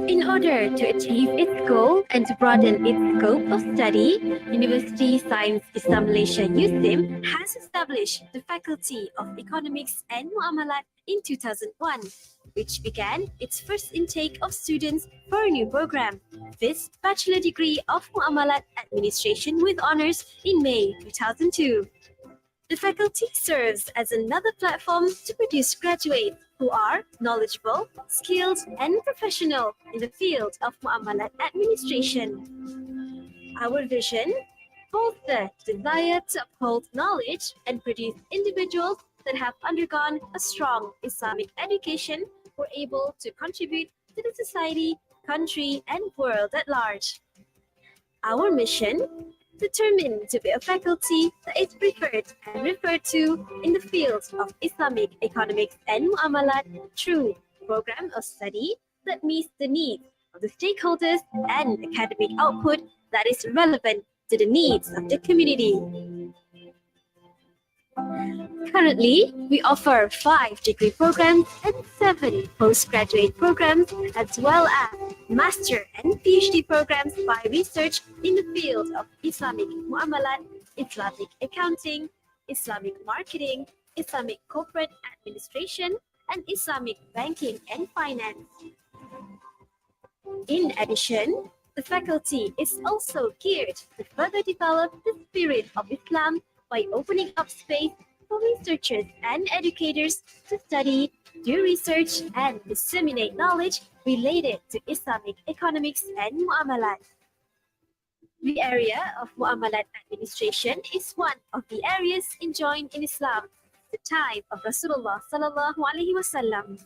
In order to achieve its goal and to broaden its scope of study, Universiti Sains Islam Malaysia USIM has established the Faculty of Economics and Muamalat in 2001, which began its first intake of students for a new program, this Bachelor Degree of Muamalat Administration with Honours in May 2002. The faculty serves as another platform to produce graduates who are knowledgeable, skilled, and professional in the field of Muamalat administration. Our vision holds the desire to uphold knowledge and produce individuals that have undergone a strong Islamic education who are able to contribute to the society, country, and world at large. Our mission: determined to be a faculty that is preferred and referred to in the fields of Islamic economics and Muamalat through a program of study that meets the needs of the stakeholders and academic output that is relevant to the needs of the community. Currently, we offer 5 degree programs and 7 postgraduate programs, as well as master and PhD programs by research in the field of Islamic Muamalat, Islamic accounting, Islamic marketing, Islamic corporate administration, and Islamic banking and finance. In addition, the faculty is also geared to further develop the spirit of Islam by opening up space for researchers and educators to study, do research, and disseminate knowledge related to Islamic economics and Muamalat. The area of Muamalat administration is one of the areas enjoined in Islam, the time of Rasulullah sallallahu alaihi wasallam.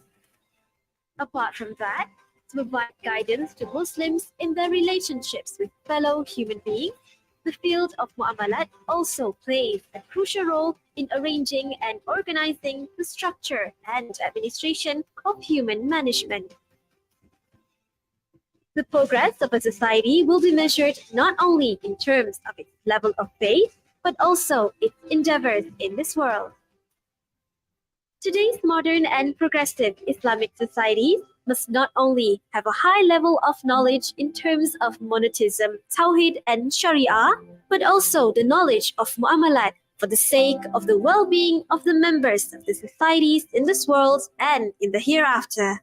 Apart from that, to provide guidance to Muslims in their relationships with fellow human beings, the field of Muamalat also plays a crucial role in arranging and organizing the structure and administration of human management. The progress of a society will be measured not only in terms of its level of faith, but also its endeavors in this world. Today's modern and progressive Islamic societies must not only have a high level of knowledge in terms of monotheism, Tawhid, and Sharia, but also the knowledge of Muamalat for the sake of the well-being of the members of the societies in this world and in the hereafter.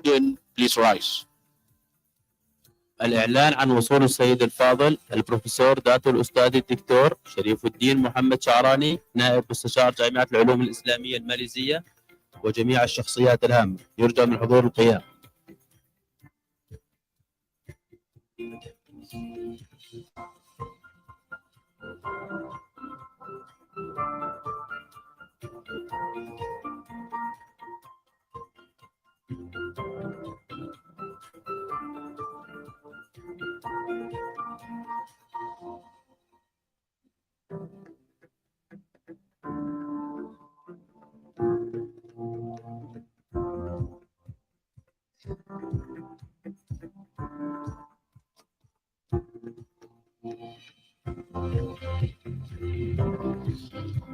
student please rise. الإعلان عن وصول السيد الفاضل البروفيسور ذاته الأستاذ الدكتور شريف الدين محمد شعراني نائب مستشار جامعة العلوم الإسلامية الماليزية وجميع الشخصيات الهامة، يرجى من حضور القيام.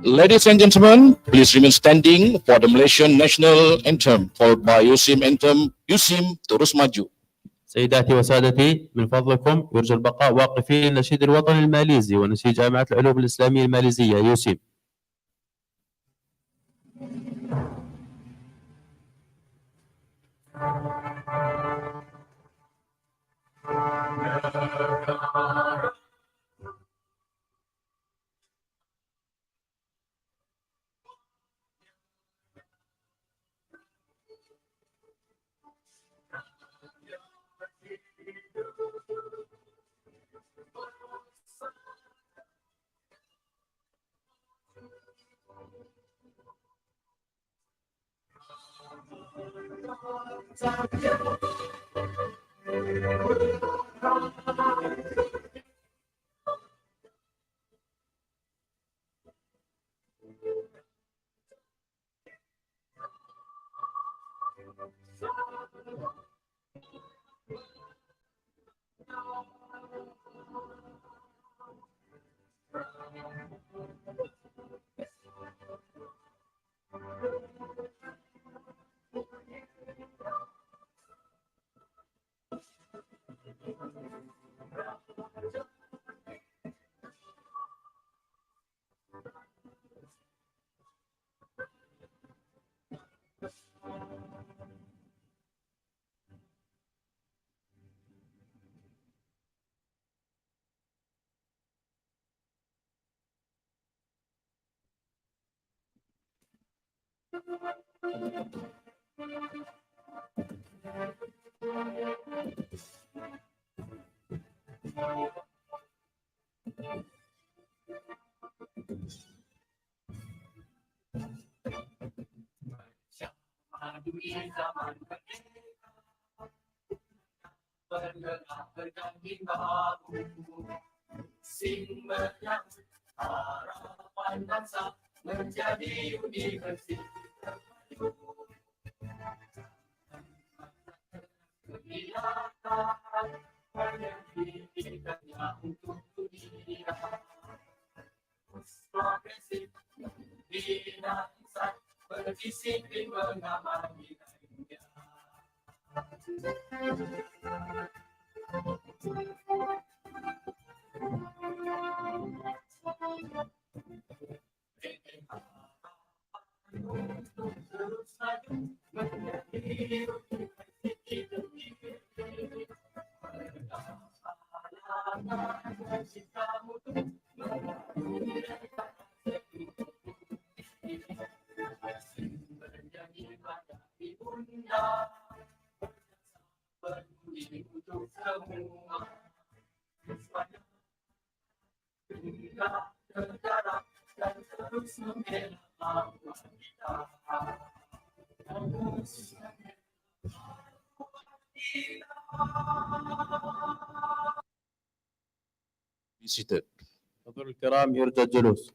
Ladies and gentlemen, please remain standing for the Malaysian National Anthem, followed by USIM Anthem. USIM terus maju. سيداتي وسادتي، من فضلكم يرجى البقاء واقفين لنشيد الوطن الماليزي ونشيد جامعة العلوم الإسلامية الماليزية يوسيم. Harapan bangsa menjadi universitas pendidikannya untuk dunia progresif bina insan berdisiplin mengamani dunia. Untuk terus maju menjadi universitas perjalanan cinta mutu menjadi pada ibunda peduli untuk semua hingga terjarak dan terus membela bangsa kita. Be seated. حضور الكرام يرجى الجلوس.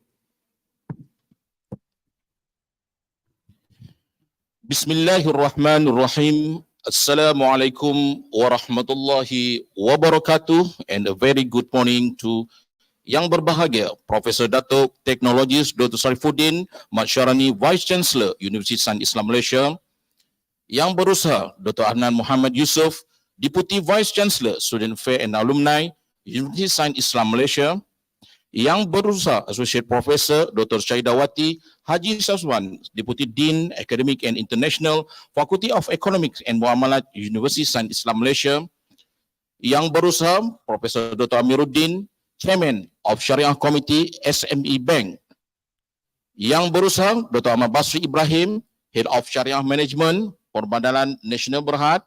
Bismillahirrahmanirrahim. Assalamualaikum warahmatullahi wabarakatuh, and a very good morning to Yang berbahagia Profesor Datuk Teknologis Dr. Sarifuddin Mat Syarani, Vice Chancellor Universiti Sains Islam Malaysia, Yang berusaha Dr. Adnan Muhammad Yusof, Deputy Vice Chancellor Student Affairs and Alumni Universiti Sains Islam Malaysia, Yang Berusaha Associate Professor Dr. Syahidawati Haji Sazwan, Deputy Dean Academic and International, Faculty of Economics and Muamalat, Universiti Sains Islam Malaysia. Yang Berusaha Professor Dr. Amiruddin, Chairman of Syariah Committee SME Bank. Yang Berusaha Dr. Ahmad Basri Ibrahim, Head of Syariah Management, Perbandaran Nasional Berhad.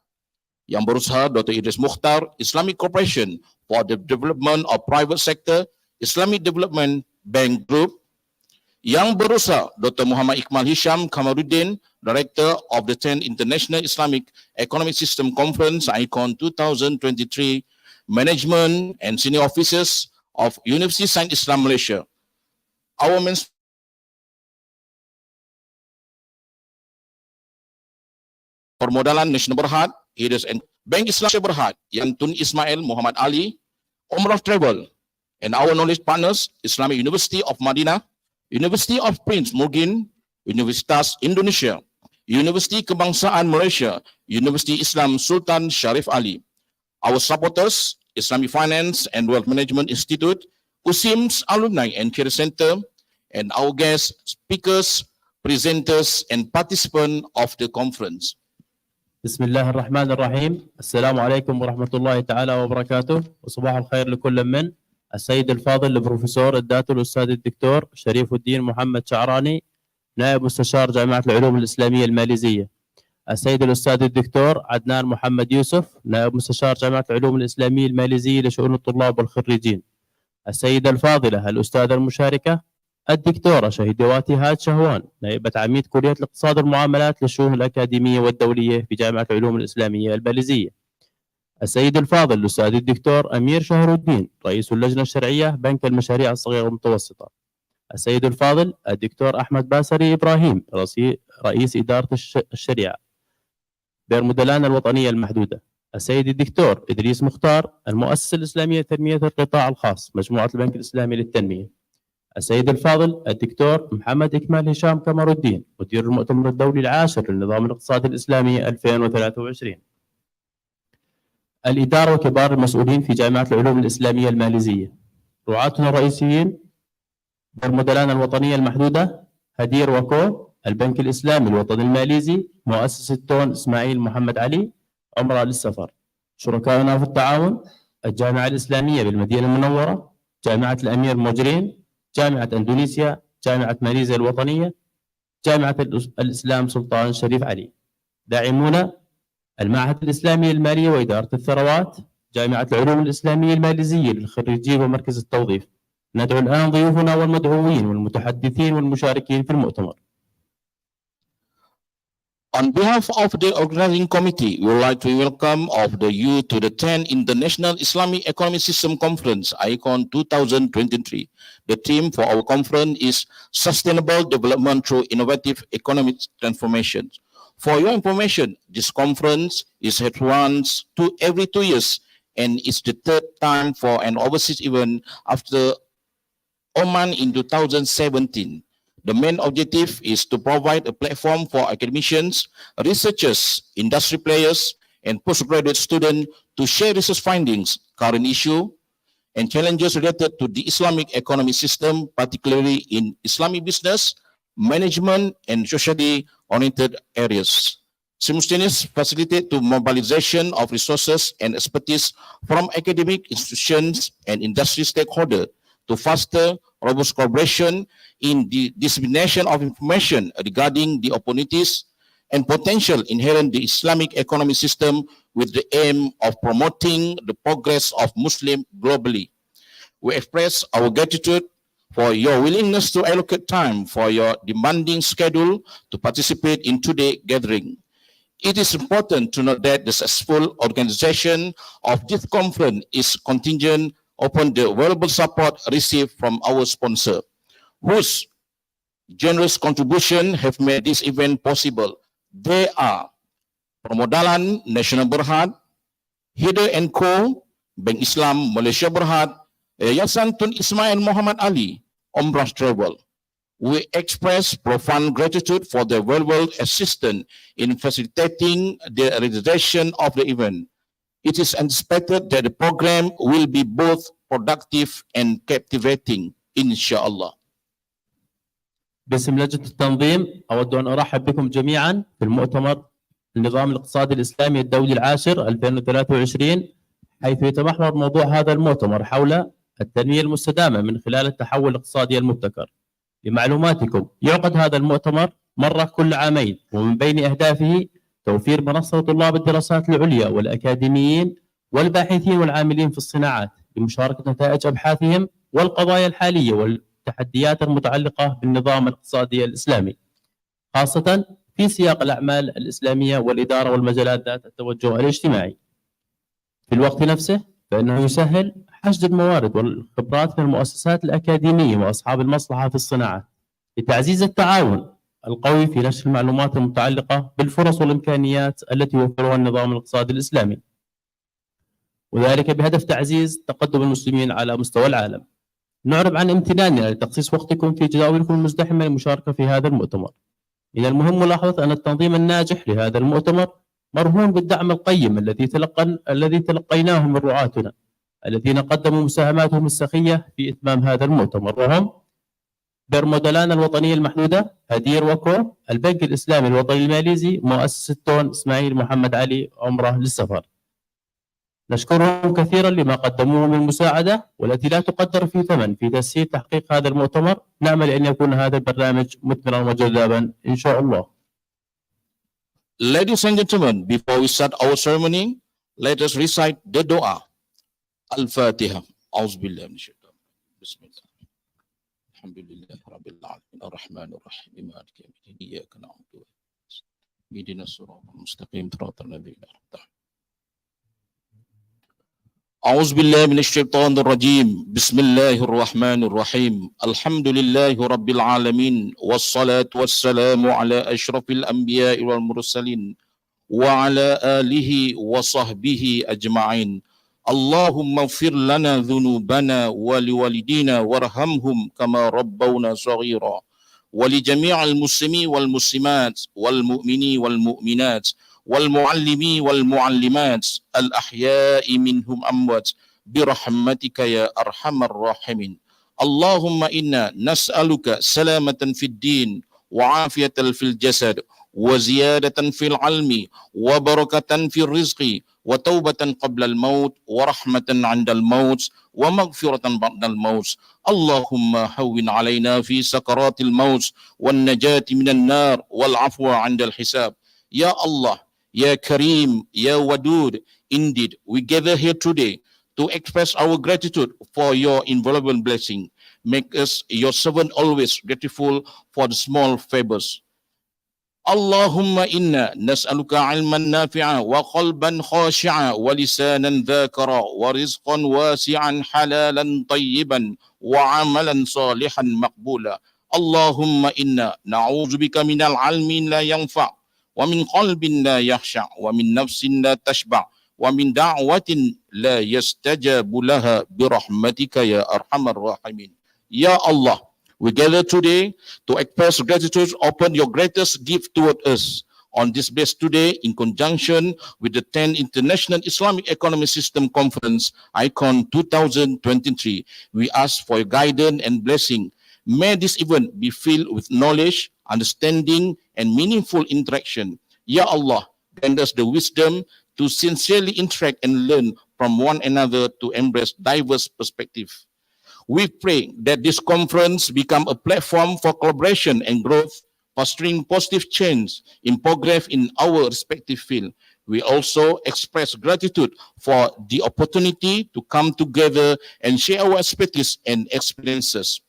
Yang Berusaha Dr. Idris Mukhtar, Islamic Corporation for the Development of Private Sector, Islamic Development Bank Group. Yang Berusaha Dr. Muhammad Iqmal Hisham Kamaruddin, Director of the 10th International Islamic Economic System Conference, I-iCONS 2023, Management and Senior Officers of Universiti Sains Islam Malaysia. Our main Permodalan Nasional Berhad, and Bank Islam Berhad, Yang Tun Ismail Muhammad Ali, Umrah Travel, and our knowledge partners, Islamic University of Madinah, University of Prince Muqin, Universitas Indonesia, Universiti Kebangsaan Malaysia, Universiti Islam Sultan Sharif Ali. Our supporters, Islamic Finance and Wealth Management Institute, USIM's Alumni and Career Center, and our guests, speakers, presenters, and participants of the conference. بسم الله الرحمن الرحيم. السلام عليكم ورحمة الله تعالى وبركاته، وصباح الخير لكل من السيد الفاضل البروفيسور الداتو الأستاذ الدكتور شريف الدين محمد شعراني، نائب مستشار جامعة العلوم الإسلامية الماليزية. السيد الأستاذ الدكتور عدنان محمد يوسف، نائب مستشار جامعة العلوم الإسلامية الماليزية لشؤون الطلاب والخريجين. السيدة الفاضلة الأستاذة المشاركة الدكتورة شهيدواتي هاد شهوان، نائبة عميد كلية الاقتصاد والمعاملات للشؤون الأكاديمية والدولية في جامعة العلوم الإسلامية الماليزية. السيد الفاضل الأستاذ الدكتور أمير شهر الدين، رئيس اللجنة الشرعية بنك المشاريع الصغيرة والمتوسطة. السيد الفاضل الدكتور أحمد باسري إبراهيم، رئيس إدارة الشريعة بيرمودلان الوطنية المحدودة. السيد الدكتور إدريس مختار، المؤسسة الإسلامية لتنمية القطاع الخاص، مجموعة البنك الإسلامي للتنمية. السيد الفاضل الدكتور محمد إكمال هشام كمر الدين، مدير المؤتمر الدولي العاشر للنظام الاقتصادي الإسلامي 2023. الإدارة وكبار المسؤولين في جامعة العلوم الإسلامية الماليزية. رعاتنا الرئيسيين برمودلان الوطنية المحدودة، هدير وكو، البنك الإسلامي الوطني الماليزي، مؤسسة تون إسماعيل محمد علي، عمرة للسفر. شركائنا في التعاون الجامعة الإسلامية بالمدينة المنورة، جامعة الأمير موجرين، جامعة أندونيسيا، جامعة ماليزيا الوطنية، جامعة الإسلام سلطان شريف علي. داعمونا المعهد الإسلامي للمالية وإدارة الثروات، جامعة العلوم الإسلامية الماليزية للخريجين ومركز التوظيف. ندعو الآن ضيوفنا والمدعوين والمتحدثين والمشاركين في المؤتمر. On behalf of the organizing committee, we would like to welcome you to the 10th International Islamic Economic System Conference, I-iCONS 2023. The theme for our conference is Sustainable Development Through Innovative Economic Transformations. For your information, this conference is held once every 2 years and is the third time for an overseas event after Oman in 2017. The main objective is to provide a platform for academicians, researchers, industry players, and postgraduate students to share research findings, current issues, and challenges related to the Islamic economic system, particularly in Islamic business, management, and socially oriented areas. Simultaneous facilitate to mobilization of resources and expertise from academic institutions and industry stakeholders to foster robust collaboration in the dissemination of information regarding the opportunities and potential inherent in the Islamic economic system with the aim of promoting the progress of Muslims globally. We express our gratitude for your willingness to allocate time for your demanding schedule to participate in today's gathering. It is important to note that the successful organization of this conference is contingent upon the valuable support received from our sponsor, whose generous contribution have made this event possible. They are Permodalan Nasional Berhad, Hida & Co, Bank Islam Malaysia Berhad, Yayasan Tun Ismail Muhammad Ali, Umrah Travel. We express profound gratitude for their valuable assistance in facilitating the realization of the event. It is anticipated that the program will be both productive and captivating. insyaAllah. باسم لجنة التنظيم أود أن أرحب بكم جميعا في المؤتمر النظام الاقتصادي الإسلامي الدولي العاشر 2023، حيث يتمحور موضوع هذا المؤتمر حول التنمية المستدامة من خلال التحول الاقتصادي المبتكر. لمعلوماتكم، يعقد هذا المؤتمر مرة كل عامين، ومن بين أهدافه توفير منصة لطلاب الدراسات العليا والأكاديميين والباحثين والعاملين في الصناعات لمشاركة نتائج أبحاثهم والقضايا الحالية والتحديات المتعلقة بالنظام الاقتصادي الإسلامي، خاصة في سياق الأعمال الإسلامية والإدارة والمجالات ذات التوجه الاجتماعي. في الوقت نفسه فإنه يسهل حشد الموارد والخبرات من المؤسسات الأكاديمية وأصحاب المصلحة في الصناعات لتعزيز التعاون القوي في نشر المعلومات المتعلقة بالفرص والإمكانيات التي يوفرها النظام الاقتصادي الإسلامي، وذلك بهدف تعزيز تقدم المسلمين على مستوى العالم. نعرب عن امتناننا لتخصيص وقتكم في جداولكم المزدحمة للمشاركة في هذا المؤتمر. من المهم ملاحظة أن التنظيم الناجح لهذا المؤتمر مرهون بالدعم القيم الذي تلقيناه من رعاتنا الذين قدموا مساهماتهم السخية في إتمام هذا المؤتمر، وهم برمودلانا الوطنية المحدودة، هدير وكو، البنك الإسلامي الوطني الماليزي، مؤسسة تون إسماعيل محمد علي عمرة للسفر. نشكرهم كثيرا لما قدموه من مساعدة والتي لا تقدر في ثمن في تسهيل تحقيق هذا المؤتمر. نأمل أن يكون هذا البرنامج مثمرا وجذابا إن شاء الله. Ladies and gentlemen, before we start our ceremony, let us recite the dua. Al-Fatiha. Auzubillah minasyaitanir rajim. Bismillah. Alhamdulillah rabbil alamin. Ar-Rahmanir Rahim. Maliki yaumiddin. Iyyaka na'budu wa iyyaka nasta'in. Ihdinas siratal mustaqim. Siratal ladzina an'amta 'alaihim. أعوذ بالله من الشيطان الرجيم بسم الله الرحمن الرحيم الحمد لله رب العالمين والصلاة والسلام على أشرف الأنبياء والمرسلين وعلى آله وصحبه أجمعين اللهم اغفر لنا ذنوبنا ولوالدينا وارحمهم كما ربونا صغيرا ولجميع المسلمين والمسلمات والمؤمنين والمؤمنات والمعلمين والمعلمات الأحياء منهم أموات برحمتك يا أرحم الراحمين اللهم إنا نسألك سلامة في الدين وعافية في الجسد وزيادة في العلم وبركة في الرزق وتوبة قبل الموت ورحمة عند الموت ومغفرة بعد الموت اللهم هون علينا في سكرات الموت والنجاة من النار والعفو عند الحساب. Ya Allah, Ya Kareem, Ya Wadud, indeed, we gather here today to express our gratitude for your invaluable blessing. Make us, your servant, always grateful for the small favors. Allahumma inna nas'aluka ilman nafi'a wa qalban khashi'a wa lisanan dhakara wa rizqan wasi'an halalan tayyiban wa amalan salihan maqbula. Allahumma inna na'udzu bika minal ilmin la yanfa' wa min qalbin la yakhsha' wa min nafsin la tashba' wa min da'watin la yastajabu laha birahmatika ya arhamar rahimin. Ya Allah, we gather today to express gratitude upon your greatest gift toward us. On this base today, in conjunction with the 10th International Islamic Economic System Conference, I-iCONS 2023, we ask for your guidance and blessing. May this event be filled with knowledge, understanding, and meaningful interaction. Ya Allah, grant us the wisdom to sincerely interact and learn from one another to embrace diverse perspectives. We pray that this conference become a platform for collaboration and growth, fostering positive change in progress in our respective field. We also express gratitude for the opportunity to come together and share our expertise and experiences.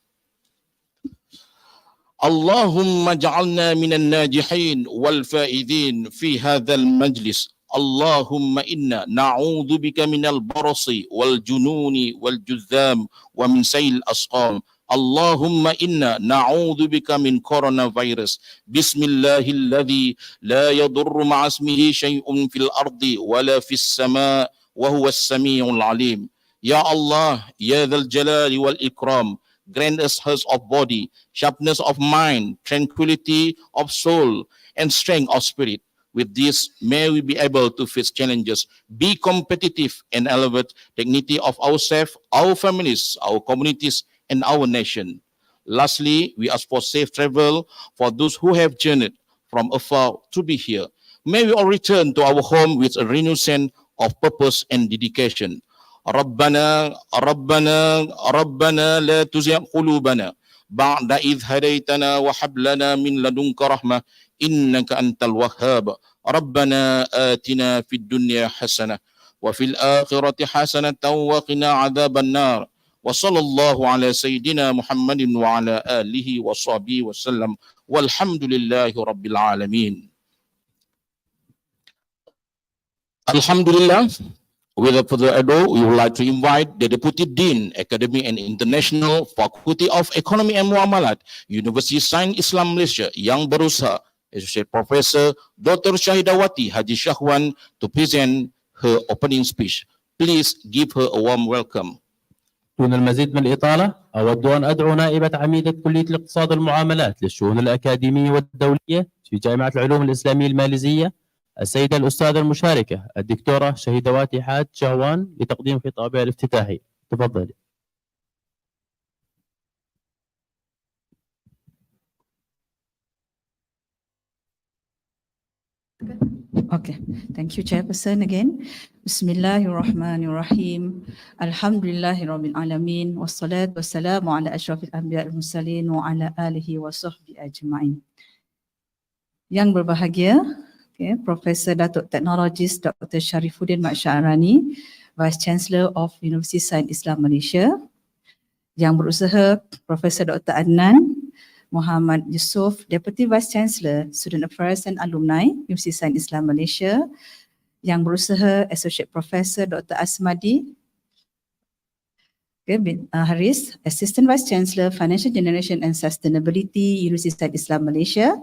Allahumma ja'alna minan najihin wal faidin fi hadzal majlis. Allahumma inna na'udzu bika minal barasi wal jununi wal juzzam wa min sayil asqam. Allahumma inna na'udzu bika min coronavirus. Bismillahilladzi la yadurru ma'a ismihi syai'un fil ardi wala fis sama' wa huwas samiul alim. Ya Allah, ya dzal jalali wal ikram, grant us health of body, sharpness of mind, tranquility of soul, and strength of spirit. With this, may we be able to face challenges, be competitive, and elevate dignity of ourselves, our families, our communities, and our nation. Lastly, we ask for safe travel for those who have journeyed from afar to be here. May we all return to our home with a renewed sense of purpose and dedication. ربنا ربنا ربنا لا تزغ قلوبنا بعد إذ هديتنا وهب لنا من لدنك رحمة إنك أنت الوهاب ربنا آتنا في الدنيا حسنة وفي الآخرة حسنة وقنا عذاب النار وصلى الله على سيدنا محمد وعلى آله وصحبه وسلم والحمد لله رب العالمين. Alhamdulillah. Without further ado, we would like to invite the Deputy Dean, Academy and International Faculty of Economy and Muamalat, Universiti Sains Islam Malaysia, Yang Berusaha, Associate Professor Dr. Shahidawati Haji Shahwan to present her opening speech. Please give her a warm welcome. دون المزيد من الإطالة أود أن أدعو نائبة عميدة كلية الاقتصاد والمعاملات للشؤون الأكاديمية والدولية في جامعة العلوم الإسلامية الماليزية السيدة الأستاذة المشاركة الدكتورة شهيدواتي حاج شهوان لتقديم خطابها الافتتاحي. تفضلي. Okay, thank you, Chairperson again. Bismillahirrahmanirrahim. Alhamdulillahirabbil alamin wassalatu wassalamu ala asyrafil anbiya'i wal mursalin wa ala alihi wa sahbihi ajma'in. Yang berbahagia, okay, Profesor Datuk Teknologis Dr. Sharifuddin Mat Syarani, Vice Chancellor of Universiti Sains Islam Malaysia. Yang berusaha Profesor Dr. Adnan Muhammad Yusof, Deputy Vice Chancellor, Student Affairs and Alumni, Universiti Sains Islam Malaysia. Yang berusaha Associate Professor Dr. Asmadi Haris, Assistant Vice Chancellor, Financial Generation and Sustainability, Universiti Sains Islam Malaysia.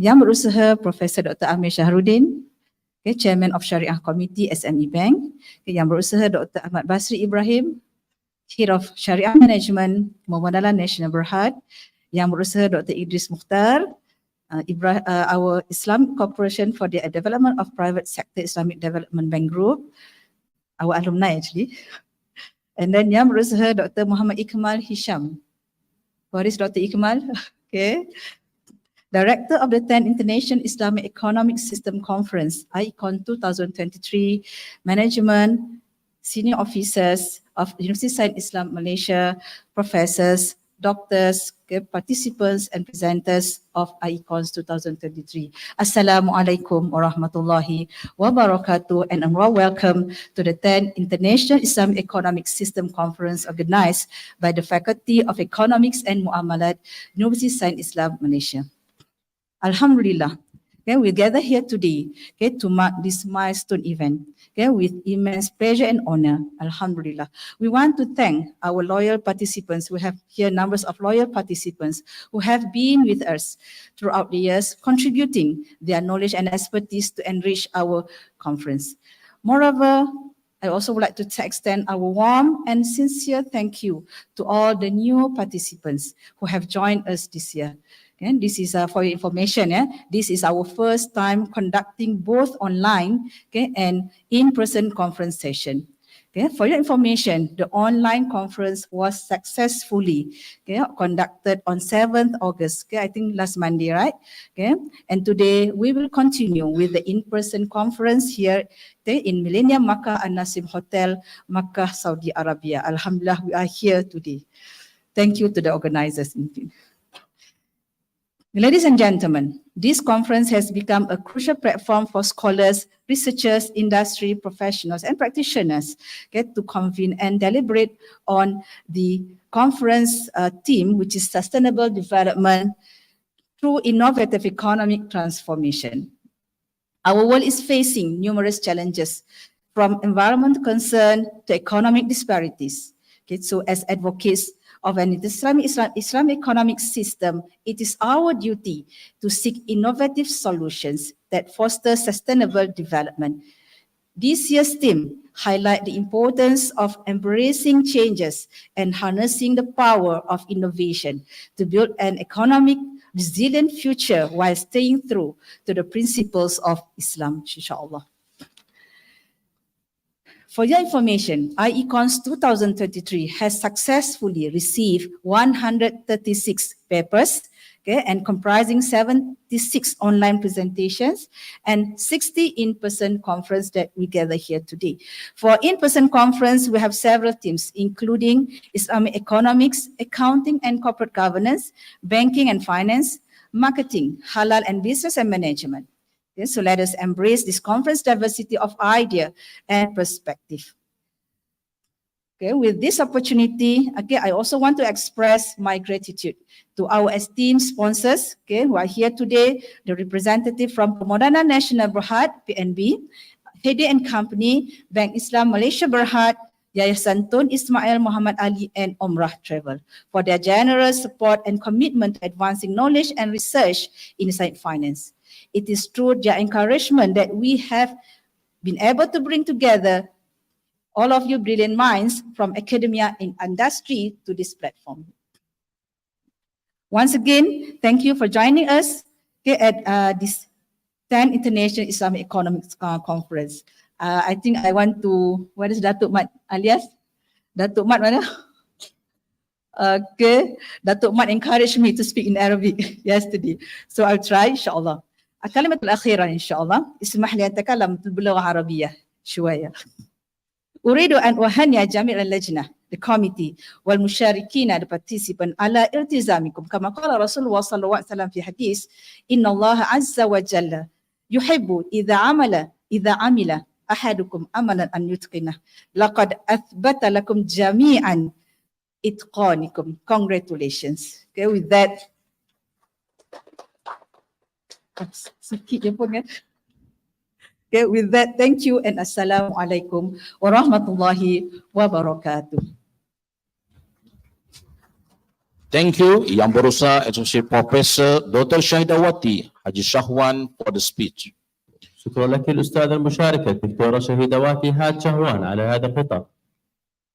Yang berusaha Professor Dr. Amir Shahruddin, Chairman of Syariah Committee, SME Bank. Yang berusaha Dr. Ahmad Basri Ibrahim, Head of Syariah Management, Muamalat National Berhad. Yang berusaha Dr. Idris Mukhtar, our Islamic Corporation for the Development of Private Sector Islamic Development Bank Group, our alumni actually. And then yang berusaha Dr. Muhammad Ikmal Hisham. What is Dr. Ikmal? Okay. Director of the 10th International Islamic Economic System Conference, I-iECONS2023, Management, Senior Officers of Universiti Sains Islam Malaysia, Professors, Doctors, participants and presenters of I-iECONS 2023. Assalamualaikum warahmatullahi wabarakatuh, and a warm welcome to the 10th International Islamic Economic System Conference organized by the Faculty of Economics and Muamalat, Universiti Sains Islam Malaysia. Alhamdulillah, okay, we gather here today, okay, to mark this milestone event, okay, with immense pleasure and honor. Alhamdulillah. We want to thank our loyal participants. We have here numbers of loyal participants who have been with us throughout the years, contributing their knowledge and expertise to enrich our conference. Moreover, I also would like to extend our warm and sincere thank you to all the new participants who have joined us this year. And this is for your information. This is our first time conducting both online, okay, and in-person conference session. Okay, for your information, the online conference was successfully, okay, conducted on 7th August. Okay, I think last Monday, right? Okay, and today we will continue with the in-person conference here, okay, in Millennium Makkah An-Nasim Hotel, Makkah, Saudi Arabia. Alhamdulillah, we are here today. Thank you to the organizers. Ladies and gentlemen, this conference has become a crucial platform for scholars, researchers, industry professionals, and practitioners, okay, to convene and deliberate on the conference theme, which is sustainable development through innovative economic transformation. Our world is facing numerous challenges, from environmental concern to economic disparities. Okay, so as advocates of an Islamic economic system, it is our duty to seek innovative solutions that foster sustainable development. This year's theme highlights the importance of embracing changes and harnessing the power of innovation to build an economic resilient future while staying true to the principles of Islam, inshallah. For your information, I-iECONS2023 has successfully received 136 papers, okay, and comprising 76 online presentations and 60 in-person conference that we gather here today. For in-person conference, we have several teams, including Islamic economics, accounting and corporate governance, banking and finance, marketing, halal and business and management. Okay, so let us embrace this conference diversity of idea and perspective. Okay, with this opportunity, okay, I also want to express my gratitude to our esteemed sponsors, okay, who are here today, the representative from Pemodanan Nasional Berhad, PNB, Hedi and Company, Bank Islam Malaysia Berhad, Yayasan Tun Ismail Muhammad Ali and Umrah Travel for their generous support and commitment to advancing knowledge and research in Islamic finance. It is through their encouragement that we have been able to bring together all of you brilliant minds from academia and industry to this platform. Once again, thank you for joining us at this 10th International Islamic Economics Conference. I think I want to, where is Datuk Mat alias? Datuk Mat mana? Okay, Datuk Mat encouraged me to speak in Arabic yesterday. So I'll try, inshallah. الكلمة الأخيرة إن شاء الله اسمح لي أن أتكلم باللغة العربية شوية. أريد أن أهنئ جميع اللجنة the committee والمشاركين the participants على التزامكم كما قال رسول الله صلى الله عليه وسلم في حديث إن الله عز وجل يحب إذا عمل أحدكم عملا أن يتقنه لقد أثبت لكم جميعا إتقانكم. Congratulations. Okay, with that. Sikit je pun kan. Okay, with that, thank you and Assalamualaikum warahmatullahi wabarakatuh. Thank you, Yang Berusaha Associate Professor Dr. Shahidawati Haji Shahwan for the speech. شكرا لك الأستاذة المشاركة الدكتورة شهيدواتي هاد شهوان على هذا الخطاب.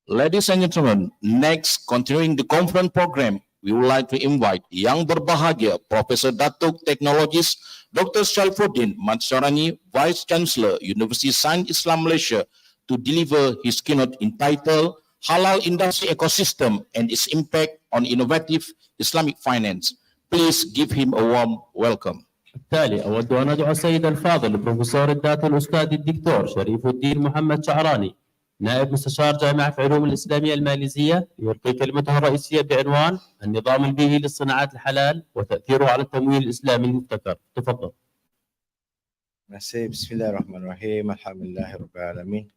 Ladies and gentlemen, next, continuing the conference program, we would like to invite Yang Berbahagia Professor Datuk Teknologis Dr. Syarifuddin Mansharani, Vice Chancellor, Universiti Sains Islam Malaysia, to deliver his keynote entitled Halal Industry Ecosystem and its Impact on Innovative Islamic Finance. Please give him a warm welcome. بالتالي أود أن أدعو السيد الفاضل البروفيسور الداتا الأستاذ الدكتور شريف الدين محمد شعراني نائب مستشار جامعة العلوم الإسلامية الماليزية يلقي كلمته الرئيسية بعنوان النظام البيئي للصناعات الحلال وتأثيره على التمويل الإسلامي المبتكر. تفضل. بسم الله الرحمن الرحيم الحمد لله رب العالمين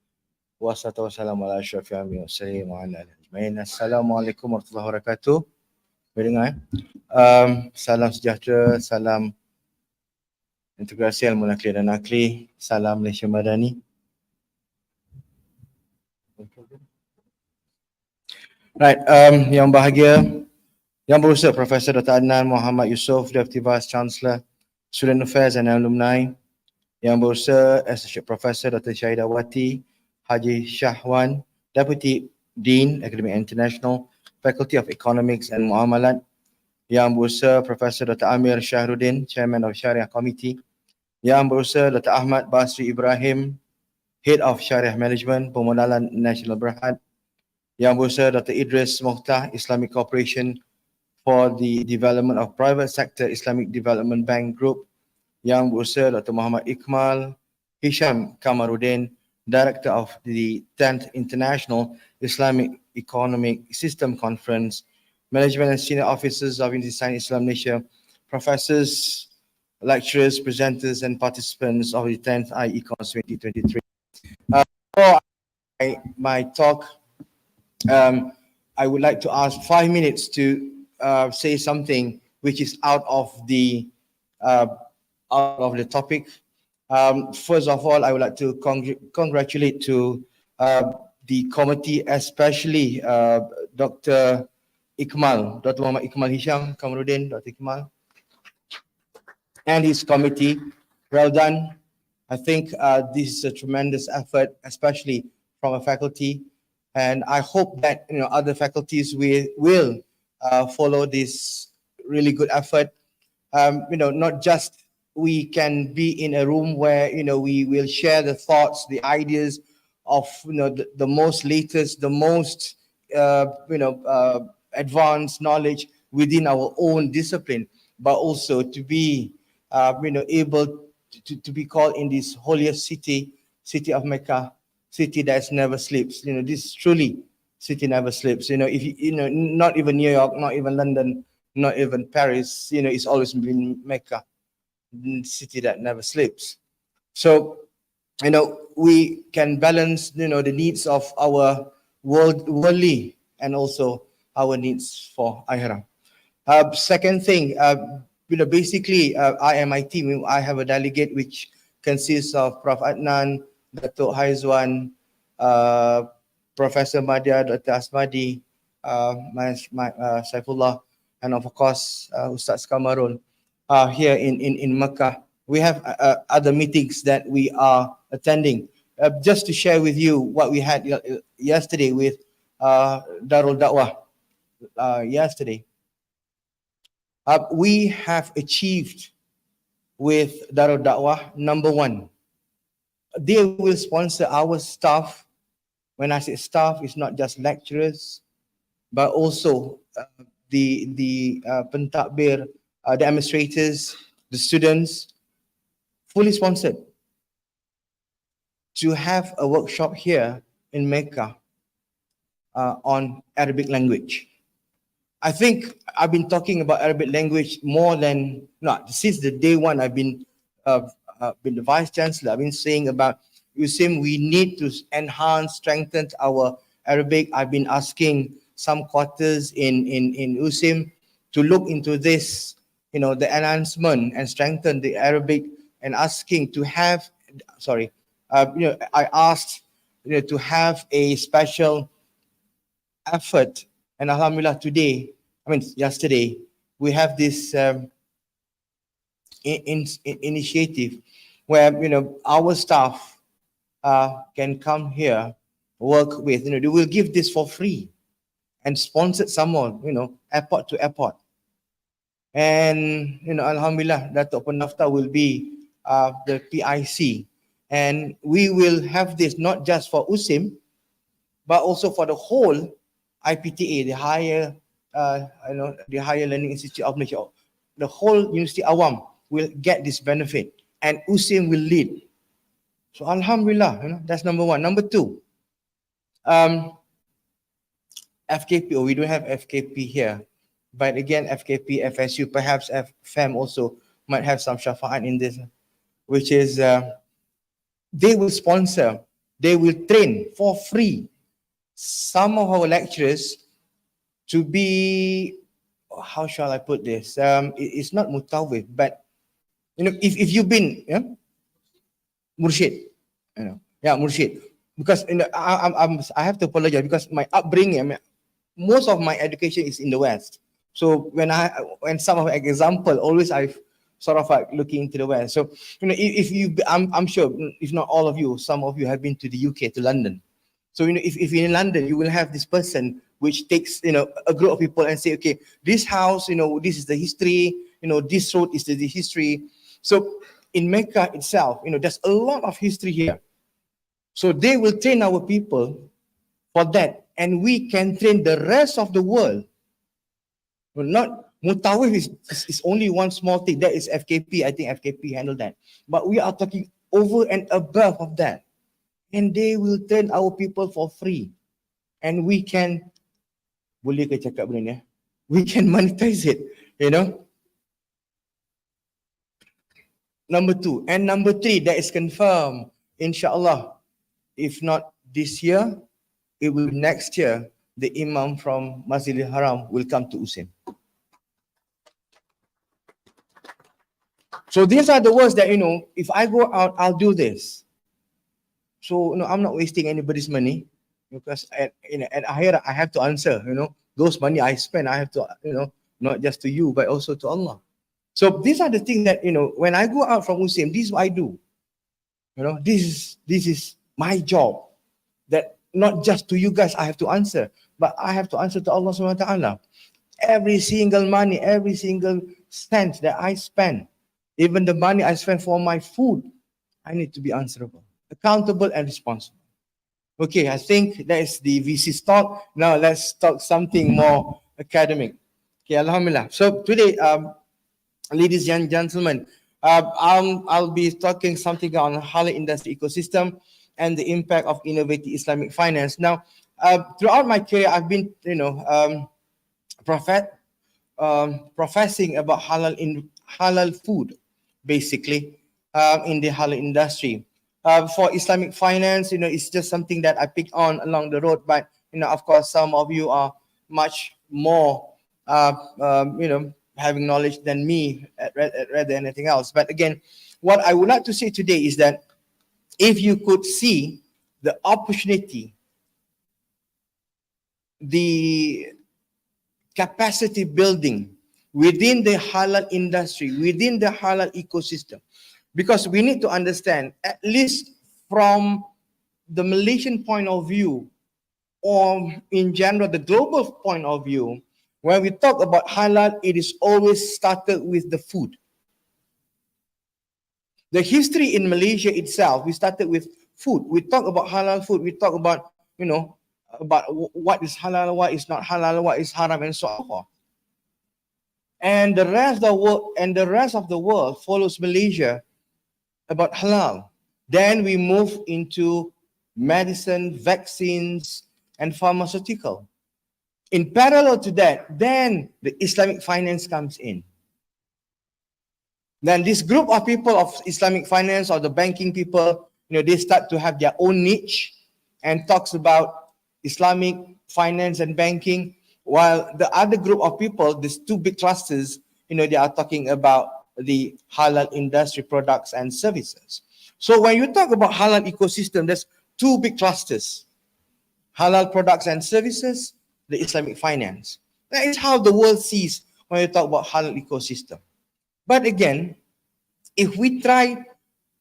والصلاة والسلام على أشرف الأنبياء والمرسلين وعلى آله أجمعين. Assalamualaikum warahmatullahi wabarakatuh. Mendengar? Salam sejahtera, salam integrasi ilmu nakli dan akli, salam Malaysia Madani. Right, yang bahagia, yang berusaha Profesor Dr. Adnan Muhammad Yusof, Deputy Vice Chancellor, Student Affairs and Alumni, yang berusaha Associate Professor Dr. Syahidawati Haji Shahwan, Deputy Dean, Academic International, Faculty of Economics and Muamalat, yang berusaha Profesor Dr. Amir Shahruddin, Chairman of Syariah Committee, yang berusaha Dr. Ahmad Basri Ibrahim, Head of Syariah Management, Pemodanan Nasional Berhad, yang berusaha Dr. Idris Mokhtar, Islamic Cooperation for the Development of Private Sector Islamic Development Bank Group, yang berusaha Dr. Muhammad Iqmal Hisham Kamaruddin, Director of the 10th International Islamic Economic System Conference, Management and Senior Officers of Universiti Sains Islam Malaysia, Professors, lecturers, presenters and participants of the 10th I-iECONS2023. For my talk, I would like to ask 5 minutes to say something which is out of the topic. First of all, I would like to congratulate to the committee, especially Dr. Iqmal, Dr. Muhammad Iqmal Hisham Kamaruddin, Dr. Iqmal, and his committee. Well done. I think this is a tremendous effort, especially from a faculty, and I hope that other faculties will follow this really good effort. Not just we can be in a room where we will share the thoughts, the ideas of the most latest, the most advanced knowledge within our own discipline, but also to be able to be called in this holiest city of Mecca, city that never sleeps. This truly city never sleeps. If not even New York, not even London, not even Paris, it's always been Mecca, city that never sleeps. So we can balance the needs of our worldly and also our needs for akhirah. Second thing, basically, I and my team, I have a delegate which consists of Prof. Adnan, Dato' Haizwan, Professor Madya, Dr. Asmadi, Saifullah, and of course, Ustaz Kamarul here in Makkah. We have other meetings that we are attending. Just to share with you what we had yesterday with Darul Da'wah yesterday. We have achieved with Darul Da'wah, number one, they will sponsor our staff. When I say staff, it's not just lecturers, but also the pentakbir, the administrators, the students, fully sponsored to have a workshop here in Mecca on Arabic language. I think I've been talking about Arabic language since the day one. I've been the vice chancellor. I've been saying about USIM, we need to enhance, strengthen our Arabic. I've been asking some quarters in USIM to look into this, the enhancement and strengthen the Arabic, and asking to have, I asked, to have a special effort. And Alhamdulillah, yesterday, we have this initiative where, our staff can come here, work with, they will give this for free and sponsor someone, airport to airport. And, Alhamdulillah, Dato' Pendaftar will be the PIC. And we will have this not just for USIM, but also for the whole IPTA, the higher learning institute of Malaysia. The whole University Awam will get this benefit, and USIM will lead. So Alhamdulillah, that's number one. Number two, FKP, we don't have FKP here, but again, FKP, FSU, perhaps FAM also might have some shafa'at in this, which is they will sponsor, they will train for free some of our lecturers to be, how shall I put this? It's not mutawif, but if you've been murshid, murshid, because I have to apologize because my upbringing, most of my education is in the West. So when some of example, always I've sort of like looking into the West. So I'm sure if not all of you, some of you have been to the UK, to London. So if you're in London, you will have this person which takes a group of people and say, okay, this house, this is the history, this road is the history. So in Mecca itself, there's a lot of history here. So they will train our people for that, and we can train the rest of the world. Well, not mutawif is only one small thing. That is FKP. I think FKP handled that. But we are talking over and above of that. And they will train our people for free. And we can, boleh ke cakap benda ni? We can monetize it, Number two. And number three, that is confirmed, inshallah. If not this year, it will be next year. The Imam from Masjidil Haram will come to USIM. So these are the words that, if I go out, I'll do this. So, I'm not wasting anybody's money, because at Akhirah, I have to answer, those money I spend, I have to, not just to you, but also to Allah. So these are the things that, when I go out from USIM, this is what I do. This is my job, that not just to you guys I have to answer, but I have to answer to Allah subhanahu wa ta'ala. Every single money, every single cent that I spend, even the money I spend for my food, I need to be answerable, accountable and responsible. Okay, I think that is the VC talk. Now let's talk something more academic. Okay, Alhamdulillah. So today, ladies and gentlemen, I'll be talking something on halal industry ecosystem and the impact of innovative Islamic finance. Now, throughout my career, I've been, professing about halal food, basically, in the halal industry. For Islamic finance, it's just something that I picked on along the road. But of course, some of you are much more, having knowledge than me rather than anything else. But again, what I would like to say today is that if you could see the opportunity, the capacity building within the halal industry, within the halal ecosystem, because we need to understand, at least from the Malaysian point of view, or in general, the global point of view, when we talk about halal, it is always started with the food. The history in Malaysia itself, we started with food. We talk about halal food. We talk about, about what is halal, what is not halal, what is haram, and so forth. And the rest of the world follows Malaysia about halal. Then we move into medicine, vaccines, and pharmaceutical. In parallel to that, then the Islamic finance comes in. Then this group of people of Islamic finance, or the banking people, they start to have their own niche and talks about Islamic finance and banking, while the other group of people, these two big clusters, they are talking about the halal industry products and services. So when you talk about halal ecosystem, there's two big clusters: halal products and services, the Islamic finance. That is how the world sees when you talk about halal ecosystem. But again, if we try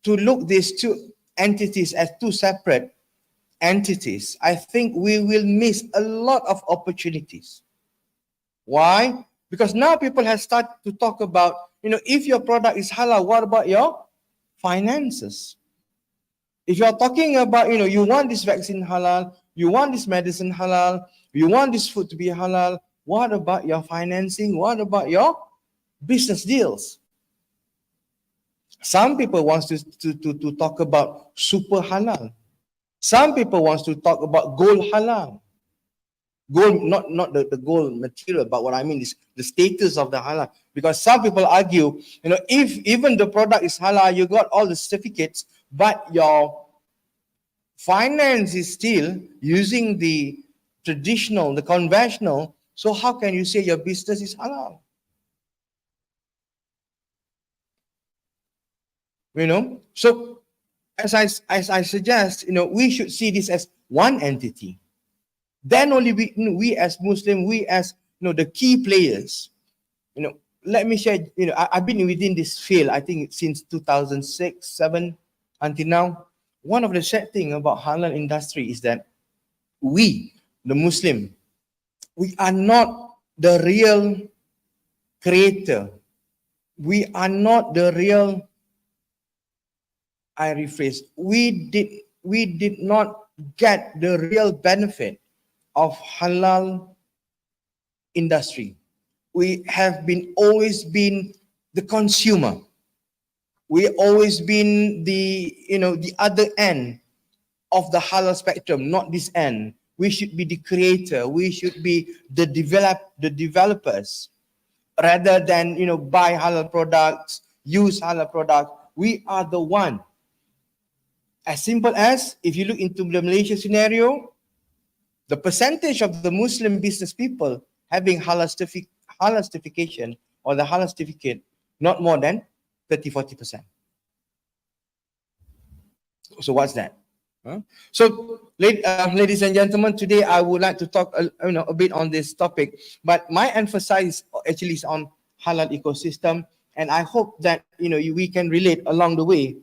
to look these two entities as two separate entities, I think we will miss a lot of opportunities. Why? Because now people have started to talk about, if your product is halal, what about your finances? If you're talking about, you want this vaccine halal, you want this medicine halal, you want this food to be halal, what about your financing? What about your business deals? Some people want to talk about super halal. Some people want to talk about gold halal. Gold, not the gold material, but what I mean is the status of the halal. Because some people argue, if even the product is halal, you got all the certificates, but your finance is still using the traditional, the conventional, so how can you say your business is halal? So as I suggest, we should see this as one entity. Then only we as Muslim, we as the key players, let me share. I've been within this field, I think since 2006, 7 until now. One of the sad thing about halal industry is that we, the Muslim, we are not the real creator. We are not the real. I rephrase. We did not get the real benefit of halal industry. We have always been the consumer. We always been the other end of the halal spectrum, not this end. We should be the creator. We should be the developers, rather than buy halal products, use halal products. We are the one. As simple as, if you look into the Malaysia scenario, the percentage of the Muslim business people having halal certification or the halal certificate, not more than 30-40%. So what's that? So, ladies and gentlemen, today I would like to talk a bit on this topic, but my emphasis actually is on halal ecosystem, and I hope that we can relate along the way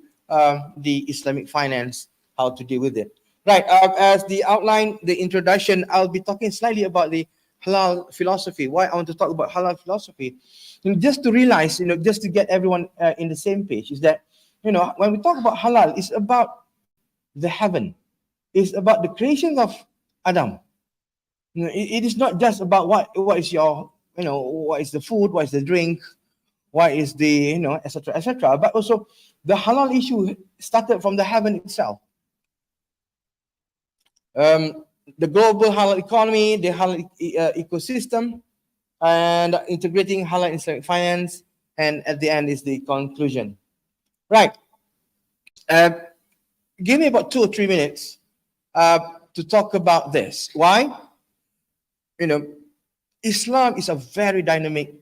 the Islamic finance, how to deal with it. Right, as the outline, the introduction, I'll be talking slightly about the halal philosophy. Why I want to talk about halal philosophy, just to realize, just to get everyone in the same page, is that when we talk about halal, it's about the heaven. is about the creation of Adam. It is not just about what is your, what is the food, what is the drink, what is the, etc., etc., but also the halal issue started from the heaven itself. The global halal economy, the halal ecosystem, and integrating halal in Islamic finance, and at the end is the conclusion. Right. Give me about 2 or 3 minutes to talk about this. Why? Islam is a very dynamic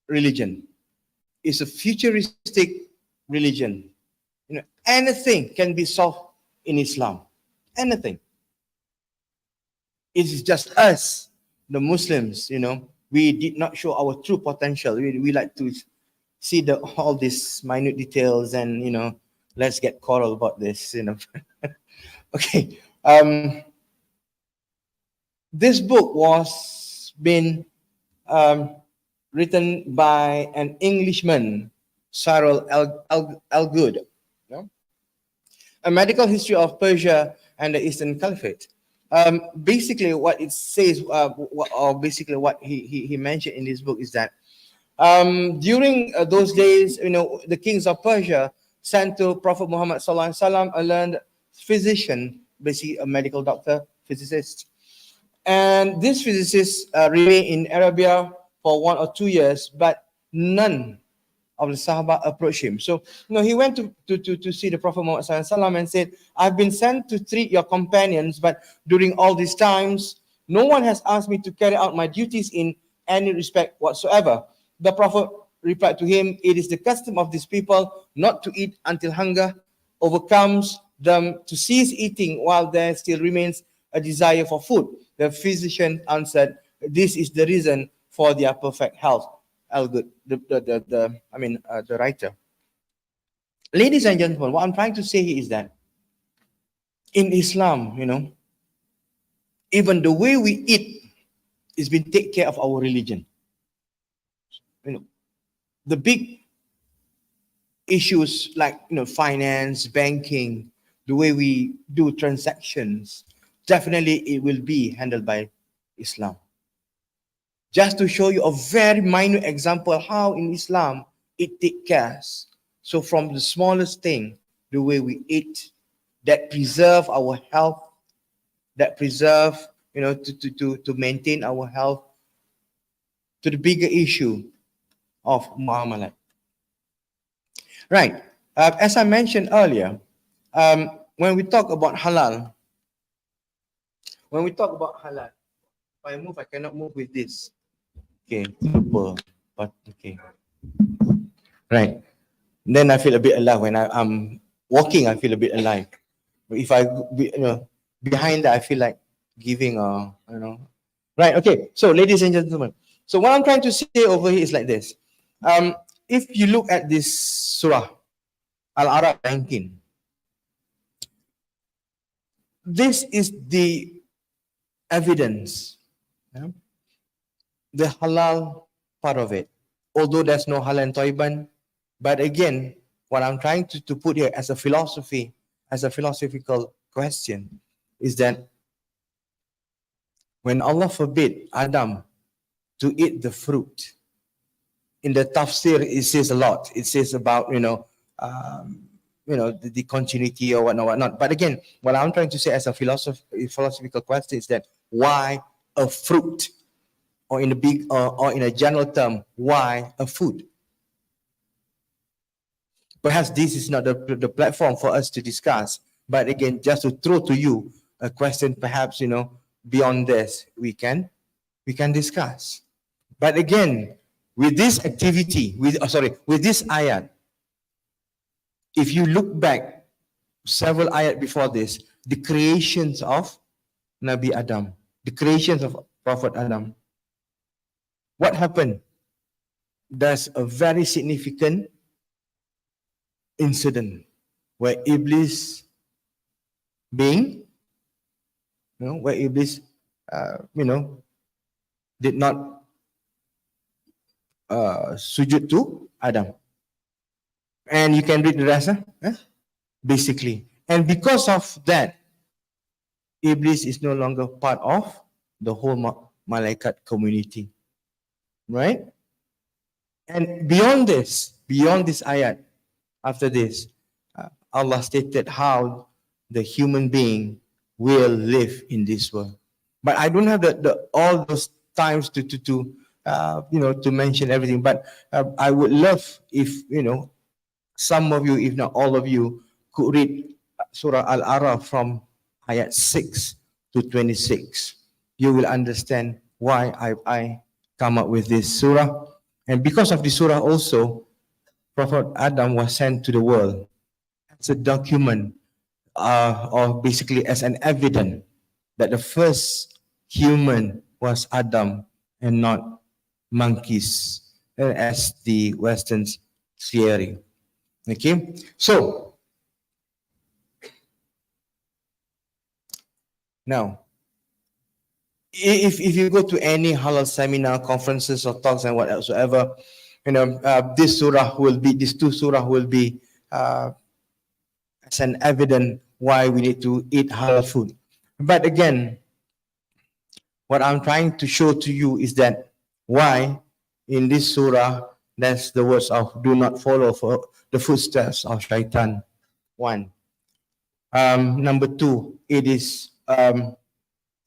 religion. It's a futuristic religion. Anything can be solved in Islam. Anything. It is just us, the Muslims, we did not show our true potential. We like to see all these minute details and, let's get quarrel about this, Okay. This book was been written by an Englishman, Cyril Algood, A Medical History of Persia and the Eastern Caliphate. Basically, what it says, or basically what he mentioned in this book is that during those days, the kings of Persia sent to Prophet Muhammad sallallahu alaihi wasallam a learned physician, basically a medical doctor, physicist, and this physicist remained in Arabia for 1 or 2 years, but none of the Sahaba approached him. So, he went to see the Prophet Muhammad sallallahu alaihi wasallam and said, I've been sent to treat your companions, but during all these times, no one has asked me to carry out my duties in any respect whatsoever. The Prophet replied to him, it is the custom of these people not to eat until hunger overcomes them to cease eating while there still remains a desire for food. The physician answered, this is the reason for their perfect health. Algood, the writer. Ladies and gentlemen, what I'm trying to say here is that in Islam, even the way we eat is been take care of our religion. The big issues like finance, banking, the way we do transactions, definitely it will be handled by Islam. Just to show you a very minute example how in Islam it takes care. So from the smallest thing, the way we eat, that preserve our health, that preserve, to maintain our health, to the bigger issue of Muamalat. Right. As I mentioned earlier, when we talk about halal, if I move, I cannot move with this. Okay, super, but okay. Right. Then I feel a bit alive. When I'm walking, I feel a bit alive. But if I, behind that, I feel like giving Right, okay. So, ladies and gentlemen, so what I'm trying to say over here is like this. If you look at this surah, Al-Araf 19, this is the evidence, the halal part of it. Although there's no halal and toiban, but again, what I'm trying to put here as a philosophy, as a philosophical question, is that when Allah forbid Adam to eat the fruit, in the tafsir it says a lot. It says about the continuity or whatnot. But again, what I'm trying to say as a philosophical question is that why a fruit, or in a big or in a general term, why a food? Perhaps this is not the platform for us to discuss. But again, just to throw to you a question, perhaps beyond this we can discuss. But again, with this activity, with this ayat, if you look back several ayat before this, the creations of Nabi Adam, the creations of Prophet Adam, what happened? There's a very significant incident where Iblis did not sujud to Adam. And you can read the rest, basically. And because of that, Iblis is no longer part of the whole malaikat community, right? And beyond this ayat, after this, Allah stated how the human being will live in this world. But I don't have the all those times to to mention everything. But I would love if some of you, if not all of you, could read Surah Al-Araf from ayat 6 to 26. You will understand why I come up with this surah. And because of the surah also, Prophet Adam was sent to the world as a document, or basically as an evidence that the first human was Adam and not monkeys, as the Western's theory. Okay, so now, if you go to any halal seminar, conferences, or talks and whatsoever, this these two surah will be as an evidence why we need to eat halal food. But again, what I'm trying to show to you is that why in this surah there's the words of do not follow for the footsteps of shaitan. One. Number two, it is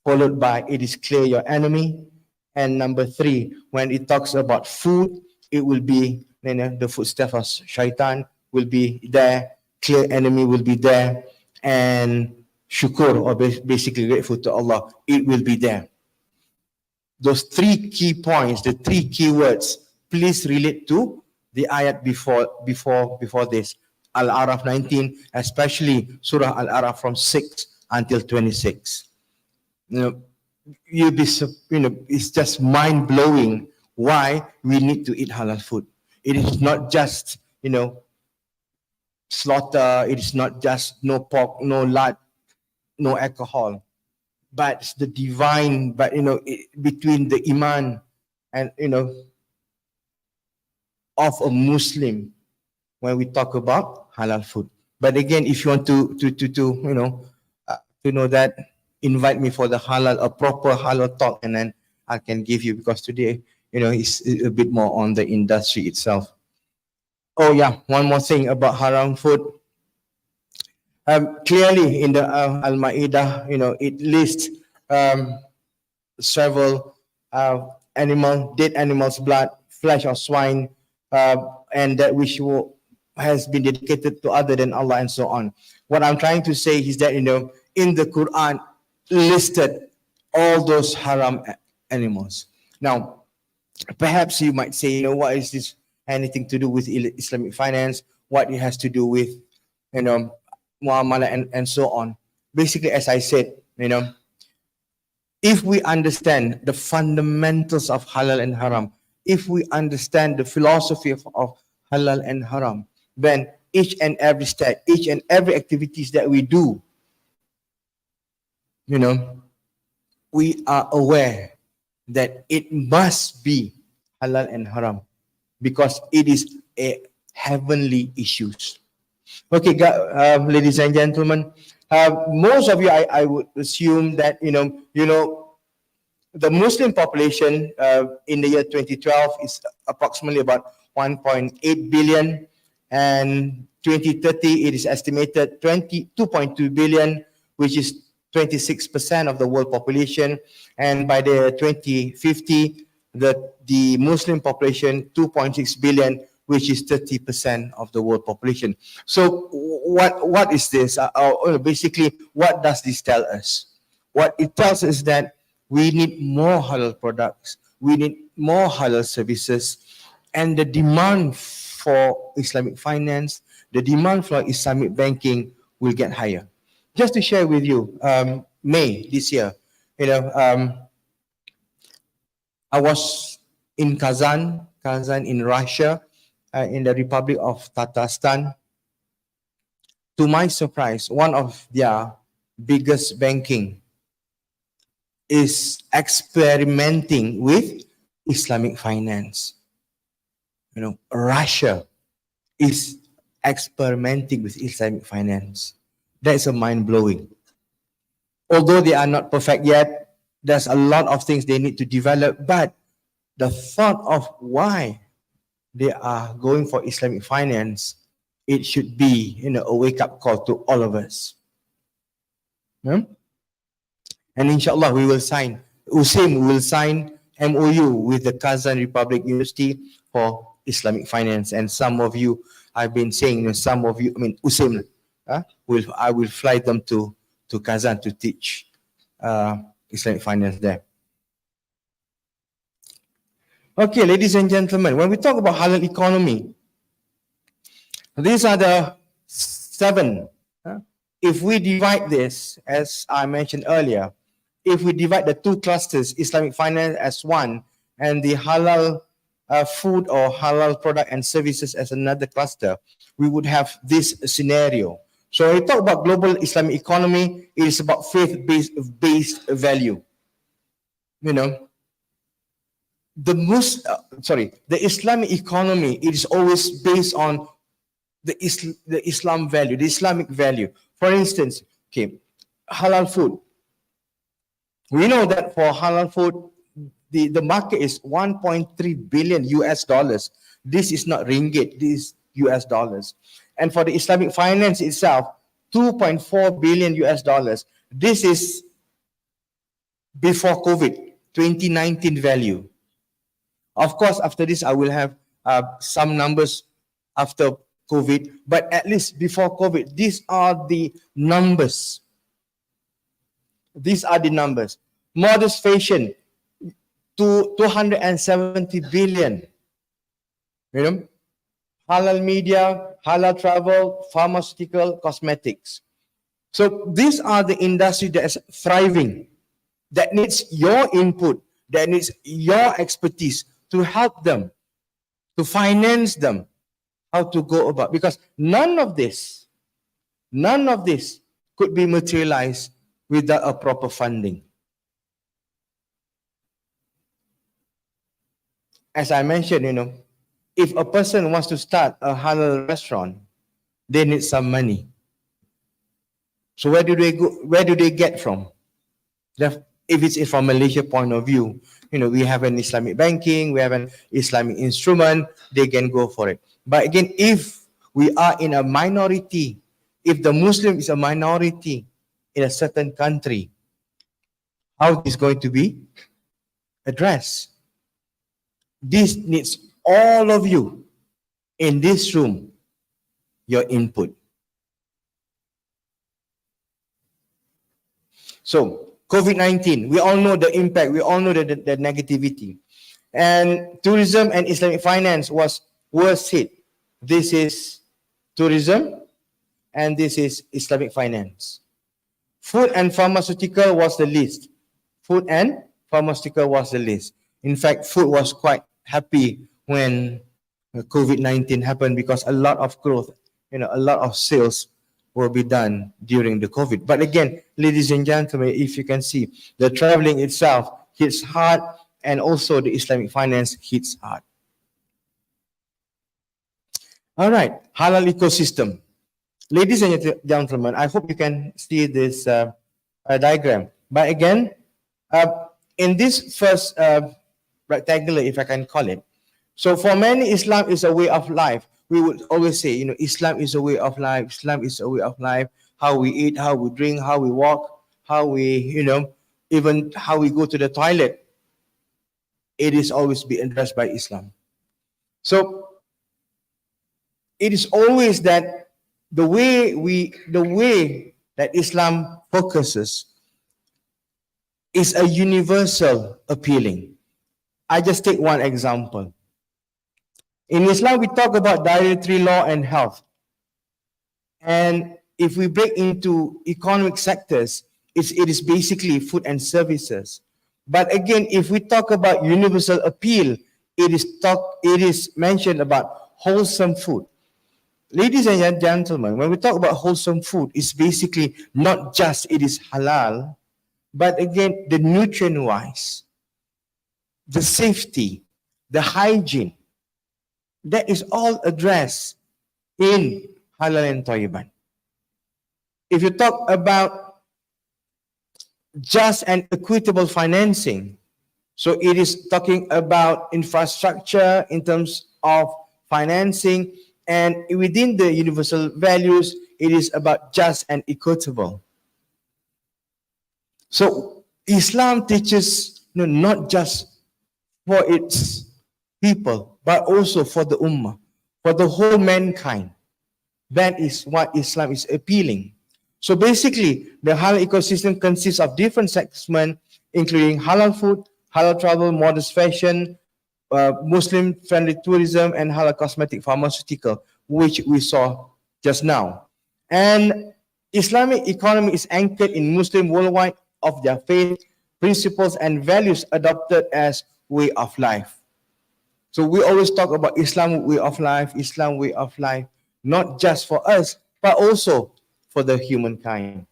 followed by it is clear your enemy. And number three, when it talks about food, it will be the footsteps of shaitan will be there, clear enemy will be there, and shukur, or basically grateful to Allah, it will be there. Those three key points, the three key words, please relate to the ayat before this, Al-Araf 19, especially Surah Al-Araf from 6 until 26. You'll be, it's just mind blowing why we need to eat halal food. It is not just, slaughter. It is not just no pork, no lard, no alcohol, but it's the divine. But between the iman and of a Muslim when we talk about halal food. But again, if you want to know that, invite me for the halal, a proper halal talk, and then I can give you, because today, it's a bit more on the industry itself. Oh yeah, one more thing about haram food. Clearly in the Al-Ma'idah, it lists several dead animals' blood, flesh of swine, and that which has been dedicated to other than Allah, and so on. What I'm trying to say is that in the Quran listed all those haram animals. Now, perhaps you might say, what is this anything to do with Islamic finance? What it has to do with, Muamalat and so on. Basically, as I said, if we understand the fundamentals of halal and haram, if we understand the philosophy of halal and haram, then each and every step, each and every activities that we do, we are aware that it must be halal and haram, because it is a heavenly issues. Okay, ladies and gentlemen, most of you, I would assume that the Muslim population in the year 2012 is approximately about 1.8 billion, and 2030 it is estimated 2.2 billion, which is 26% of the world population, and by the 2050 the Muslim population 2.6 billion, which is 30% of the world population. So what is this? Basically, what does this tell us? What it tells us is that we need more halal products, we need more halal services, and the demand for Islamic finance, the demand for Islamic banking will get higher. Just to share with you, May this year, I was in Kazan in Russia, in the Republic of Tatarstan. To my surprise, one of their biggest banking is experimenting with Islamic finance. Russia is experimenting with Islamic finance. That's a mind-blowing. Although they are not perfect yet, there's a lot of things they need to develop, but the thought of why they are going for Islamic finance, it should be, a wake-up call to all of us. And inshallah, we will sign, USIM will sign MOU with the Kazan Republic University for Islamic finance. And some of you, I've been saying, some of you, USIM, I will fly them to Kazan to teach Islamic finance there. Okay, ladies and gentlemen, when we talk about halal economy, these are the 7. If we divide this, as I mentioned earlier, if we divide the 2 clusters, Islamic finance as one, and the halal food or halal product and services as another cluster, we would have this scenario. So when we talk about global Islamic economy, it is about faith-based value. The Islamic economy, it is always based on the Islam value, the Islamic value. For instance, halal food. We know that for halal food, the market is 1.3 billion US dollars. This is not ringgit, this is US dollars. And for the Islamic finance itself, 2.4 billion US dollars. This is before COVID, 2019 value. Of course, after this, I will have some numbers after COVID, but at least before COVID, these are the numbers. These are the numbers. Modest fashion, 270 billion. Halal media, halal travel, pharmaceutical, cosmetics. So these are the industry that is thriving, that needs your input, that needs your expertise to help them, to finance them, how to go about. Because none of this could be materialized without a proper funding. As I mentioned, if a person wants to start a halal restaurant, they need some money. So where do they go? Where do they get from? If it's from Malaysia point of view, we have an Islamic banking, we have an Islamic instrument, they can go for it. But again, if we are in a minority, if the Muslim is a minority in a certain country, how is going to be addressed? This needs all of you in this room, your input. So, COVID-19, we all know the impact, we all know the negativity. And tourism and Islamic finance was worst hit. This is tourism and this is Islamic finance. Food and pharmaceutical was the least. Food and pharmaceutical was the least. In fact, food was quite happy when COVID-19 happened because a lot of growth, a lot of sales will be done during the COVID. But again, ladies and gentlemen, if you can see, the traveling itself hits hard and also the Islamic finance hits hard. All right, halal ecosystem. Ladies and gentlemen, I hope you can see this diagram. But again, in this first rectangular, if I can call it, so for many, Islam is a way of life. We would always say, Islam is a way of life. Islam is a way of life. How we eat, how we drink, how we walk, how we, even how we go to the toilet. It is always be addressed by Islam. So it is always that the way that Islam focuses is a universal appealing. I just take one example. In Islam, we talk about dietary law and health. And if we break into economic sectors, it is basically food and services. But again, if we talk about universal appeal, it is mentioned about wholesome food. Ladies and gentlemen, when we talk about wholesome food, it's basically not just it is halal, but again, the nutrient-wise, the safety, the hygiene, that is all addressed in halal and tayyiban. If you talk about just and equitable financing. So it is talking about infrastructure in terms of financing, and within the universal values, it is about just and equitable. So Islam teaches, not just for its people, but also for the ummah, for the whole mankind. That is what Islam is appealing. So basically, the halal ecosystem consists of different segments, including halal food, halal travel, modest fashion, Muslim-friendly tourism, and halal cosmetic pharmaceutical, which we saw just now. And Islamic economy is anchored in Muslim worldwide of their faith, principles, and values adopted as way of life. So we always talk about Islam way of life, Islam way of life, not just for us, but also for the humankind.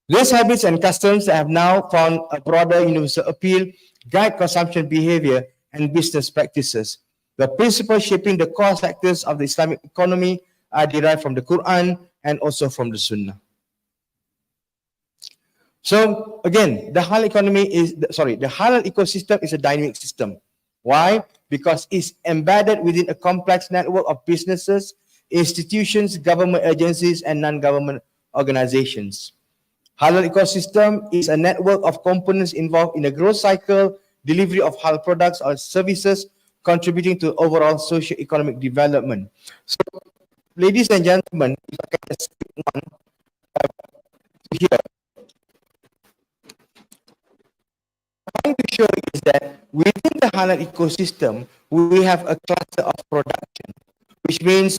These habits and customs have now found a broader universal appeal, guide consumption behavior and business practices. The principles shaping the core sectors of the Islamic economy are derived from the Quran and also from the Sunnah. So again, the halal ecosystem is a dynamic system. Why? Because it's embedded within a complex network of businesses, institutions, government agencies, and non-government organizations. Halal ecosystem is a network of components involved in the growth cycle, delivery of halal products or services, contributing to overall socio-economic development. So, ladies and gentlemen, if I can just skip one here, trying to show is that within the halal ecosystem, we have a cluster of production, which means,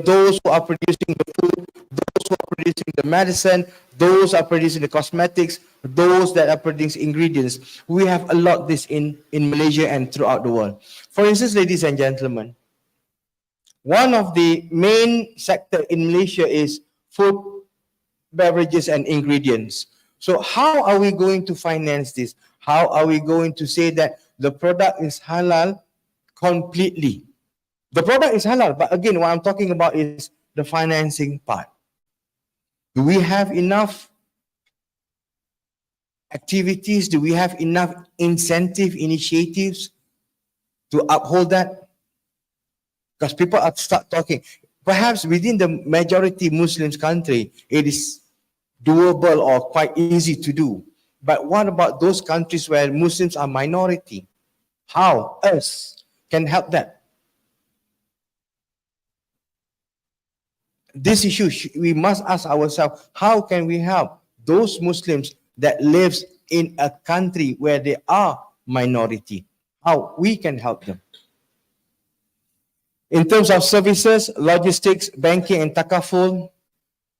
those who are producing the food, those who are producing the medicine, those who are producing the cosmetics, those that are producing ingredients. We have a lot of this in Malaysia and throughout the world. For instance, ladies and gentlemen, one of the main sector in Malaysia is food, beverages, and ingredients. So how are we going to finance this? How are we going to say that the product is halal completely? The product is halal, but again, what I'm talking about is the financing part. Do we have enough activities? Do we have enough incentive initiatives to uphold that? Because people are start talking. Perhaps within the majority Muslims country, it is doable or quite easy to do. But what about those countries where Muslims are minority? How us can help that? This issue, we must ask ourselves, how can we help those Muslims that lives in a country where they are minority? How we can help them? In terms of services, logistics, banking and takaful,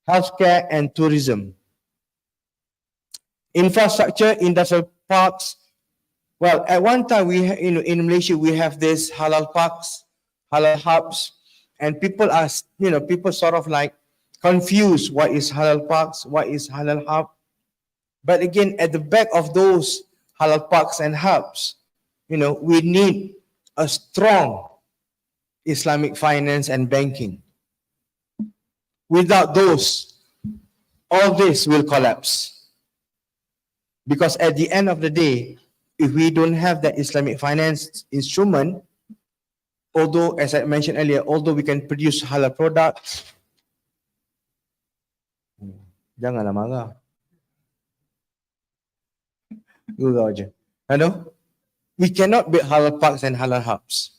healthcare and tourism. Infrastructure, industrial parks. Well, at one time, in Malaysia, we have this halal parks, halal hubs, and people are, people sort of like confused what is halal parks, what is halal hub. But again, at the back of those halal parks and hubs, we need a strong Islamic finance and banking. Without those, all this will collapse. Because at the end of the day, if we don't have that Islamic finance instrument, although, as I mentioned earlier, although we can produce halal products, janganlah marah. Gurau je. We cannot build halal parks and halal hubs.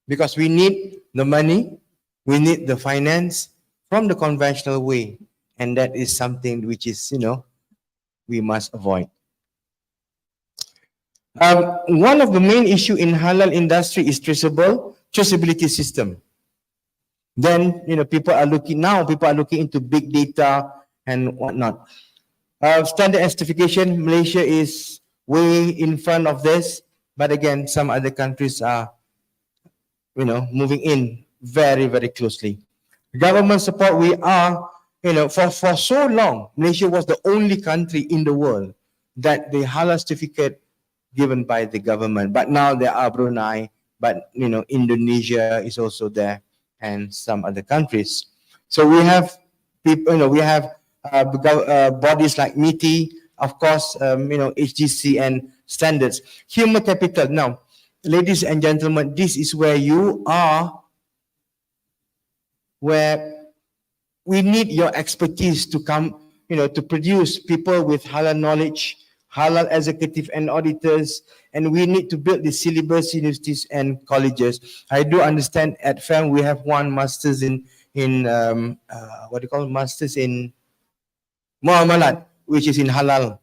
Because we need the money, we need the finance from the conventional way. And that is something which is, we must avoid. One of the main issue in halal industry is traceability system. Then, people are looking into big data and whatnot. Standard certification, Malaysia is way in front of this, but again, some other countries are, moving in very, very closely. Government support, we are, for so long, Malaysia was the only country in the world that the halal certificate given by the government. But now there are Brunei, but Indonesia is also there and some other countries. So we have people, we have bodies like MITI, of course, HGC and standards. Human capital. Now, ladies and gentlemen, this is where you are, where we need your expertise to come, to produce people with halal knowledge, halal executive and auditors, and we need to build the syllabus, universities and colleges. I do understand at FAM we have one master's in masters in Muamalat, which is in halal.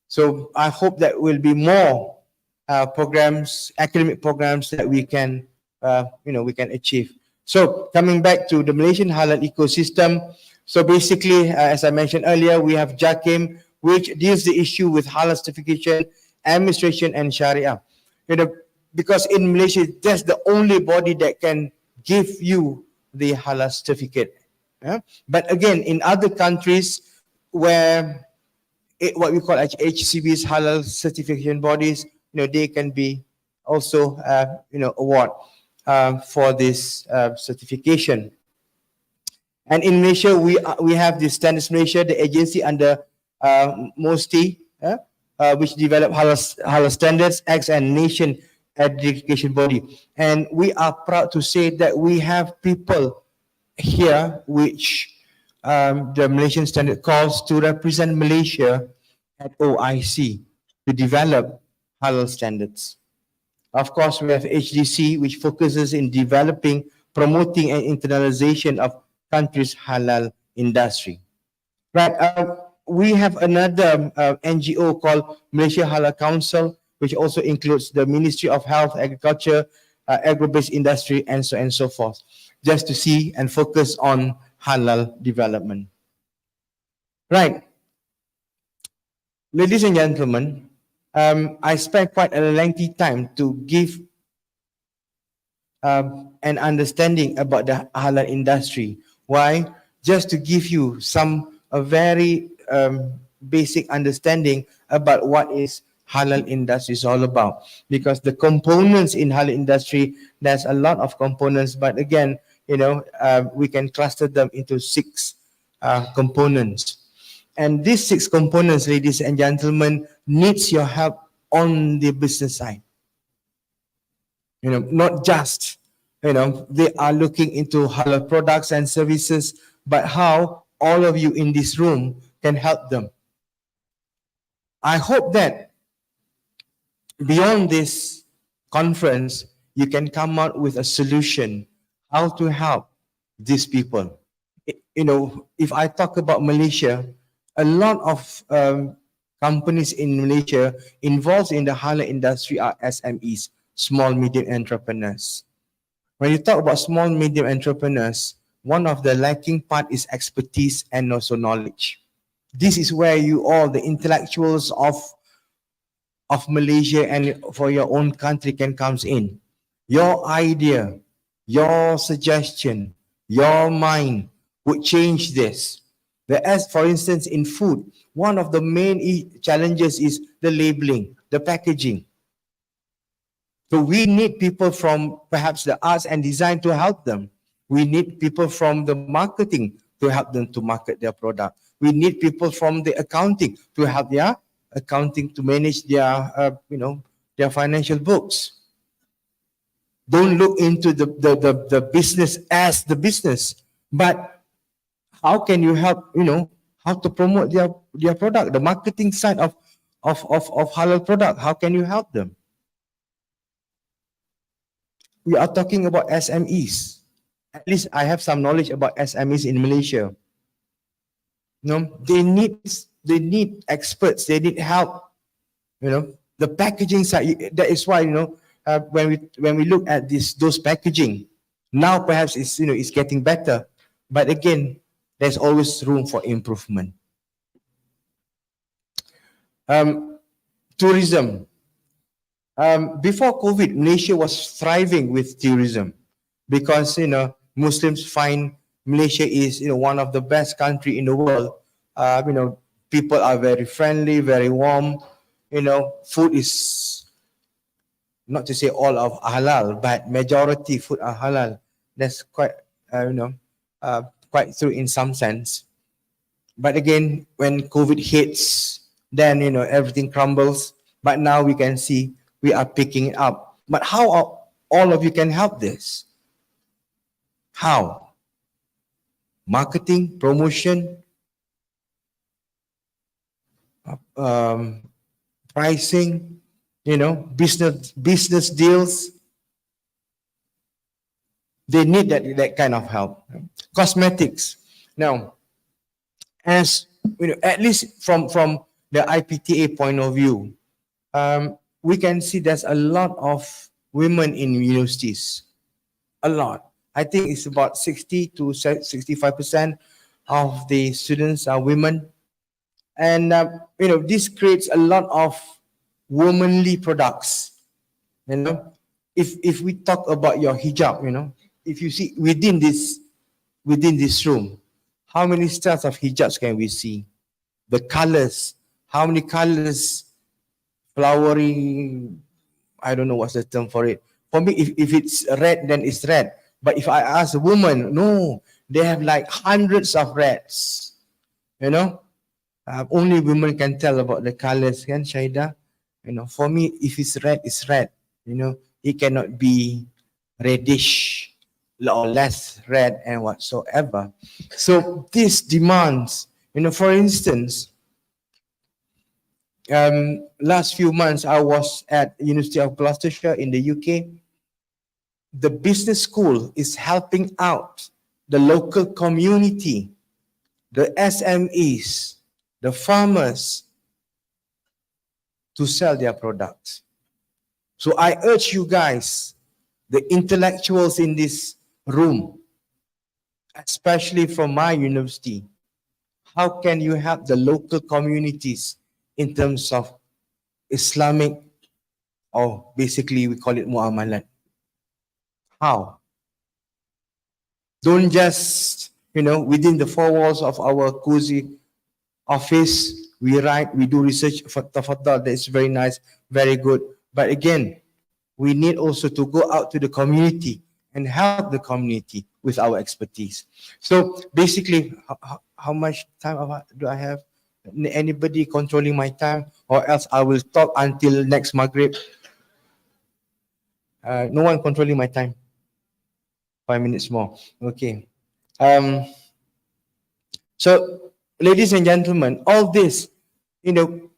So I hope that will be more programs, academic programs that we can achieve. So coming back to the Malaysian halal ecosystem. So basically, as I mentioned earlier, we have JAKIM, which deals the issue with halal certification, administration, and Sharia. Because in Malaysia, that's the only body that can give you the halal certificate. But again, in other countries where what we call HCBs, halal certification bodies, they can be also, award for this certification. And in Malaysia, we have the Standards Malaysia, the agency under MOSTI, which develop halal standards, acts and nation education body. And we are proud to say that we have people here which the Malaysian standard calls to represent Malaysia at OIC to develop halal standards. Of course, we have HDC, which focuses in developing, promoting and internalization of country's halal industry. Right, we have another NGO called Malaysia Halal Council, which also includes the Ministry of Health, Agriculture, agro-based industry, and so on and so forth, just to see and focus on halal development. Right. Ladies and gentlemen, I spent quite a lengthy time to give an understanding about the halal industry. Why? Just to give you a very basic understanding about what is halal industry is all about. Because the components in halal industry, there's a lot of components, but again, we can cluster them into 6 components. And these 6 components, ladies and gentlemen, needs your help on the business side. Not just, they are looking into halal products and services, but how all of you in this room can help them. I hope that beyond this conference, you can come out with a solution how to help these people. If I talk about Malaysia, a lot of companies in Malaysia involved in the halal industry are SMEs, small medium entrepreneurs. When you talk about small medium entrepreneurs, one of the lacking part is expertise and also knowledge. This is where you all, the intellectuals of Malaysia and for your own country can comes in. Your idea, your suggestion, your mind would change this. As for instance, in food, one of the main challenges is the labeling, the packaging. So we need people from perhaps the arts and design to help them. We need people from the marketing to help them to market their product. We need people from the accounting to help their accounting to manage their, their financial books. Don't look into the business as the business, but how can you help, how to promote their product, the marketing side of halal product, how can you help them? We are talking about SMEs. At least I have some knowledge about SMEs in Malaysia. They need experts, they need help. The packaging side, that is why, when we look at those packaging, now perhaps it's getting better. But again, there's always room for improvement. Tourism. Before COVID, Malaysia was thriving with tourism because, Muslims find Malaysia is, one of the best country in the world. People are very friendly, very warm. Food is, not to say all of halal, but majority food are halal. That's quite, quite true in some sense. But again, when COVID hits, then everything crumbles. But now we can see we are picking it up. But how are all of you can help this? How? Marketing, promotion, pricing, business deals. They need that kind of help. Cosmetics. Now, as at least from the IPTA point of view, we can see there's a lot of women in universities. A lot. I think it's about 60 to 65% of the students are women. And, this creates a lot of womanly products. If we talk about your hijab, if you see within this room, how many styles of hijabs can we see? The colors, how many colors, flowery, I don't know what's the term for it. For me, if it's red, then it's red. But if I ask a woman, no, they have like hundreds of reds. Only women can tell about the colors, can Shaida? For me, if it's red, it's red. It cannot be reddish or less red and whatsoever. So this demands, for instance, last few months I was at University of Gloucestershire in the UK. The business school is helping out the local community, the SMEs, the farmers to sell their products. So I urge you guys, the intellectuals in this room, especially from my university, how can you help the local communities in terms of Islamic, or basically we call it Muamalat? How? Don't just, within the four walls of our cozy office, we write, we do research, tafaddal, that's very nice, very good. But again, we need also to go out to the community and help the community with our expertise. So basically, how much time do I have? Anybody controlling my time, or else I will talk until next Maghrib? No one controlling my time. 5 minutes more. Okay. So, ladies and gentlemen, all this, it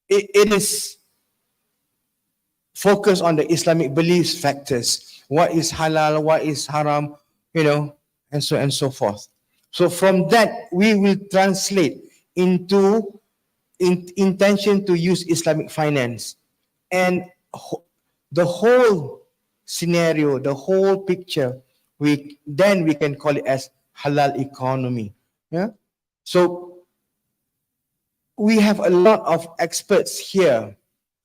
is focused on the Islamic beliefs factors. What is halal, what is haram, and so on and so forth. So from that, we will translate into intention to use Islamic finance. And the whole scenario, the whole picture, we can call it as halal economy. Yeah. So we have a lot of experts here.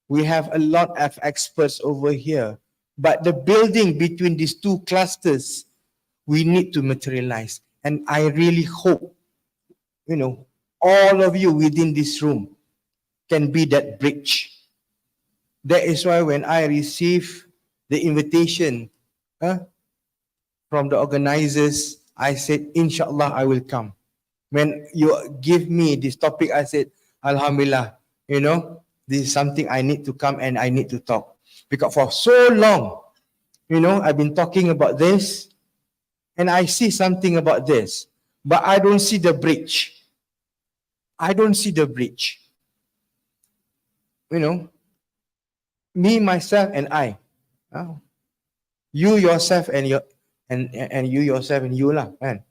We have a lot of experts over here. But the building between these two clusters, we need to materialize. And I really hope, all of you within this room can be that bridge. That is why when I receive the invitation from the organizers, I said, Inshallah, I will come. When you give me this topic, I said, Alhamdulillah, this is something I need to come and I need to talk. Because for so long, I've been talking about this and I see something about this, but I don't see the bridge. I don't see the bridge. Me, myself, and I. You yourself and you yourself and you lah, man.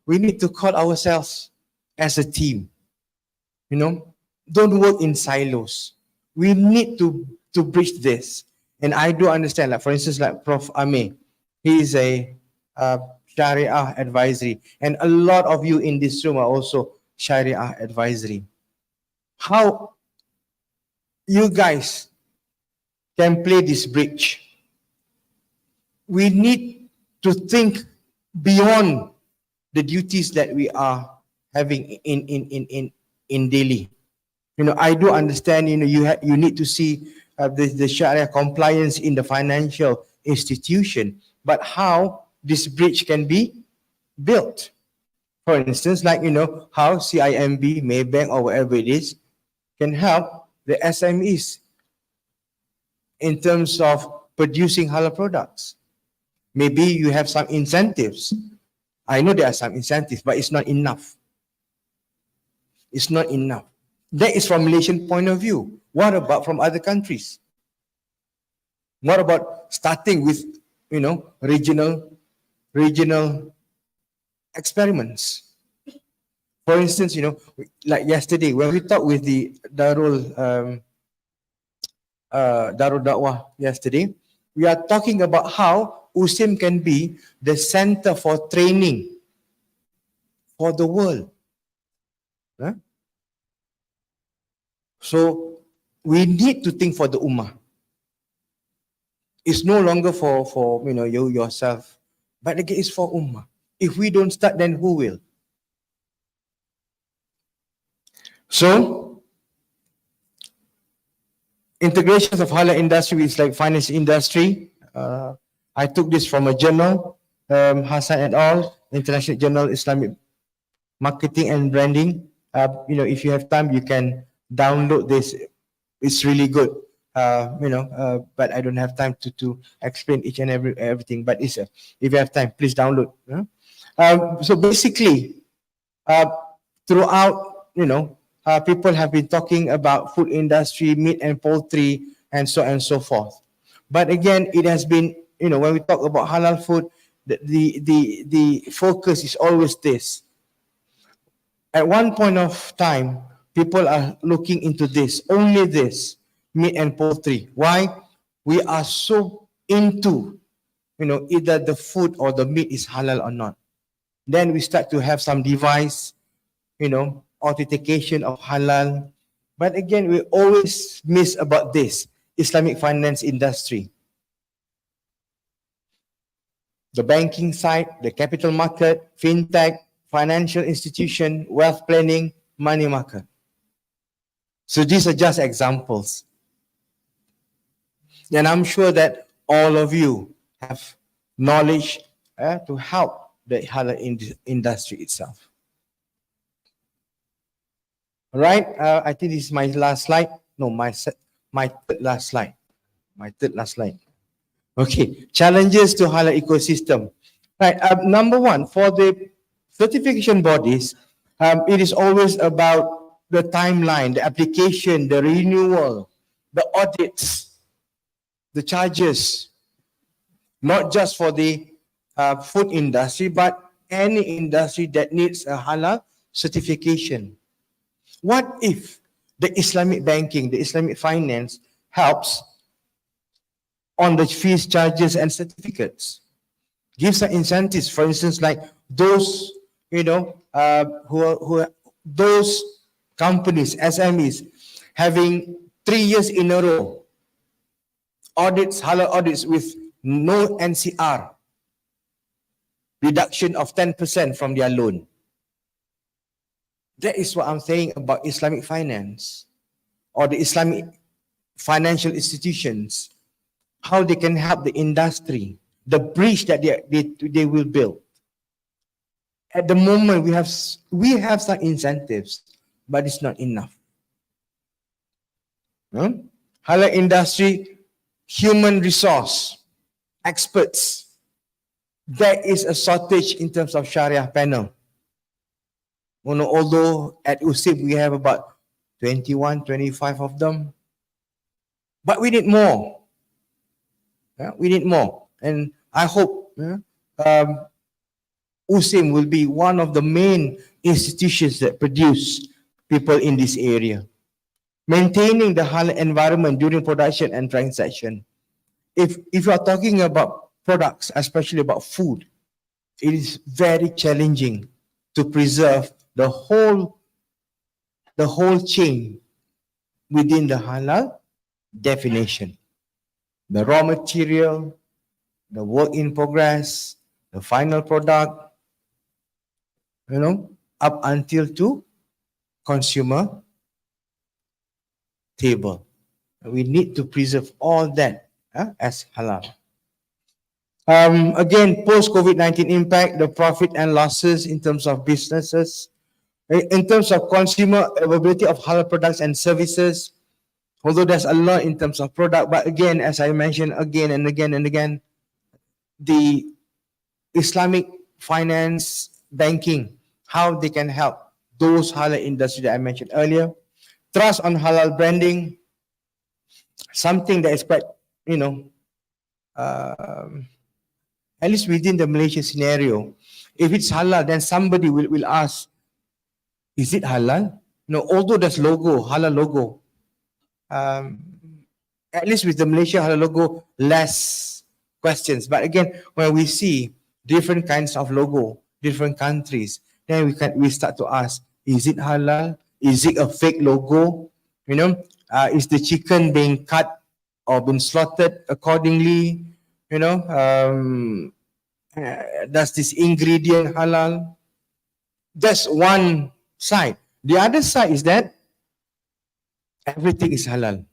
We need to call ourselves as a team. Don't work in silos. We need to bridge this. And I do understand, like for instance, like Prof. Amir, he is a Sharia advisory, and a lot of you in this room are also Sharia advisory. How you guys can play this bridge? We need to think beyond the duties that we are having in daily. I do understand, you need to see the Sharia compliance in the financial institution, but how this bridge can be built? For instance, like, how CIMB, Maybank, or whatever it is, can help the SMEs in terms of producing halal products. Maybe you have some incentives. I know there are some incentives, but it's not enough. It's not enough. That is from Malaysian point of view. What about from other countries? What about starting with, regional experiments? For instance, like yesterday when we talked with the Darul Da'wah yesterday, we are talking about how USIM can be the center for training for the world. Huh? So we need to think for the Ummah. It's no longer for you yourself, but again, it's for Ummah. If we don't start, then who will? So, integrations of halal industry with like finance industry. I took this from a journal, Hassan et al., International Journal Islamic Marketing and Branding. If you have time, you can download this. It's really good. But I don't have time to explain each and everything. But if you have time, please download. So basically, throughout, people have been talking about food industry, meat and poultry, and so on and so forth. But again, it has been, when we talk about halal food, the focus is always this. At one point of time, people are looking into this, only this, meat and poultry. Why? We are so into, either the food or the meat is halal or not. Then we start to have some device, authentication of halal. But again, we always miss about this, Islamic finance industry. The banking side, the capital market, fintech, financial institution, wealth planning, money market. So these are just examples. And I'm sure that all of you have knowledge to help the halal industry itself. All right, I think this is my last slide. No, my third last slide. My third last slide. Okay, challenges to halal ecosystem. Right, number one, for the certification bodies, it is always about the timeline, the application, the renewal, the audits, the charges, not just for the food industry, but any industry that needs a halal certification. What if the Islamic banking, the Islamic finance helps on the fees, charges, and certificates? Give some incentives, for instance, like those, those companies, SMEs, having 3 years in a row audits, halal audits with no NCR, reduction of 10% from their loan. That is what I'm saying about Islamic finance or the Islamic financial institutions, how they can help the industry, the bridge that they will build. At the moment, we have some incentives, but it's not enough. Halal industry, human resource, experts. There is a shortage in terms of Sharia panel. Although at USIM we have about 21, 25 of them, but we need more. We need more, and I hope USIM will be one of the main institutions that produce people in this area. Maintaining the halal environment during production and transaction. If you are talking about products, especially about food, it is very challenging to preserve the whole chain within the halal definition. The raw material, the work in progress, the final product, up until to consumer table. We need to preserve all that as halal. Again, post-COVID-19 impact, the profit and losses in terms of businesses, in terms of consumer availability of halal products and services, although there's a lot in terms of product, but again, as I mentioned again and again and again, the Islamic finance, banking, how they can help those halal industry that I mentioned earlier. Trust on halal branding, something that is quite, at least within the Malaysian scenario, if it's halal, then somebody will ask, is it halal? Although there's logo, halal logo, at least with the Malaysia halal logo, less questions. But again, when we see different kinds of logo, different countries, then we start to ask, is it halal? Is it a fake logo? Is the chicken being cut or been slaughtered accordingly? Does this ingredient halal? That's one side. The other side is that everything is halal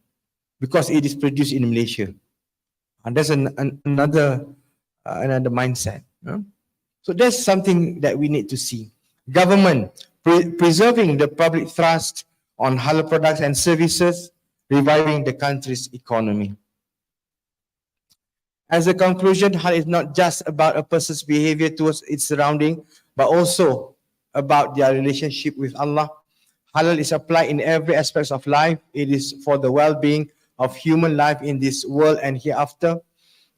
because it is produced in Malaysia. And that's another mindset. So that's something that we need to see. Government preserving the public trust on halal products and services, reviving the country's economy. As a conclusion, halal is not just about a person's behavior towards its surrounding, but also about their relationship with Allah. Halal is applied in every aspect of life. It is for the well-being of human life in this world and hereafter.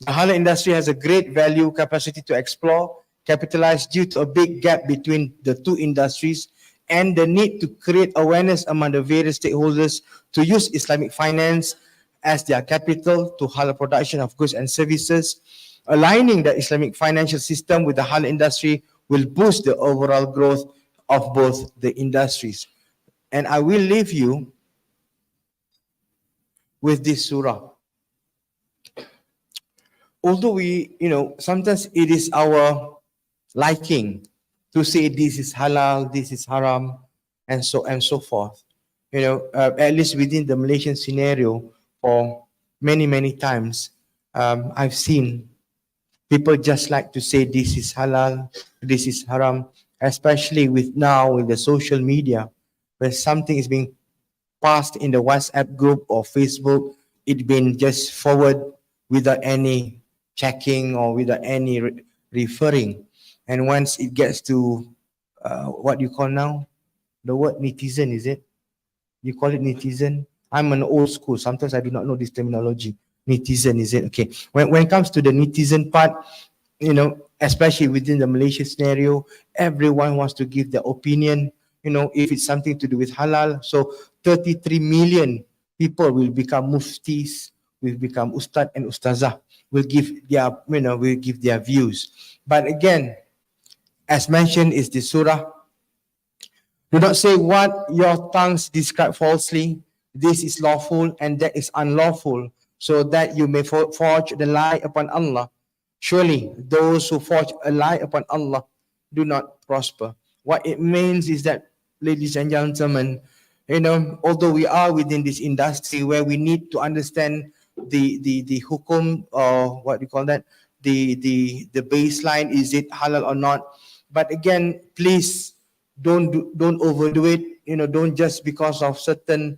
The halal industry has a great value capacity to explore, capitalize due to a big gap between the two industries and the need to create awareness among the various stakeholders to use Islamic finance as their capital to halal production of goods and services. Aligning the Islamic financial system with the halal industry will boost the overall growth of both the industries. And I will leave you with this surah. Although sometimes it is our liking to say this is halal, this is haram, and so forth. At least within the Malaysian scenario, for many times, I've seen people just like to say this is halal, this is haram, especially with the social media, where something is being passed in the WhatsApp group or Facebook, it been just forward without any checking or without any referring. And once it gets to what you call now, the word netizen, is it? You call it netizen? I'm an old school. Sometimes I do not know this terminology. Netizen, is it? Okay. When it comes to the netizen part, especially within the Malaysia scenario, everyone wants to give their opinion, if it's something to do with halal. So 33 million people will become muftis, will become ustad and ustazah, will give their views. But again, as mentioned is the surah, do not say what your tongues describe falsely. This is lawful and that is unlawful, so that you may forge the lie upon Allah. Surely those who forge a lie upon Allah do not prosper. What it means is that, ladies and gentlemen, although we are within this industry where we need to understand the hukum, or what do you call that, the baseline, is it halal or not? But again, please don't overdo it. Don't just because of certain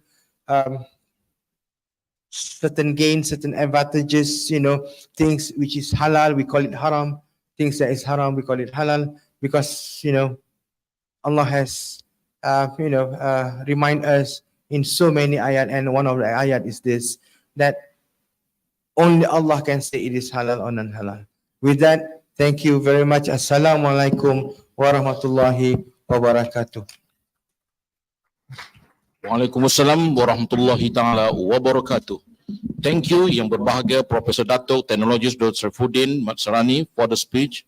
gains, certain advantages, things which is halal, we call it haram. Things that is haram, we call it halal, because Allah has remind us in so many ayat, and one of the ayat is this, that only Allah can say it is halal or non-halal. With that, thank you very much. Assalamualaikum warahmatullahi wabarakatuh. Waalaikumsalam warahmatullahi taala wabarakatuh. Thank you Yang Berbahagia Profesor Datuk Teknologis Dr. Saifuddin Matsarani for the speech.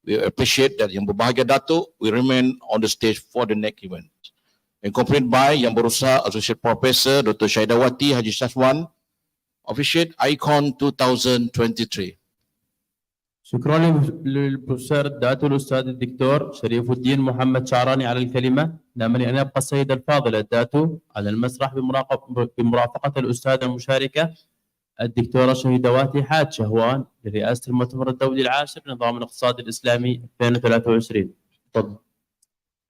We appreciate that Yang Berbahagia Datuk will remain on the stage for the next event. Accompanied by Yang Berusaha Associate Professor Dr. Syaidawati Haji Syazwan, officiate I-iCONS 2023. شكرا للبروفيسور الدكتور الأستاذ الدكتور شريف الدين محمد شعراني على الكلمة. نأمل أن يبقى السيد الفاضل الداتو على المسرح بمرافقة الأستاذة المشاركة الدكتورة شهيدواتي حاج شهوان لرئاسة المؤتمر الدولي العاشر للنظام الاقتصادي الإسلامي 2023. تفضل.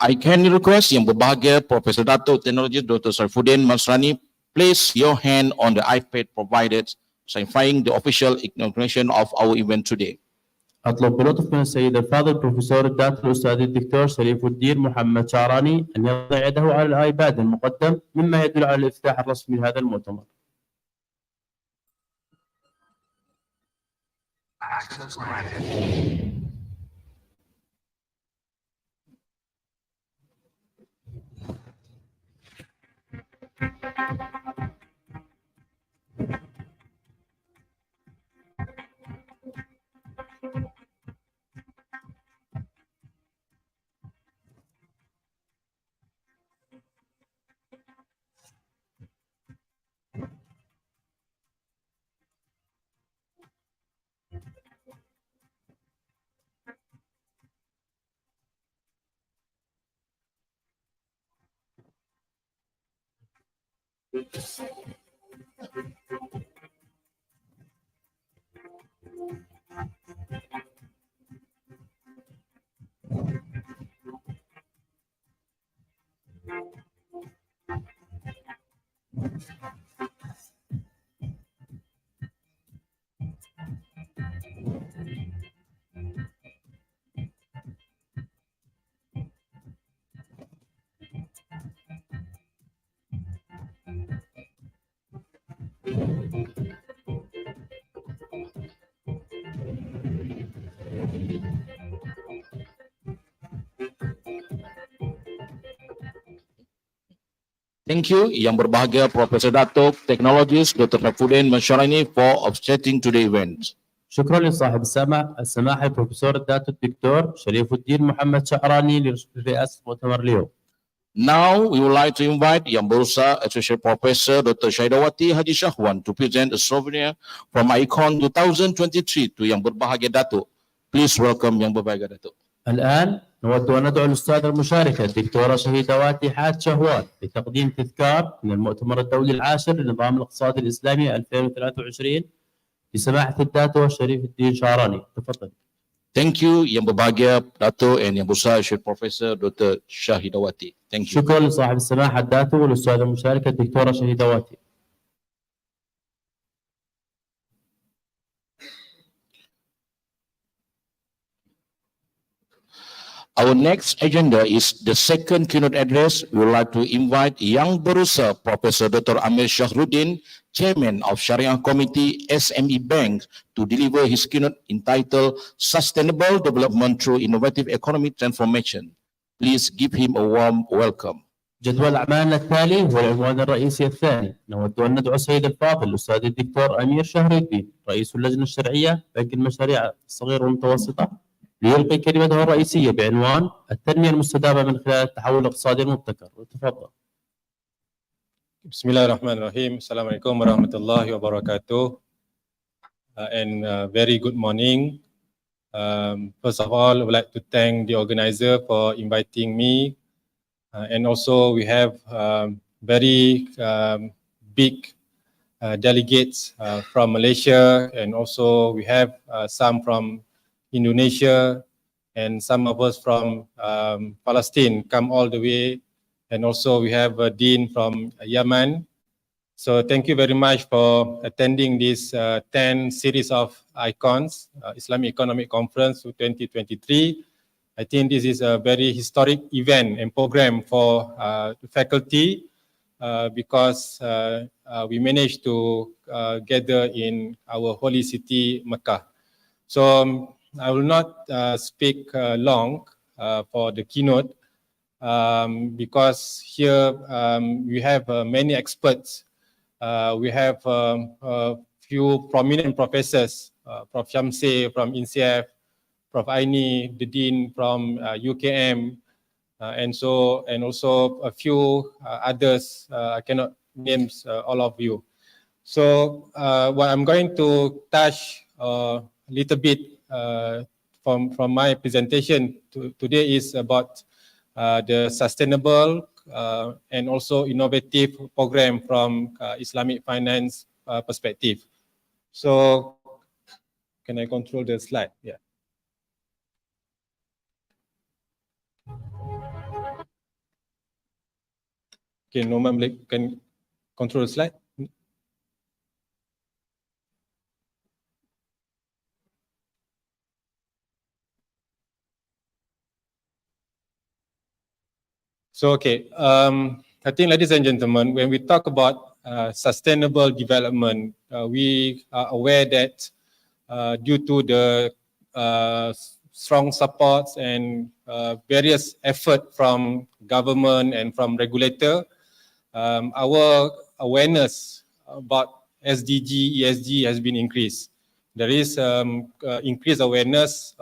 I can request Yang Berbahagia Professor Dato Teknologi Dr. Saifuddin Masrani place your hand on the iPad provided, signifying the official inauguration of our event today. أطلب بلطف من السيد الفاضل بروفيسور الدكتور الأستاذ الدكتور شريف الدين محمد شعراني أن يضع يده على الآيباد المقدم مما يدل على الافتتاح الرسمي لهذا المؤتمر. Thank you, Yang Berbahagia Professor Dato Teknologi Dr. Saifuddin Masrani for officiating today's event. شكرا لصاحب السماحة البروفيسور الدكتور الدكتور شريف الدين محمد شعراني لرئاسة المؤتمر اليوم. Now, we would like to invite Yang Berusaha Associate Professor Dr. Syahidawati Haji Syahwan to present a souvenir from I-iCONS 2023 to Yang Berbahagia Dato. Please welcome Yang Berbahagia Dato. الآن نود أن ندعو الأستاذة المشاركة الدكتورة شهيدواتي حاج شهوان لتقديم تذكار من المؤتمر الدولي العاشر للنظام الاقتصادي الإسلامي 2023 لسماحة الداتو شريف الدين شعراني. تفضل. Thank you, Yang Berbahagia Dato and Yang Berusaha Associate Professor Dr. Syahidawati. Thank you. شكرا لصاحب السماحة الداتو والأستاذة المشاركة الدكتورة شهيدواتي. Our next agenda is the second keynote address. We would like to invite Yang Berusaha Professor Dr. Amir Shahruddin, Chairman of Sharia Committee SME Bank, to deliver his keynote entitled Sustainable Development Through Innovative Economic Transformation. Please give him a warm welcome. جدول أعمالنا التالي هو العنوان الرئيسي الثاني. نود أن ندعو السيد الفاضل الأستاذ الدكتور أمير شهر الدين رئيس اللجنة الشرعية بنك المشاريع الصغيرة والمتوسطة ليلقي كلمته الرئيسية بعنوان التنمية المستدامة من خلال التحول الاقتصادي المبتكر. تفضل. بسم الله الرحمن الرحيم. Assalamualaikum warahmatullahi wabarakatuh. And very good morning. First of all, I would like to thank the organizer for inviting me. And also we have very big delegates from Malaysia, and also we have some from Indonesia, and some of us from Palestine come all the way, and also we have a dean from Yemen. So thank you very much for attending this 10 series of I-iCONS, Islamic Economic Conference 2023. I think this is a very historic event and program for the faculty because we managed to gather in our holy city, Mecca. So I will not speak long for the keynote because here we have many experts. We have a few prominent professors, Prof. Shamsi from INSEAF, Prof. Aini, the Dean from UKM, and also a few others. I cannot name all of you. So what I'm going to touch a little bit from my presentation today is about the sustainable and also innovative program from Islamic finance perspective. So can I control the slide? Yeah. Okay, Norman can control the slide. So, okay, I think, ladies and gentlemen, when we talk about sustainable development, we are aware that due to the strong supports and various effort from government and from regulator, our awareness about SDG, ESG has been increased. There is increased awareness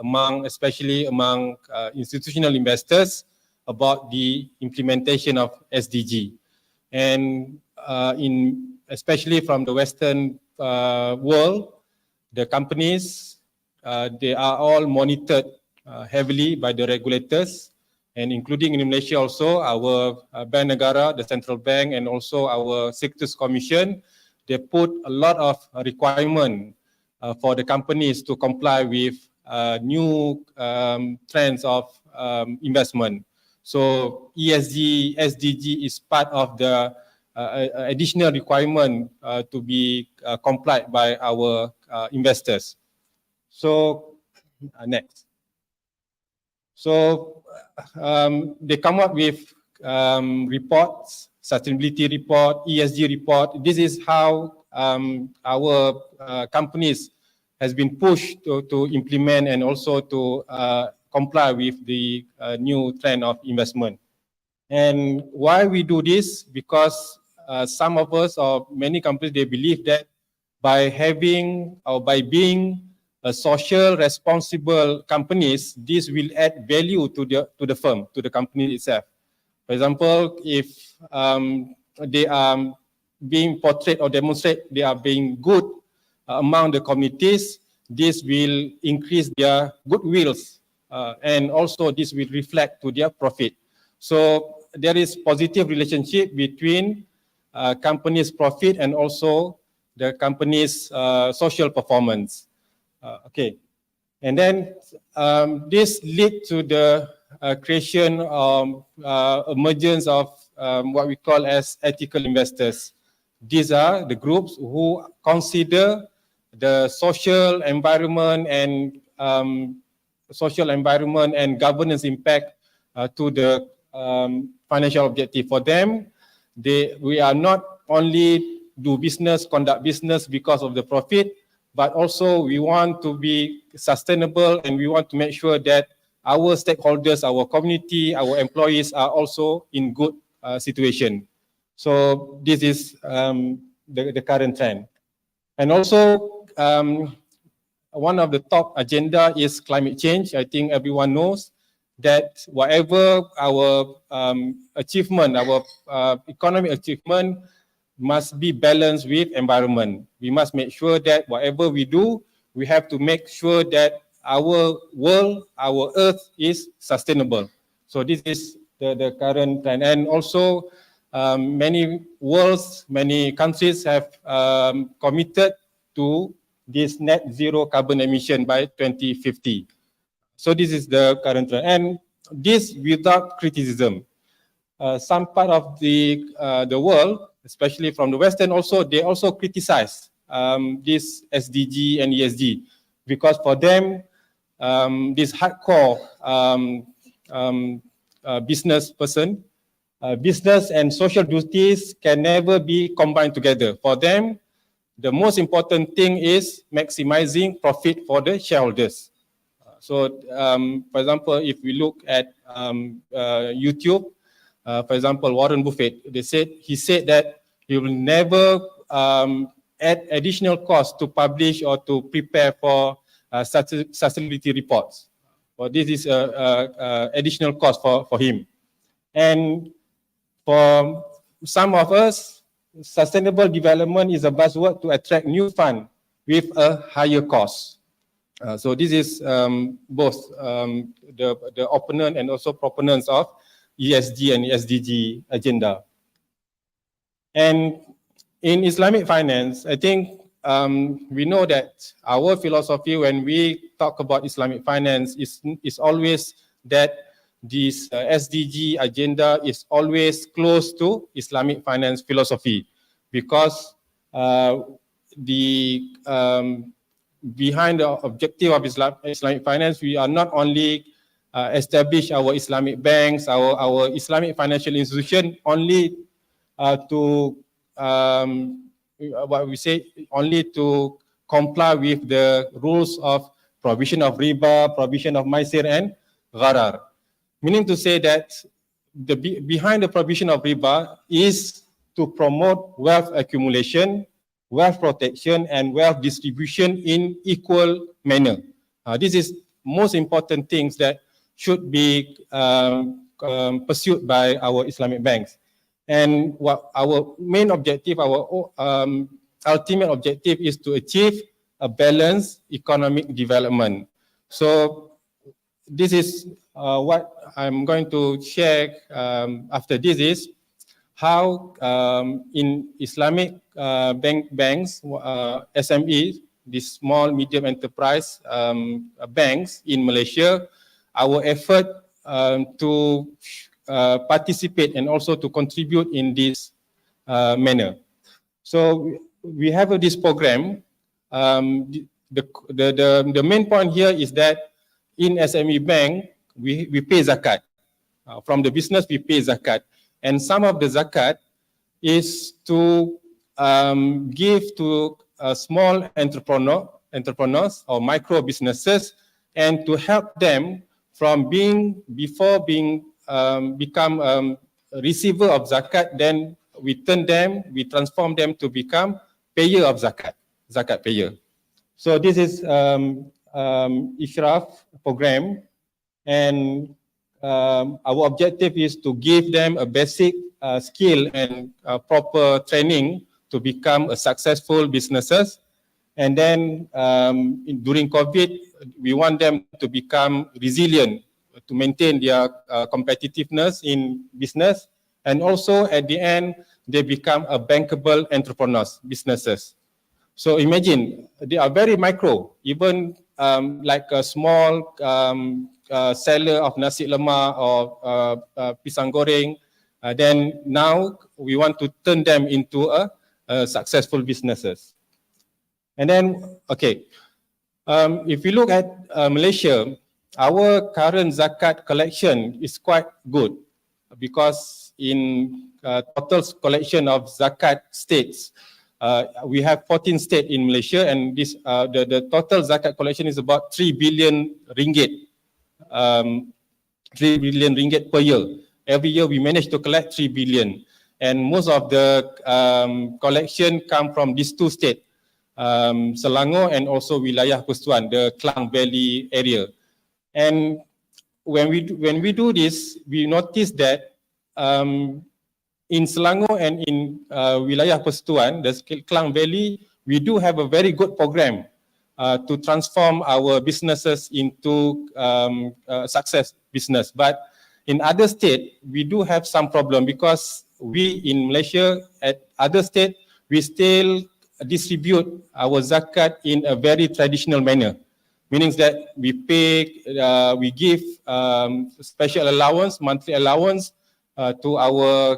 especially among institutional investors about the implementation of SDG. And especially from the Western world, the companies, they are all monitored heavily by the regulators, and including in Malaysia also, our Bank Negara, the central bank, and also our Securities Commission, they put a lot of requirement for the companies to comply with new trends of investment. So ESG, SDG is part of the additional requirement to be complied by our investors. So next. So they come up with reports, sustainability report, ESG report. This is how our companies has been pushed to implement and also to comply with the new trend of investment. And why we do this? Because some of us or many companies, they believe that by having or by being a social responsible companies, this will add value to the firm, to the company itself. For example, if they are being portrayed or demonstrate they are being good among the communities, this will increase their goodwills and also this will reflect to their profit. So there is positive relationship between company's profit and also the company's social performance. Okay, and then this lead to the creation emergence of what we call as ethical investors. These are the groups who consider the social environment and governance impact to the financial objective. For them, we are not only conduct business because of the profit, but also we want to be sustainable and we want to make sure that our stakeholders, our community, our employees are also in good situation. So this is the current trend. And also one of the top agenda is climate change. I think everyone knows that whatever our achievement, our economic achievement must be balanced with environment. We must make sure that whatever we do, we have to make sure that our world, our earth is sustainable. So this is the current trend. And also many countries have committed to this net zero carbon emission by 2050. So this is the current trend. And this without criticism. Some part of the world, especially from the Western also, they also criticize this SDG and ESG because for them, this hardcore business person, business and social duties can never be combined together. For them, the most important thing is maximizing profit for the shareholders. So, for example, if we look at YouTube, for example, Warren Buffett, he said that he will never add additional costs to publish or to prepare for sustainability reports. Well, this is additional cost for him. And for some of us, sustainable development is a buzzword to attract new funds with a higher cost. So this is both the opponent and also proponents of ESG and SDG agenda. And in Islamic finance, I think we know that our philosophy when we talk about Islamic finance is always that this SDG agenda is always close to Islamic finance philosophy, because behind the objective of Islamic finance, we are not only establish our Islamic banks, our Islamic financial institution only to what we say, only to comply with the rules of provision of riba, provision of maisir and gharar. Meaning to say that behind the provision of riba is to promote wealth accumulation, wealth protection and wealth distribution in equal manner. This is most important things that should be pursued by our Islamic banks. And what our main objective, our ultimate objective is to achieve a balanced economic development. So this is what I'm going to share after this is how in Islamic banks, SME, these small medium enterprise banks in Malaysia, our effort to participate and also to contribute in this manner. So we have this program. The main point here is that in SME bank, we pay zakat. From the business, we pay zakat. And some of the zakat is to give to small entrepreneurs or micro businesses, and to help them from become receiver of zakat, then we transform them to become payer of zakat payer. So this is Ishraf program, and our objective is to give them a basic skill and proper training to become a successful businesses. And then during COVID, we want them to become resilient, to maintain their competitiveness in business, and also at the end they become a bankable entrepreneurs, businesses. So imagine they are very micro, even like a small seller of nasi lemak or pisang goreng. Then now we want to turn them into a successful businesses. And then, okay, if you look at Malaysia, our current zakat collection is quite good, because in total collection of zakat states, we have 14 states in Malaysia, and this the total zakat collection is about 3 billion ringgit. 3 billion ringgit per year. Every year we manage to collect 3 billion, and most of the collection come from these two states, Selangor and also Wilayah Persekutuan, the Klang Valley area. And when we do this, we notice that in Selangor and in Wilayah Persekutuan, the Klang Valley, we do have a very good program to transform our businesses into success business. But in other states, we do have some problem, because we in Malaysia, at other states, we still distribute our zakat in a very traditional manner. Meaning that we give special allowance, monthly allowance to our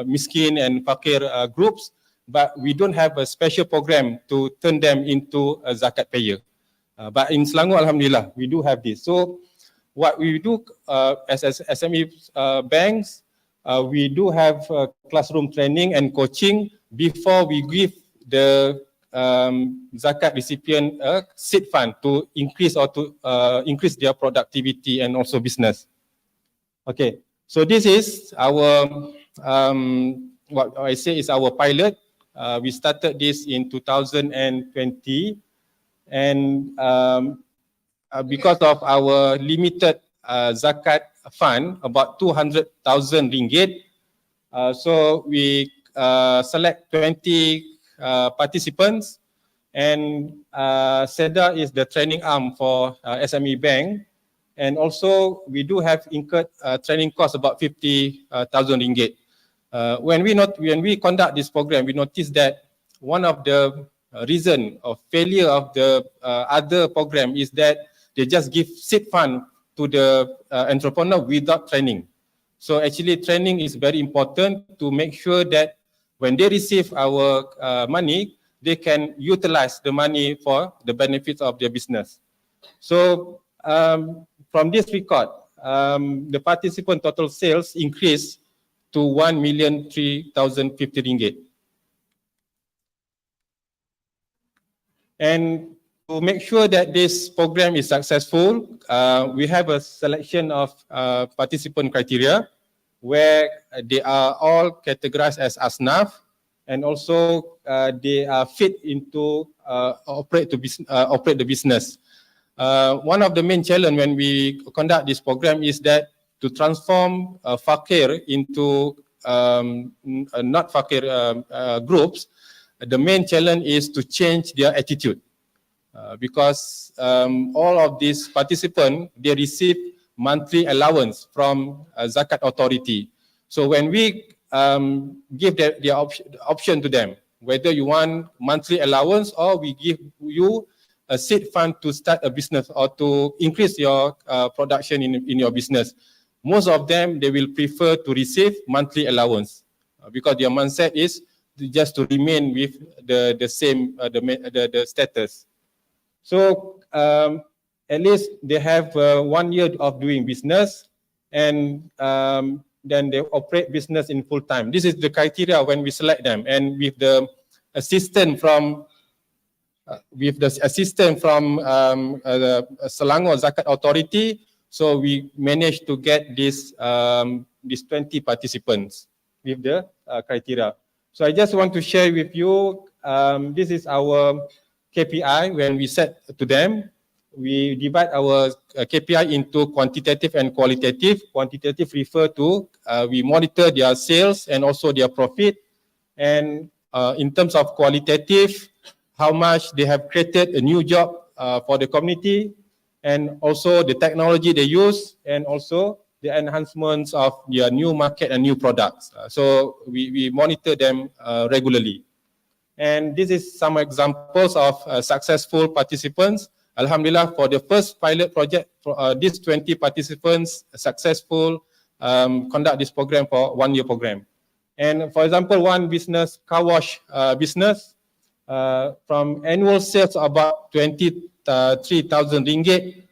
miskin and fakir groups, but we don't have a special program to turn them into a zakat payer. But in Selangor, alhamdulillah, we do have this. So what we do as SME banks, we do have classroom training and coaching before we give the zakat recipient seed fund to increase their productivity and also business. Okay, so this is our what I say is our pilot. We started this in 2020, and because of our limited zakat fund, about 200,000 ringgit, so we select 20 participants, and SEDA is the training arm for SME Bank, and also we do have incurred training costs about 50,000 ringgit. When we conduct this program, we notice that one of the reason of failure of the other program is that they just give seed fund to the entrepreneur without training. So actually training is very important to make sure that when they receive our money, they can utilize the money for the benefits of their business. So from this record, the participant total sales increased to 1,003,050 ringgit. And to make sure that this program is successful, we have a selection of participant criteria where they are all categorized as asnaf, and also they are fit into operate the business. One of the main challenge when we conduct this program is that to transform fakir into not fakir groups, the main challenge is to change their attitude. Because all of these participants, they receive monthly allowance from Zakat authority. So when we give the option to them, whether you want monthly allowance or we give you a seed fund to start a business or to increase your production in your business, most of them, they will prefer to receive monthly allowance because their mindset is just to remain with the same the status. So at least they have 1 year of doing business, and then they operate business in full time. This is the criteria when we select them, and with the assistance from the Selangor Zakat Authority, so we managed to get these 20 participants with the criteria. So I just want to share with you, this is our KPI when we set to them. We divide our KPI into quantitative and qualitative. Quantitative refer to we monitor their sales and also their profit. And in terms of qualitative, how much they have created a new job for the community, and also the technology they use, and also the enhancements of their new market and new products. So we monitor them regularly. And this is some examples of successful participants. Alhamdulillah, for the first pilot project, these 20 participants successful conduct this program for 1 year program. And for example, one business, car wash business, from annual sales of about 23,000 ringgit,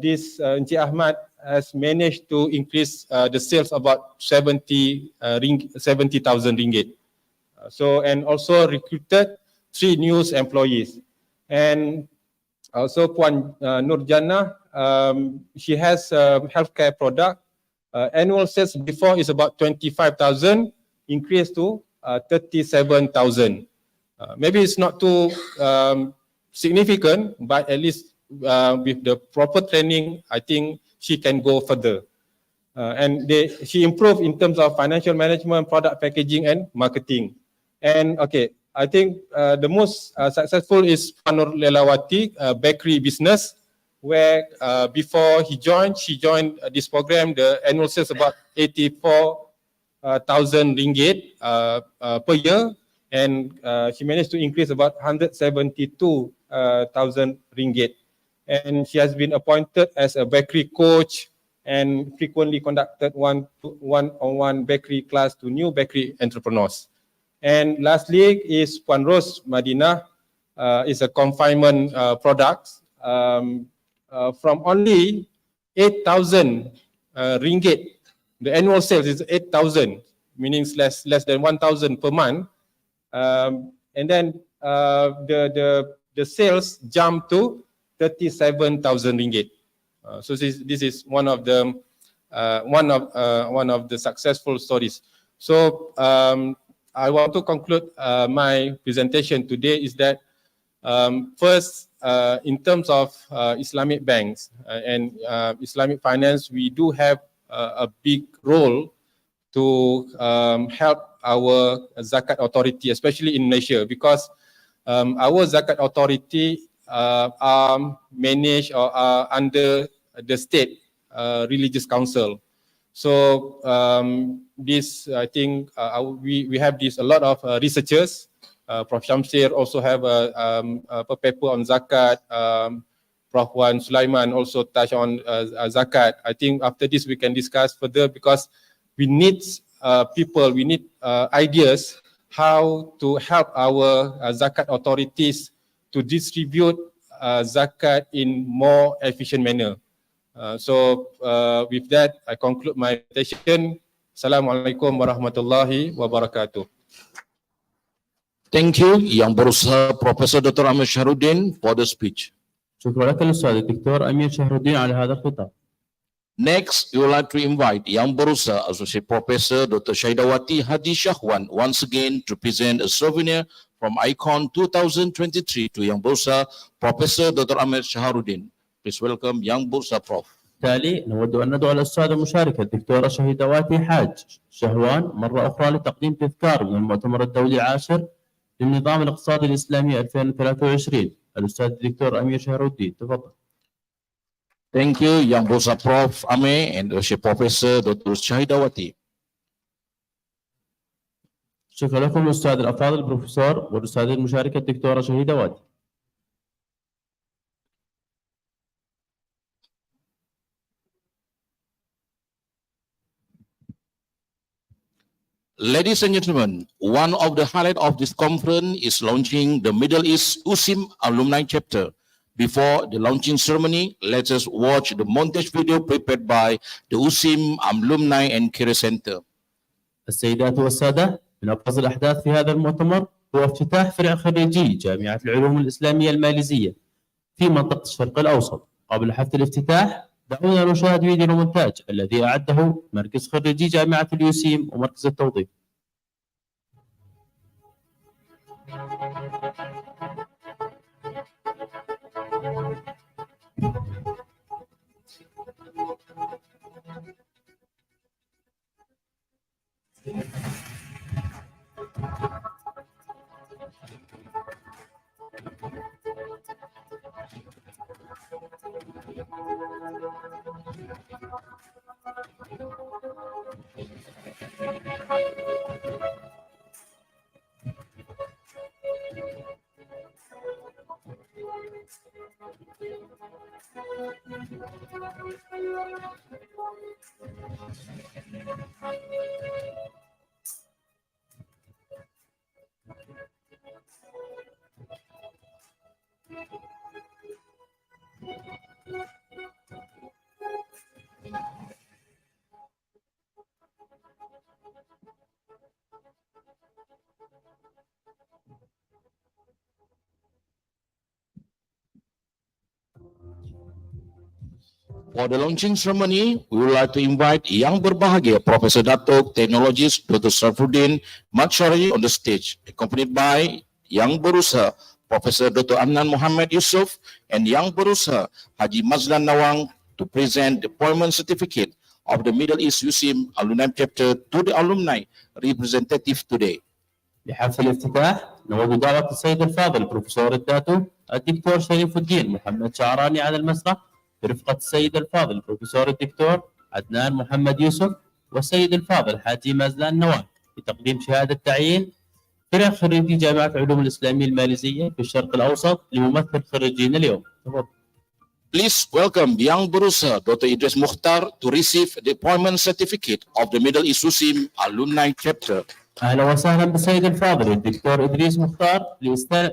this Encik Ahmad has managed to increase the sales about 70,000 ringgit. And also recruited 3 new employees. And also Puan Nurjana, she has a healthcare product. Annual sales before is about 25,000, increased to 37,000. Maybe it's not too significant, but at least with the proper training, I think she can go further. And she improved in terms of financial management, product packaging, and marketing. And okay, I think the most successful is Panur Lelawati, bakery business, where before she joined this program, the annual sales about 84,000 ringgit per year, and she managed to increase about 172,000 ringgit. And she has been appointed as a bakery coach and frequently conducted one-on-one bakery class to new bakery entrepreneurs. And lastly is Puan Rose Madinah, is a confinement products. From only 8,000 ringgit, the annual sales is 8,000, meaning less than 1,000 per month. And then the sales jumped to 37,000 ringgit. So this is one of the successful stories. So I want to conclude my presentation today is that first, in terms of Islamic banks and Islamic finance, we do have a big role to help our Zakat authority, especially in Malaysia, because our Zakat authority are managed or are under the state religious council. So this, I think, we have a lot of researchers Prof. Shamsir also have a paper on zakat. Prof. Wan Sulaiman also touched on zakat. I think after this we can discuss further because we need people, we need ideas how to help our zakat authorities to distribute zakat in more efficient manner. With that, I conclude my presentation. Assalamualaikum warahmatullahi wabarakatuh. Thank you, Yang Berusaha Professor Dr. Amir Shahruddin for the speech. شكرا لك الأستاذ الدكتور أمير شهر الدين على هذا الخطاب. Next, we would like to invite Yang Berusaha Associate Professor Dr. Shaidawati Hadi Shahwan once again to present a souvenir from I-iCONS 2023 to Yang Berusaha Professor Dr. Amir Shahruddin. Please welcome Yang Berusaha Prof. بالتالي نود أن ندعو الأستاذ المشاركة الدكتورة شهيدواتي حاج شهوان مرة أخرى لتقديم تذكار من المؤتمر الدولي العاشر للنظام الاقتصادي الإسلامي 2023. الأستاذ الدكتور أمير شهر الدين تفضل. Thank you, Yang Berusaha Prof. Amir and Associate Professor Dr. Shaidawati. شكرا لكم الأستاذ الأفاضل البروفيسور والأستاذ المشاركة الدكتورة شهيدواتي. Ladies and gentlemen, one of the highlights of this conference is launching the Middle East USIM alumni chapter. Before the launching ceremony, let us watch the montage video prepared by the USIM Alumni and Career Center. السيدات والسادة، من أبرز الأحداث في هذا المؤتمر هو افتتاح فرع خريجي جامعة العلوم الإسلامية الماليزية في منطقة الشرق الأوسط. قبل حفل الافتتاح دعونا نشاهد فيديو المونتاج الذي أعده مركز خريجي جامعة اليوسيم ومركز التوظيف. For the launching ceremony, we would like to invite Yang Berbahagia Professor Datuk Teknologis Dr. Sarfuddin Matsyari on the stage, accompanied by Yang Berusaha Professor Dr. Adnan Muhammad Yusof and Yang Berusaha Haji Mazlan Nawang to present the appointment certificate of the Middle East USIM Alumni Chapter to the alumni representative today. لحفل الافتتاح نود دعوة السيد الفاضل بروفيسور الداتو الدكتور شريف الدين محمد شعراني على المسرح برفقة السيد الفاضل بروفيسور الدكتور عدنان محمد يوسف والسيد الفاضل حاجي مازلان نواف لتقديم شهادة تعيين فرع خريجي جامعة علوم الإسلامية الماليزية في الشرق الأوسط لممثل خريجين اليوم. Please welcome Yang Berusaha Dr. Idris Mukhtar to receive the appointment certificate of the Middle East USIM Alumni Chapter. أهلا وسهلا بالسيد الفاضل الدكتور إدريس مختار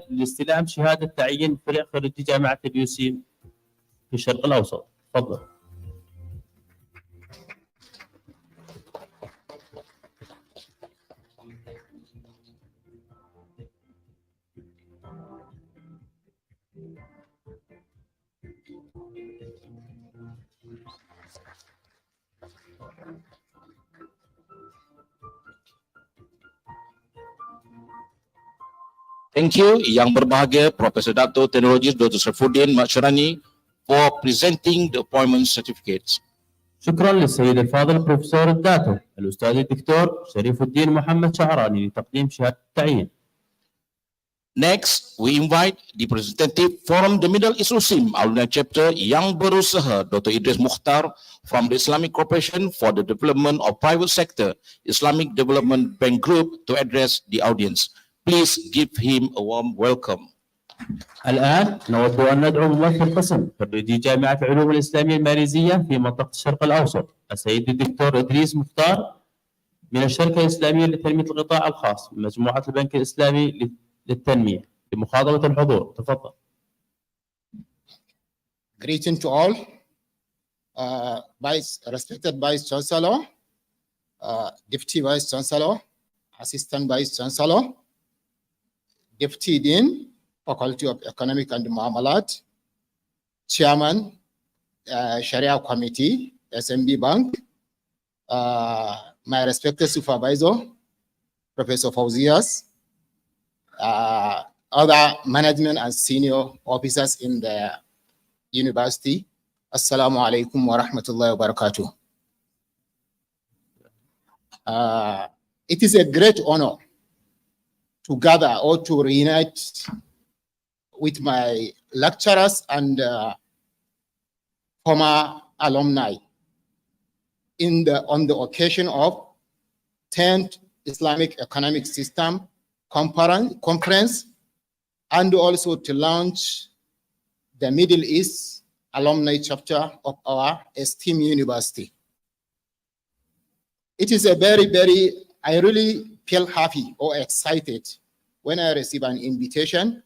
لاستلام شهادة تعيين فرع خريجي جامعة اليوسيم في الشرق الأوسط. تفضل. Thank you, Yang Berbahagia Professor Dato Teknologis Dr. Sarfuddin Matsyari for presenting the appointment certificates. شكرا للسيد الفاضل بروفيسور الداتو الأستاذ الدكتور شريف الدين محمد شعراني لتقديم شهادة التعيين. Next, we invite the representative from the Middle East USIM Alumni Chapter, Yang Berusaha Dr. Idris Mukhtar from the Islamic Corporation for the Development of Private Sector Islamic Development Bank Group to address the audience. Please give him a warm welcome. الآن نود أن ندعو ممثل قسم خريجي جامعة العلوم الإسلامية الماليزية في منطقة الشرق الأوسط السيد الدكتور إدريس مختار من الشركة الإسلامية لتنمية القطاع الخاص من مجموعة البنك الإسلامي للتنمية لمخاطبة الحضور. تفضل. Greeting to all, respected Vice Chancellor, Deputy Vice Chancellor, Assistant Vice Chancellor, Deputy Dean, Faculty of Economic and Muamalat, Chairman, Sharia Committee, SMB Bank, my respected Supervisor, Professor Fauzias, other management and senior officers in the University. Assalamu alaikum wa rahmatullahi wa barakatuh. It is a great honor to gather or to reunite with my lecturers and former alumni on the occasion of 10th Islamic Economic System Conference, and also to launch the Middle East Alumni Chapter of our esteemed university. It is a I really feel happy or excited when I receive an invitation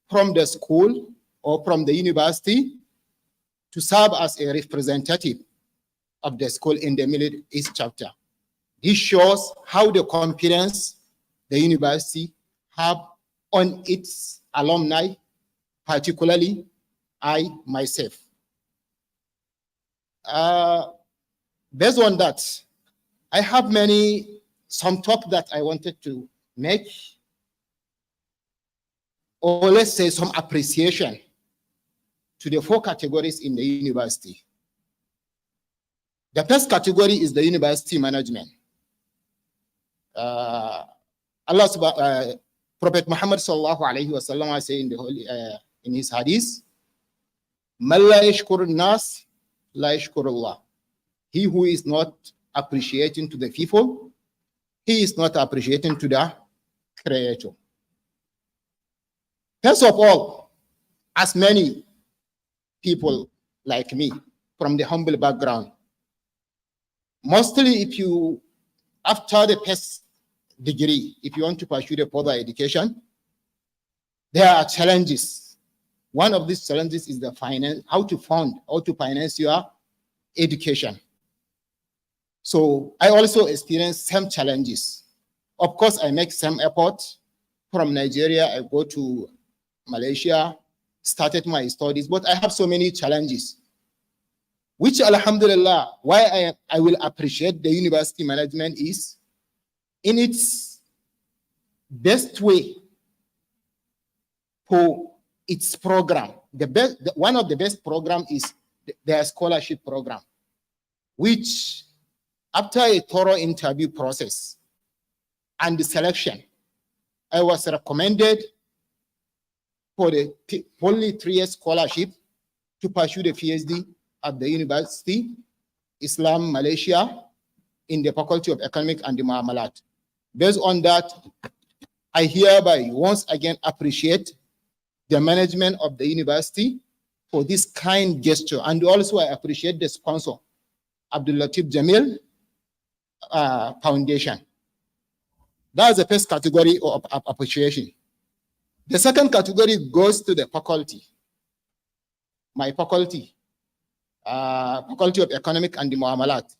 from the school or from the university to serve as a representative of the school in the Middle East chapter. This shows how the confidence the university have on its alumni, particularly I myself. Based on that, I have some talk that I wanted to make, or let's say some appreciation to the 4 categories in the university. The first category is the university management. Prophet Muhammad sallallahu alaihi wasallam say in his hadith, "Man la yashkur nas, la yashkur Allah." He who is not appreciating to the people, he is not appreciating to the Creator. First of all, as many people like me from the humble background, mostly after the first degree, if you want to pursue the further education, there are challenges. One of these challenges is the finance, how to finance your education. So I also experienced some challenges. Of course, I make some effort. From Nigeria, I go to Malaysia, started my studies, but I have so many challenges, which alhamdulillah, why I will appreciate the university management is in its best way for its program. One of the best program is their scholarship program, which after a thorough interview process and the selection, I was recommended for the only 3-year scholarship to pursue the PhD at the Universiti Islam Malaysia in the Faculty of Economic and Muamalat. Based on that, I hereby once again appreciate the management of the university for this kind gesture, and also I appreciate the sponsor, Abdul Latif Jamil Foundation. That's the first category of appreciation. The second category goes to the faculty. My faculty, Faculty of Economic and Muamalat.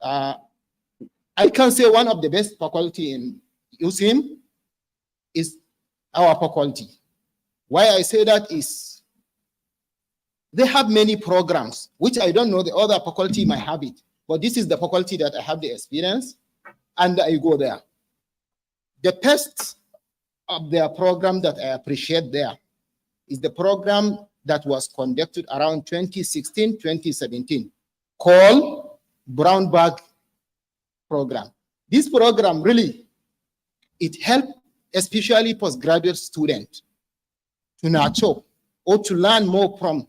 I can say one of the best faculty in USIM is our faculty. Why I say that is they have many programs, which I don't know the other faculty might have it, but this is the faculty that I have the experience, and I go there. The best of their program that I appreciate there is the program that was conducted around 2016-2017 called Brown Bag Program. This program really, it helped especially postgraduate students to nurture or to learn more from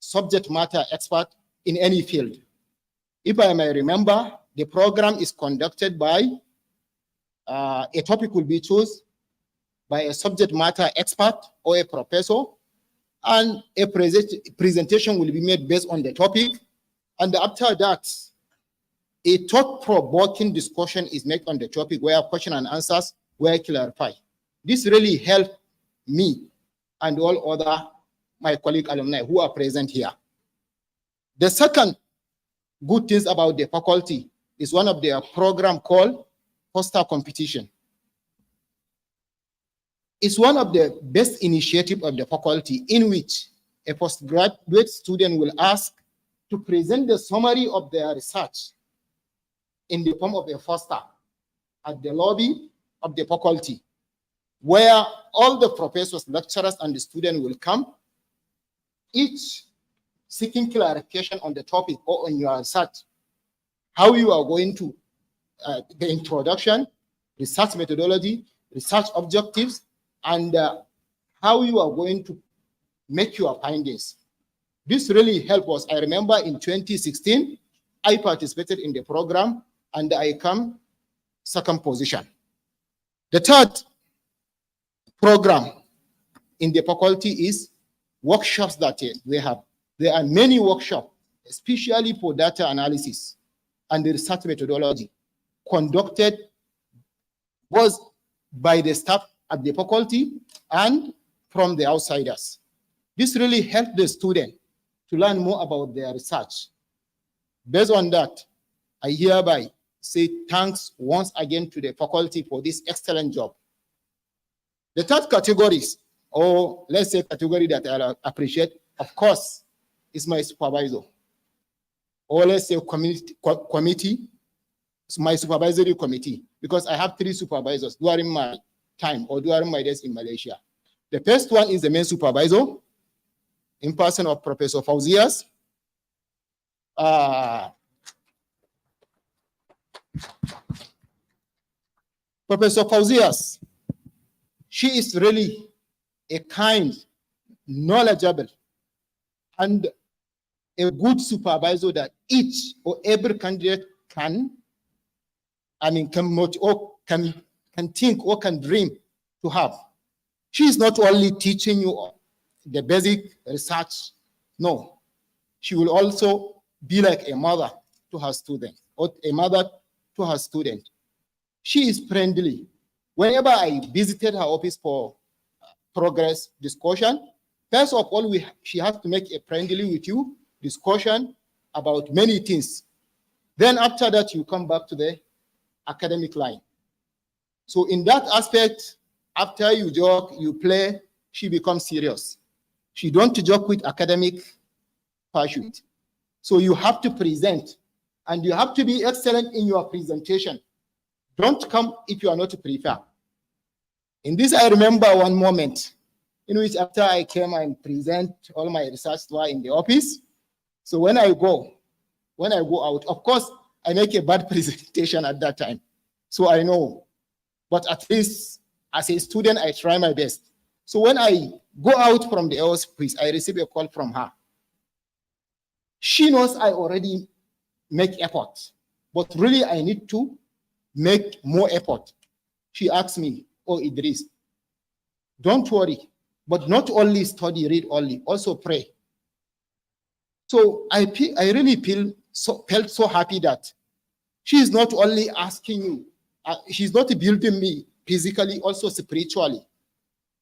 subject matter expert in any field. If I may remember, the program is conducted by a topic will be chosen by a subject matter expert or a professor, and a presentation will be made based on the topic. And after that, a thought-provoking discussion is made on the topic where question and answers were clarified. This really helped me and all other my colleague alumni who are present here. The second good things about the faculty is one of their program called poster competition. It's one of the best initiative of the faculty in which a postgraduate student will ask to present the summary of their research in the form of a poster at the lobby of the faculty, where all the professors, lecturers, and the students will come, each seeking clarification on the topic or on your research, how you are going to, the introduction, research methodology, research objectives, and how you are going to make your findings. This really helped us. I remember in 2016, I participated in the program and I come second position. The third program in the faculty is workshops that they have. There are many workshops, especially for data analysis and the research methodology, conducted both by the staff at the faculty and from the outsiders. This really helped the student to learn more about their research. Based on that, I hereby say thanks once again to the faculty for this excellent job. The third categories, or let's say category that I appreciate, of course, is my supervisor. Or let's say committee, it's my supervisory committee, because I have 3 supervisors during my time or during my days in Malaysia. The first one is the main supervisor, in person of Professor Fauzias. Professor Fauzias, she is really a kind, knowledgeable, and a good supervisor that each or every candidate can think or can dream to have. She is not only teaching you the basic research, no. She will also be like a mother to her student, or a mother to her student. She is friendly. Whenever I visited her office for progress discussion, first of all, she has to make a friendly with you discussion about many things. Then after that, you come back to the academic line. So in that aspect, after you joke, you play, she becomes serious. She don't joke with academic pursuit. So you have to present, and you have to be excellent in your presentation. Don't come if you are not prepared. In this, I remember one moment in which after I came and present all my research work in the office. So when I go out, of course, I make a bad presentation at that time. So I know, but at least as a student, I try my best. So when I go out from the office, I receive a call from her. She knows I already make effort, but really I need to make more effort. She asked me, "Oh, Idris, don't worry, but not only study, read only, also pray." So I really felt so happy that she is not only asking you, she's not building me physically, also spiritually.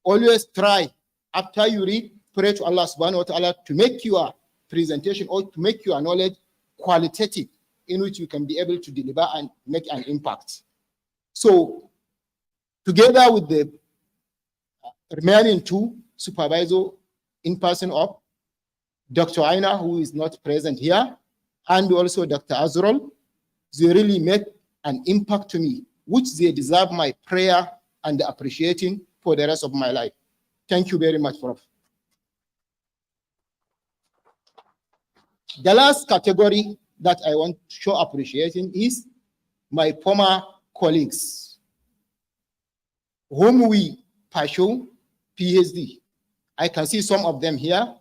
Always try, after you read, pray to Allah subhanahu wa ta'ala to make your presentation or to make your knowledge qualitative, in which you can be able to deliver and make an impact. So together with the remaining 2 supervisors in person of Dr. Aina, who is not present here, and also Dr. Azrul, they really made an impact to me, which they deserve my prayer and appreciating for the rest of my life. Thank you very much, Prof. The last category that I want to show appreciation is my former colleagues, whom we pursue PhD. I can see some of them here.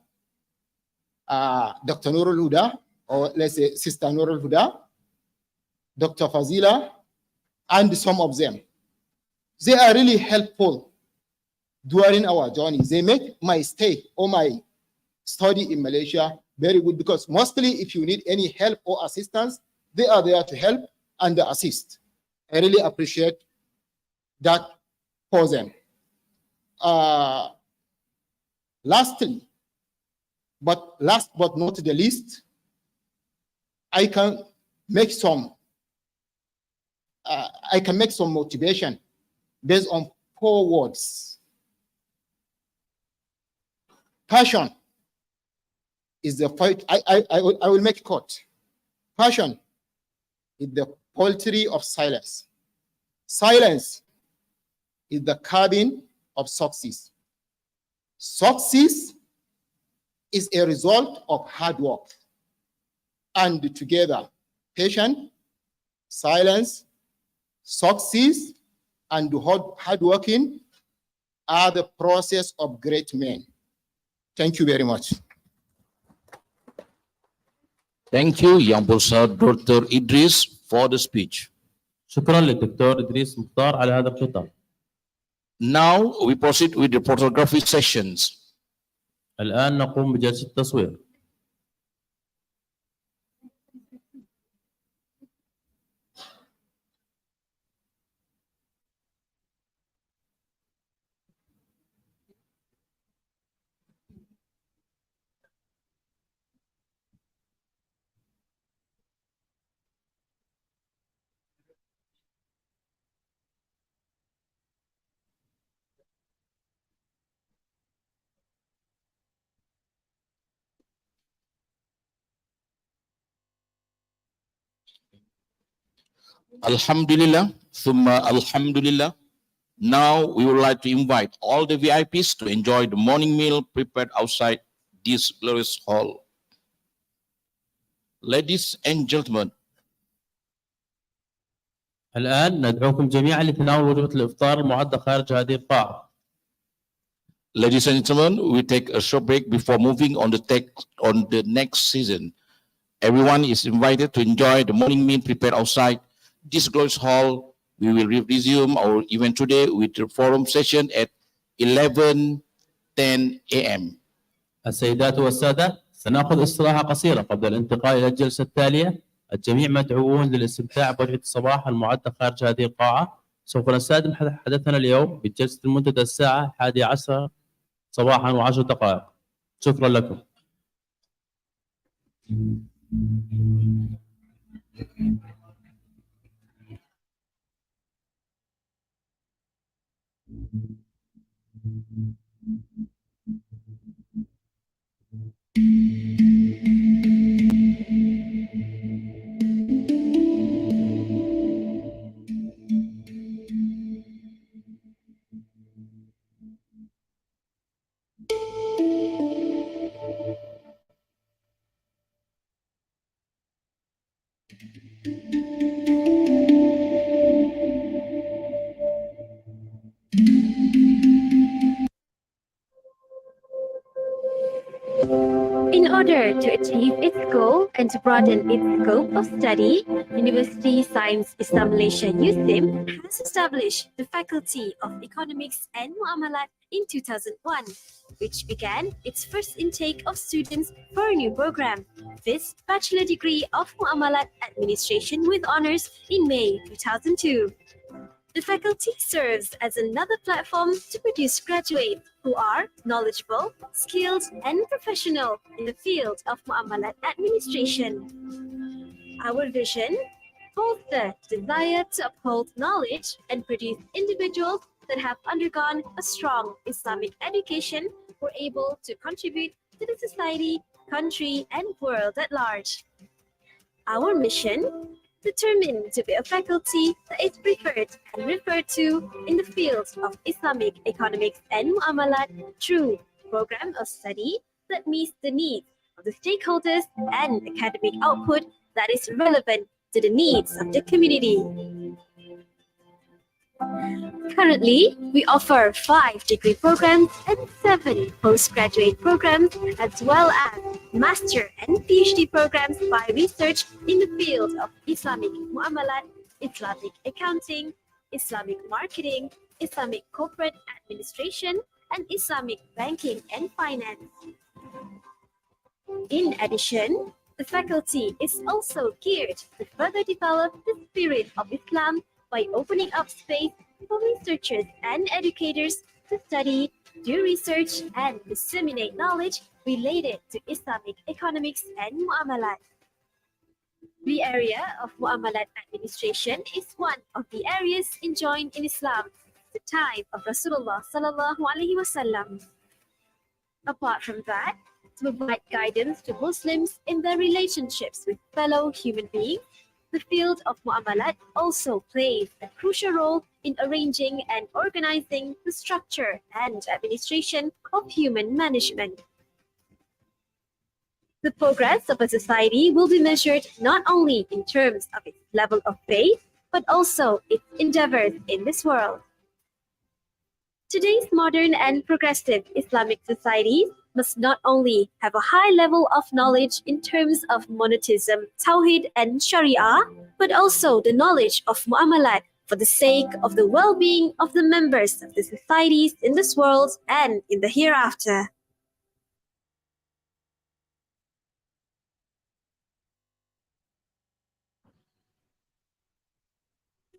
Dr. Nurul Huda, or let's say Sister Nurul Huda, Dr. Fazila, and some of them. They are really helpful during our journey. They make my stay or my study in Malaysia very good, because mostly if you need any help or assistance, they are there to help and assist. I really appreciate that for them. Last but not the least, I can make some motivation based on 4 words. Passion is the fight. I will make quote. Passion is the poultry of silence. Silence is the cabin of success. Success is a result of hard work. And together, patience, silence, success, and hard working are the process of great men. Thank you very much. Thank you, Yang Besar Dr. Idris, for the speech. شكرا للدكتور إدريس مختار على هذا الخطاب. Now we proceed with the photography sessions. الآن نقوم بجلسة التصوير. Alhamdulillah, thumma alhamdulillah. Now we would like to invite all the VIPs to enjoy the morning meal prepared outside this glorious hall. Ladies and gentlemen, الآن ندعوكم جميعا لتناول وجبة الإفطار المعدة خارج هذه القاعة. ladies and gentlemen, we take a short break before moving on the next season. Everyone is invited to enjoy the morning meal prepared outside this glorious hall. We will resume our event today with the forum session at 11:10 a.m. السيدات والسادة، سنأخذ استراحة قصيرة قبل الانتقال إلى الجلسة التالية. الجميع مدعوون للاستمتاع بوجبة الصباح المعدة خارج هذه القاعة. سوف نستأنف حدثنا اليوم بالجلسة المنتهى الساعة 11 صباحا و10 دقائق. شكرا لكم. In order to achieve its goal and to broaden its scope of study, Universiti Sains Islam Malaysia USIM has established the Faculty of Economics and Muamalat in 2001, which began its first intake of students for a new program, this Bachelor Degree of Muamalat Administration with Honours in May 2002. The faculty serves as another platform to produce graduates who are knowledgeable, skilled, and professional in the field of Muamalat administration. Our vision holds the desire to uphold knowledge and produce individuals that have undergone a strong Islamic education who are able to contribute to the society, country, and world at large. Our mission: determined to be a faculty that is preferred and referred to in the fields of Islamic economics and Muamalat through a program of study that meets the needs of the stakeholders and academic output that is relevant to the needs of the community. Currently, we offer 5 degree programs and 7 postgraduate programs, as well as master and PhD programs by research in the field of Islamic Muamalat, Islamic accounting, Islamic marketing, Islamic corporate administration, and Islamic banking and finance. In addition, the faculty is also geared to further develop the spirit of Islam by opening up space for researchers and educators to study, do research, and disseminate knowledge related to Islamic economics and Muamalat. The area of Muamalat administration is one of the areas enjoined in Islam at the time of Rasulullah sallallahu alaihi wasallam. Apart from that, to provide guidance to Muslims in their relationships with fellow human beings, the field of Muamalat also plays a crucial role in arranging and organizing the structure and administration of human management. The progress of a society will be measured not only in terms of its level of faith, but also its endeavors in this world. Today's modern and progressive Islamic societies must not only have a high level of knowledge in terms of monotheism, Tawhid, and Sharia, but also the knowledge of Muamalat for the sake of the well-being of the members of the societies in this world and in the hereafter.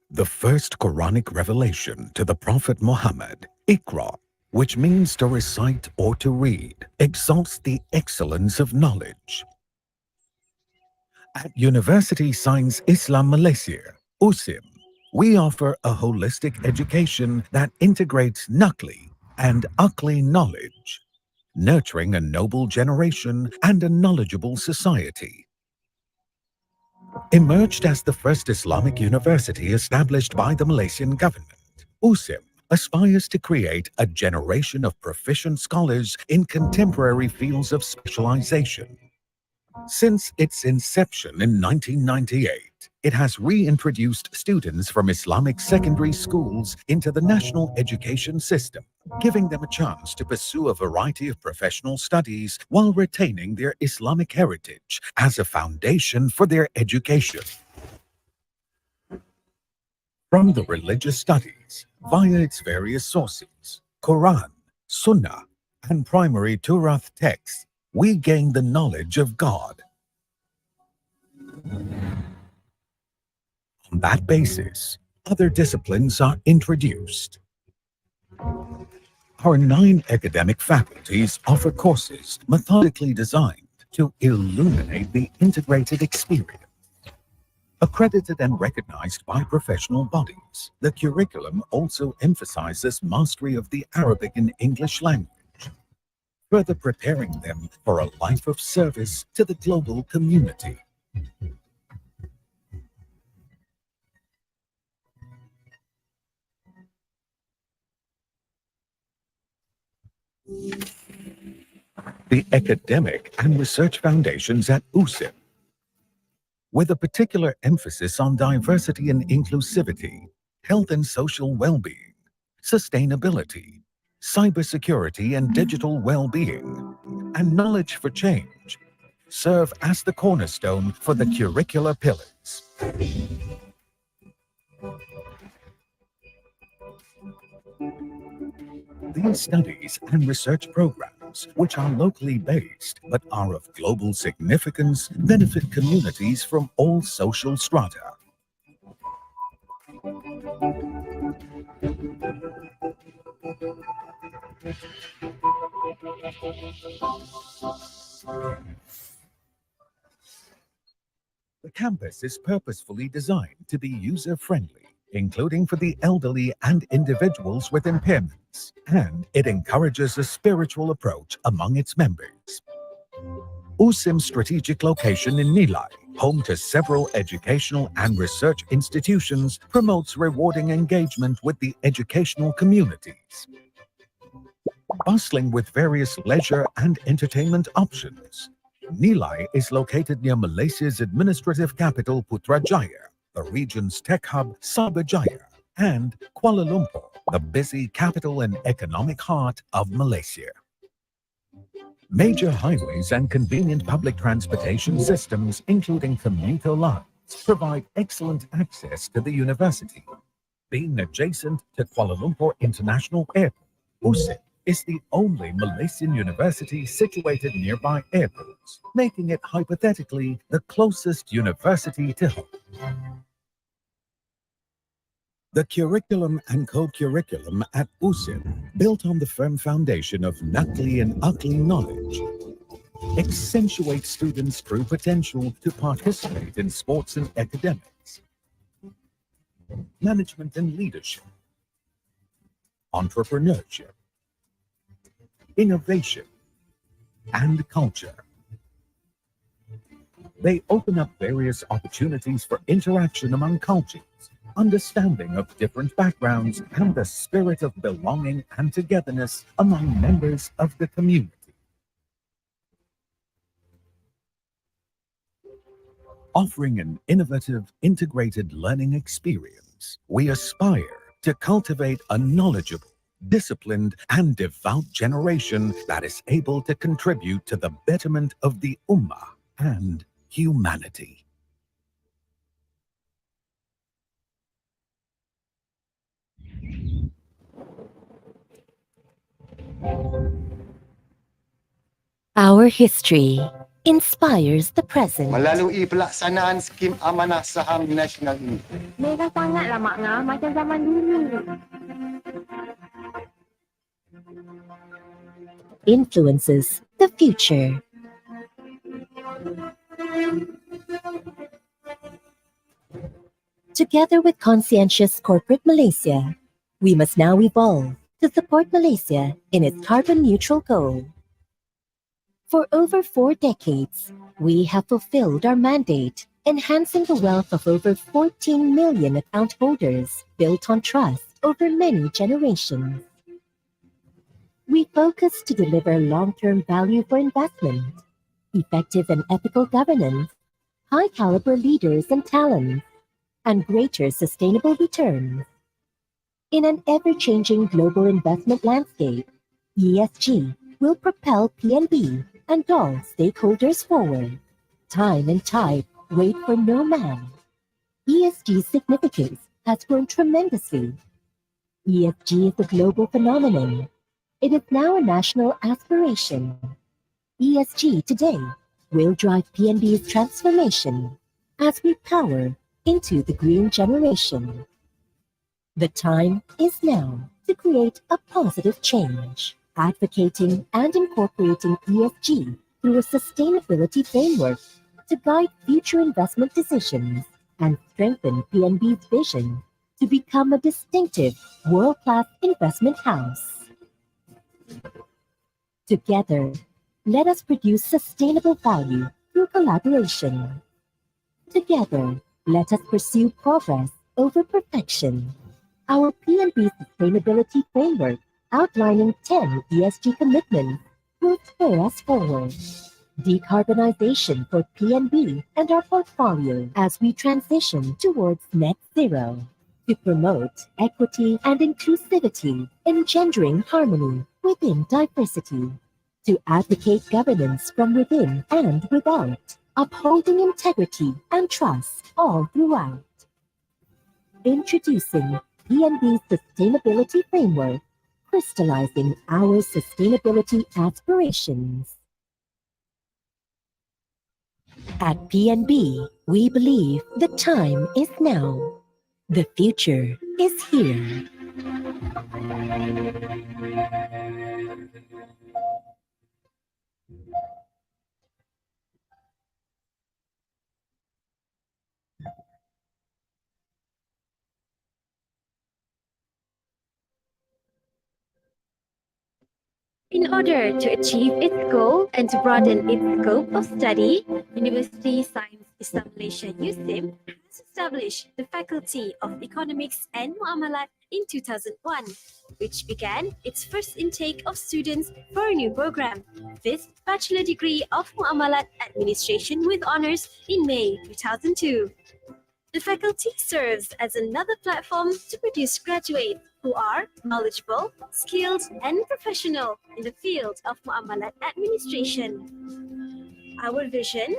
The first Quranic revelation to the Prophet Muhammad, Iqra, which means to recite or to read, exalts the excellence of knowledge. At Universiti Sains Islam Malaysia, USIM, we offer a holistic education that integrates Nakli and Akli knowledge, nurturing a noble generation and a knowledgeable society. Emerged as the first Islamic university established by the Malaysian government, USIM aspires to create a generation of proficient scholars in contemporary fields of specialization. Since its inception in 1998, it has reintroduced students from Islamic secondary schools into the national education system, giving them a chance to pursue a variety of professional studies while retaining their Islamic heritage as a foundation for their education. From the religious studies, via its various sources, Quran, Sunnah, and primary Turath texts, we gain the knowledge of God. On that basis, other disciplines are introduced. Our 9 academic faculties offer courses methodically designed to illuminate the integrated experience. Accredited and recognized by professional bodies, the curriculum also emphasizes mastery of the Arabic and English language, further preparing them for a life of service to the global community. The academic and research foundations at USIM, with a particular emphasis on diversity and inclusivity, health and social well-being, sustainability, cybersecurity and digital well-being, and knowledge for change, serve as the cornerstone for the curricular pillars. These studies and research programs, which are locally based but are of global significance, benefit communities from all social strata. The campus is purposefully designed to be user-friendly, including for the elderly and individuals with impairments, and it encourages a spiritual approach among its members. USIM's strategic location in Nilai, home to several educational and research institutions, promotes rewarding engagement with the educational communities. Bustling with various leisure and entertainment options, Nilai is located near Malaysia's administrative capital Putrajaya, the region's tech hub Cyberjaya, and Kuala Lumpur, the busy capital and economic heart of Malaysia. Major highways and convenient public transportation systems, including commuter lines, provide excellent access to the university. Being adjacent to Kuala Lumpur International Airport, USIM is the only Malaysian university situated nearby airports, making it hypothetically the closest university to home. The curriculum and co-curriculum at USIM, built on the firm foundation of Nakli and Akli knowledge, accentuates students' true potential to participate in sports and academics, management and leadership, entrepreneurship, innovation, and culture. They open up various opportunities for interaction among cultures, understanding of different backgrounds, and the spirit of belonging and togetherness among members of the community. Offering an innovative, integrated learning experience, we aspire to cultivate a knowledgeable, disciplined, and devout generation that is able to contribute to the betterment of the Ummah and humanity. Our history inspires the present. Melalui pelaksanaan skim amanah saham nasional ini. Merah sangatlah makna macam zaman dulu. Influences the future. Together with conscientious corporate Malaysia, we must now evolve to support Malaysia in its carbon neutral goal. For over 4 decades, we have fulfilled our mandate, enhancing the wealth of over 14 million account holders built on trust over many generations. We focus to deliver long-term value for investment, effective and ethical governance, high-caliber leaders and talents, and greater sustainable returns. In an ever-changing global investment landscape, ESG will propel PNB and all stakeholders forward. Time and tide wait for no man. ESG's significance has grown tremendously. ESG is a global phenomenon. It is now a national aspiration. ESG today will drive PNB's transformation as we power into the green generation. The time is now to create a positive change, advocating and incorporating ESG through a sustainability framework to guide future investment decisions and strengthen PNB's vision to become a distinctive world-class investment house. Together, let us produce sustainable value through collaboration. Together, let us pursue progress over perfection. Our PNB Sustainability Framework, outlining 10 ESG commitments, will spur us forward. Decarbonization for PNB and our portfolio as we transition towards net zero. To promote equity and inclusivity, engendering harmony within diversity. To advocate governance from within and without, upholding integrity and trust all throughout. Introducing PNB's Sustainability Framework, crystallizing our sustainability aspirations. At PNB, we believe the time is now. The future is here. In order to achieve its goal and to broaden its scope of study, Universiti Sains Islam Malaysia USIM has established the Faculty of Economics and Muamalat in 2001, which began its first intake of students for a new program, 5th Bachelor Degree of Muamalat Administration with Honours in May 2002. The faculty serves as another platform to produce graduates who are knowledgeable, skilled, and professional in the field of Muamalat administration. Our vision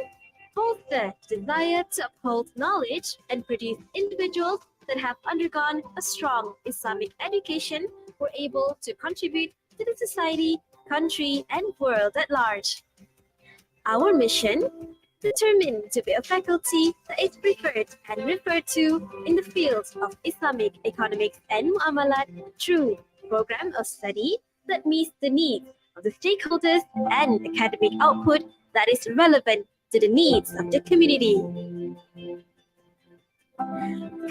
holds the desire to uphold knowledge and produce individuals that have undergone a strong Islamic education were able to contribute to the society, country, and world at large. Our mission? Determined to be a faculty that is preferred and referred to in the fields of Islamic economics and Muamalat through program of study that meets the needs of the stakeholders and academic output that is relevant to the needs of the community.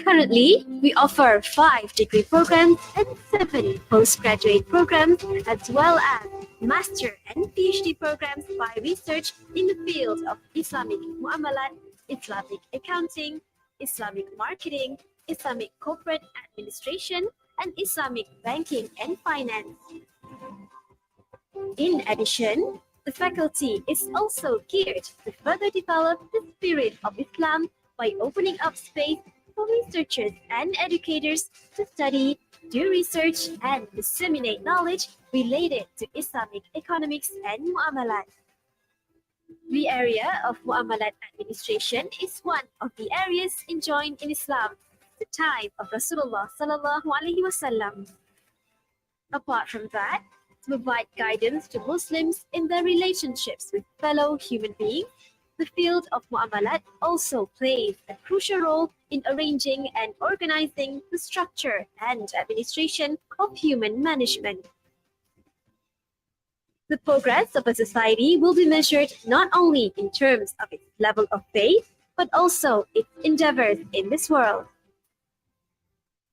Currently, we offer 5 degree programs and 7 postgraduate programs, as well as master and PhD programs by research in the field of Islamic Muamalat, Islamic accounting, Islamic marketing, Islamic corporate administration, and Islamic banking and finance. In addition, the faculty is also geared to further develop the spirit of Islam by opening up space for researchers and educators to study, do research, and disseminate knowledge related to Islamic economics and Muamalat. The area of Muamalat administration is one of the areas enjoined in Islam at the time of Rasulullah sallallahu alaihi wasallam. Apart from that, to provide guidance to Muslims in their relationships with fellow human beings, the field of Muamalat also plays a crucial role in arranging and organizing the structure and administration of human management. The progress of a society will be measured not only in terms of its level of faith, but also its endeavors in this world.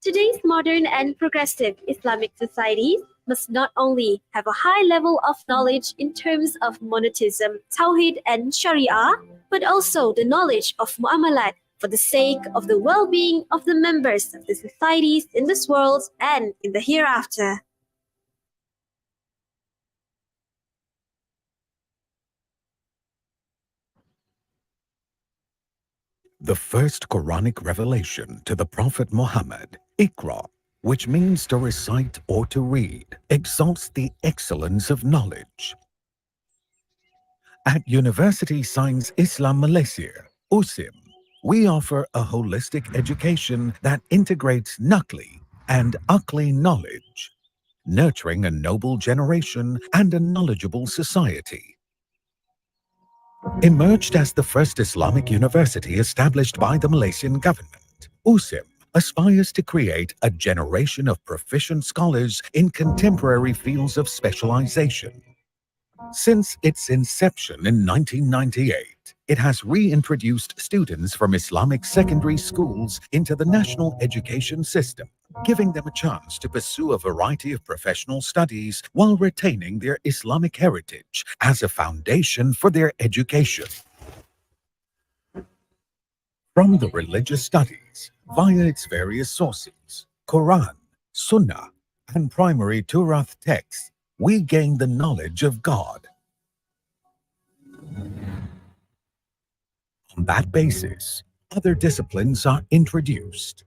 Today's modern and progressive Islamic societies must not only have a high level of knowledge in terms of monotheism, Tawhid, and Sharia, but also the knowledge of Muamalat for the sake of the well-being of the members of the societies in this world and in the hereafter. The first Quranic revelation to the Prophet Muhammad, Iqra, which means to recite or to read, exalts the excellence of knowledge. At Universiti Sains Islam Malaysia, USIM, we offer a holistic education that integrates Nakli and Akli knowledge, nurturing a noble generation and a knowledgeable society. Emerged as the first Islamic university established by the Malaysian government, USIM aspires to create a generation of proficient scholars in contemporary fields of specialization. Since its inception in 1998, it has reintroduced students from Islamic secondary schools into the national education system, giving them a chance to pursue a variety of professional studies while retaining their Islamic heritage as a foundation for their education. From the religious studies, via its various sources, Quran, Sunnah, and primary Turath texts, we gain the knowledge of God. On that basis, other disciplines are introduced.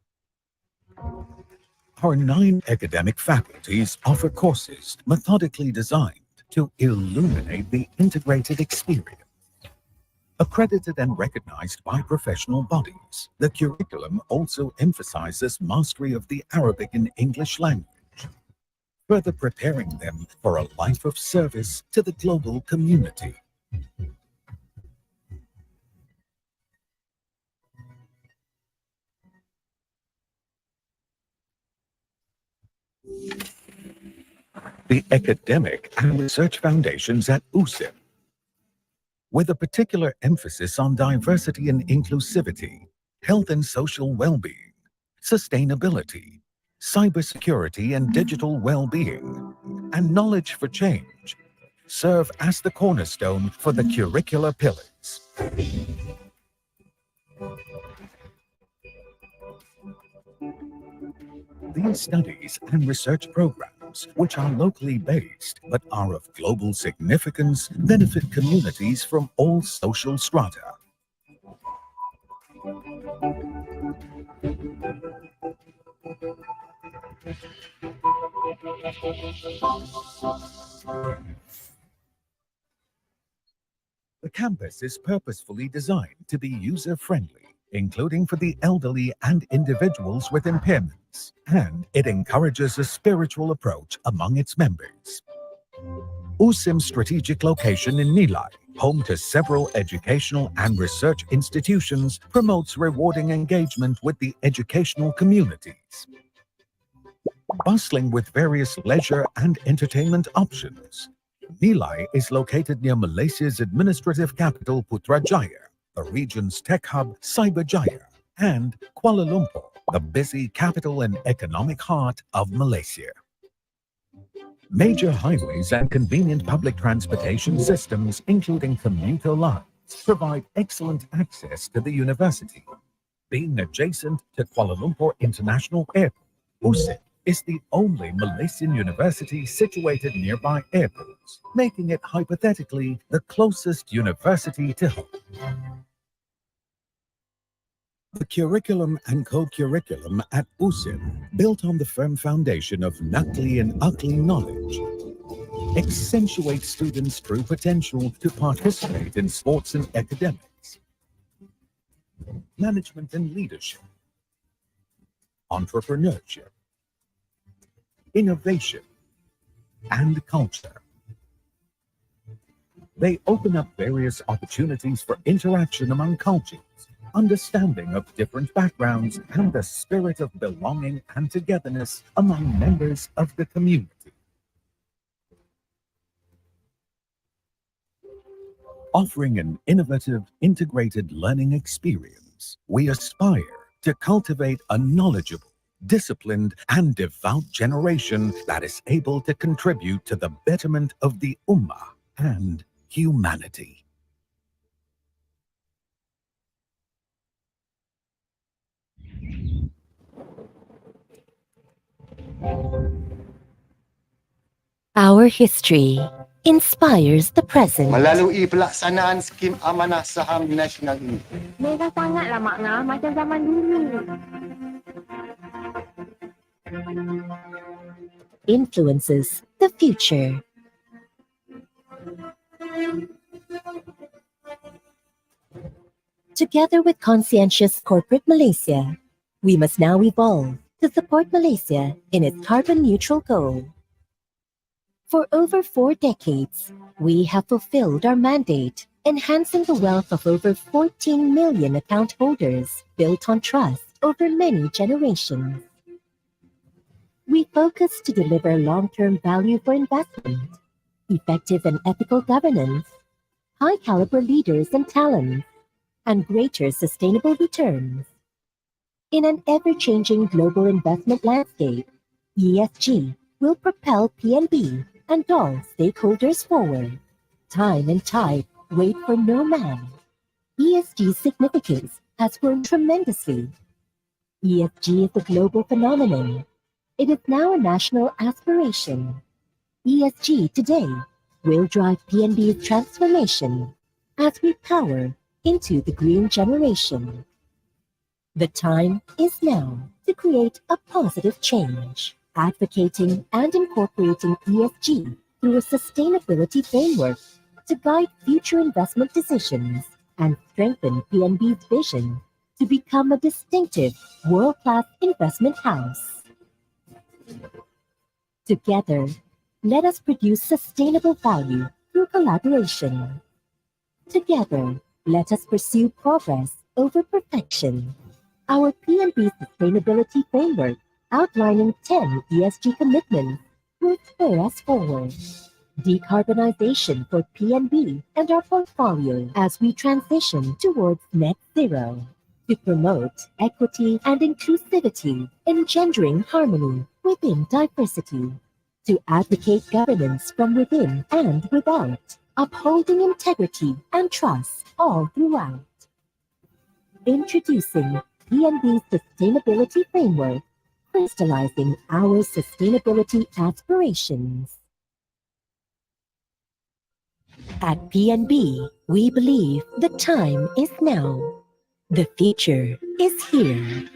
Our 9 academic faculties offer courses methodically designed to illuminate the integrated experience. Accredited and recognized by professional bodies, the curriculum also emphasizes mastery of the Arabic and English language, further preparing them for a life of service to the global community. The academic and research foundations at USIM, with a particular emphasis on diversity and inclusivity, health and social well-being, sustainability, cybersecurity and digital well-being, and knowledge for change, serve as the cornerstone for the curricular pillars. These studies and research programs, which are locally based but are of global significance, benefit communities from all social strata. The campus is purposefully designed to be user-friendly, including for the elderly and individuals with impairments, and it encourages a spiritual approach among its members. USIM's strategic location in Nilai, home to several educational and research institutions, promotes rewarding engagement with the educational communities. Bustling with various leisure and entertainment options, Nilai is located near Malaysia's administrative capital Putrajaya, the region's tech hub Cyberjaya, and Kuala Lumpur, the busy capital and economic heart of Malaysia. Major highways and convenient public transportation systems, including commuter lines, provide excellent access to the university. Being adjacent to Kuala Lumpur International Airport, USIM is the only Malaysian university situated nearby airports, making it hypothetically the closest university to home. The curriculum and co-curriculum at USIM, built on the firm foundation of Nakli and Akli knowledge, accentuates students' true potential to participate in sports and academics, management and leadership, entrepreneurship, innovation, and culture. They open up various opportunities for interaction among cultures, understanding of different backgrounds, and the spirit of belonging and togetherness among members of the community. Offering an innovative, integrated learning experience, we aspire to cultivate a knowledgeable, disciplined, and devout generation that is able to contribute to the betterment of the Ummah and humanity. Our history inspires the present. Melalui pelaksanaan skim amanah saham nasional ini, Mereka sangatlah makna macam zaman dulu. Influences the future. Together with conscientious corporate Malaysia, we must now evolve to support Malaysia in its carbon neutral goal. For over 4 decades, we have fulfilled our mandate, enhancing the wealth of over 14 million account holders built on trust over many generations. We focus to deliver long-term value for investment, effective and ethical governance, high-caliber leaders and talents, and greater sustainable returns. In an ever-changing global investment landscape, ESG will propel PNB and all stakeholders forward. Time and tide wait for no man. ESG's significance has grown tremendously. ESG is a global phenomenon. It is now a national aspiration. ESG today will drive PNB's transformation as we power into the green generation. The time is now to create a positive change, advocating and incorporating ESG through a sustainability framework to guide future investment decisions and strengthen PNB's vision to become a distinctive world-class investment house. Together, let us produce sustainable value through collaboration. Together, let us pursue progress over perfection. Our PNB Sustainability Framework, outlining 10 ESG commitments, will spur us forward. Decarbonization for PNB and our portfolio as we transition towards net zero. To promote equity and inclusivity, engendering harmony within diversity. To advocate governance from within and without, upholding integrity and trust all throughout. Introducing PNB's Sustainability Framework, crystallizing our sustainability aspirations. At PNB, we believe the time is now. The future is here.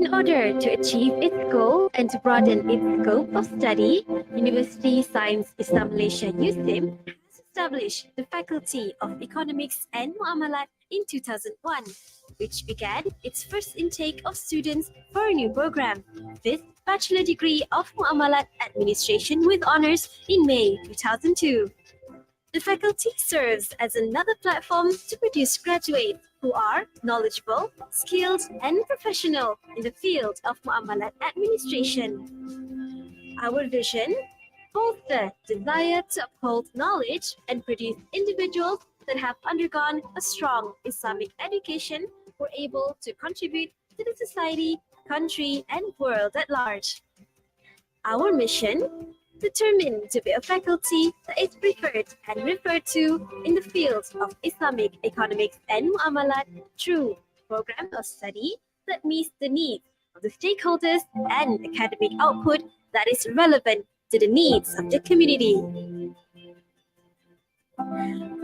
In order to achieve its goal and to broaden its scope of study, Universiti Sains Islam Malaysia USIM has established the Faculty of Economics and Muamalat in 2001, which began its first intake of students for a new program, fifth Bachelor degree of Muamalat Administration with honors in May 2002. The faculty serves as another platform to produce graduates who are knowledgeable, skilled, and professional in the field of Muamalat administration. Our vision holds the desire to uphold knowledge and produce individuals that have undergone a strong Islamic education who are able to contribute to the society, country, and world at large. Our mission, determined to be a faculty that is preferred and referred to in the fields of Islamic economics and Muamalat through program of study that meets the needs of the stakeholders and academic output that is relevant to the needs of the community.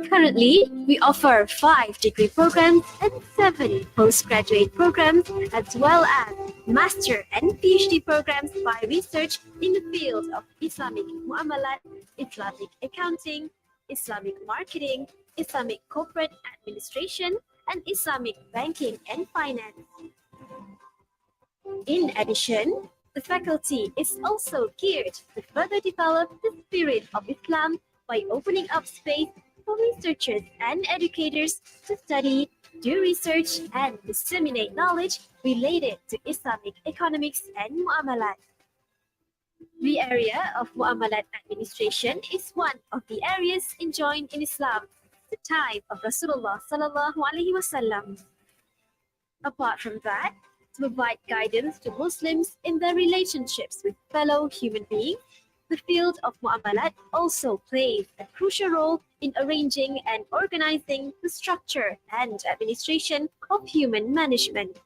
Currently, we offer 5 degree programs and 7 postgraduate programs, as well as master and PhD programs by research in the field of Islamic Muamalat, Islamic accounting, Islamic marketing, Islamic corporate administration, and Islamic banking and finance. In addition, the faculty is also geared to further develop the spirit of Islam by opening up space for researchers and educators to study, do research, and disseminate knowledge related to Islamic economics and Muamalat. The area of Muamalat administration is one of the areas enjoined in Islam at the time of Rasulullah sallallahu alaihi wasallam. Apart from that, to provide guidance to Muslims in their relationships with fellow human beings, the field of Muamalat also plays a crucial role in arranging and organizing the structure and administration of human management.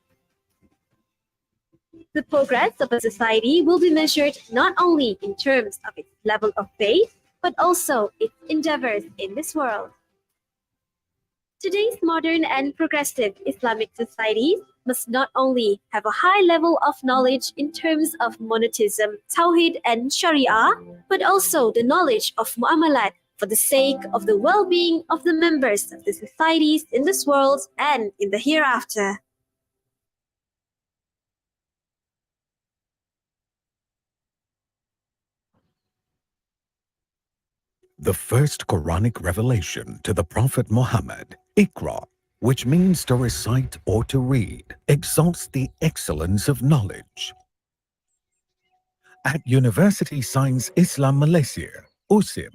The progress of a society will be measured not only in terms of its level of faith, but also its endeavors in this world. Today's modern and progressive Islamic societies must not only have a high level of knowledge in terms of monotheism, Tawhid, and Sharia, but also the knowledge of Muamalat for the sake of the well-being of the members of the societies in this world and in the hereafter. The first Quranic revelation to the Prophet Muhammad, Iqra, which means to recite or to read, exalts the excellence of knowledge. At Universiti Sains Islam Malaysia, USIM,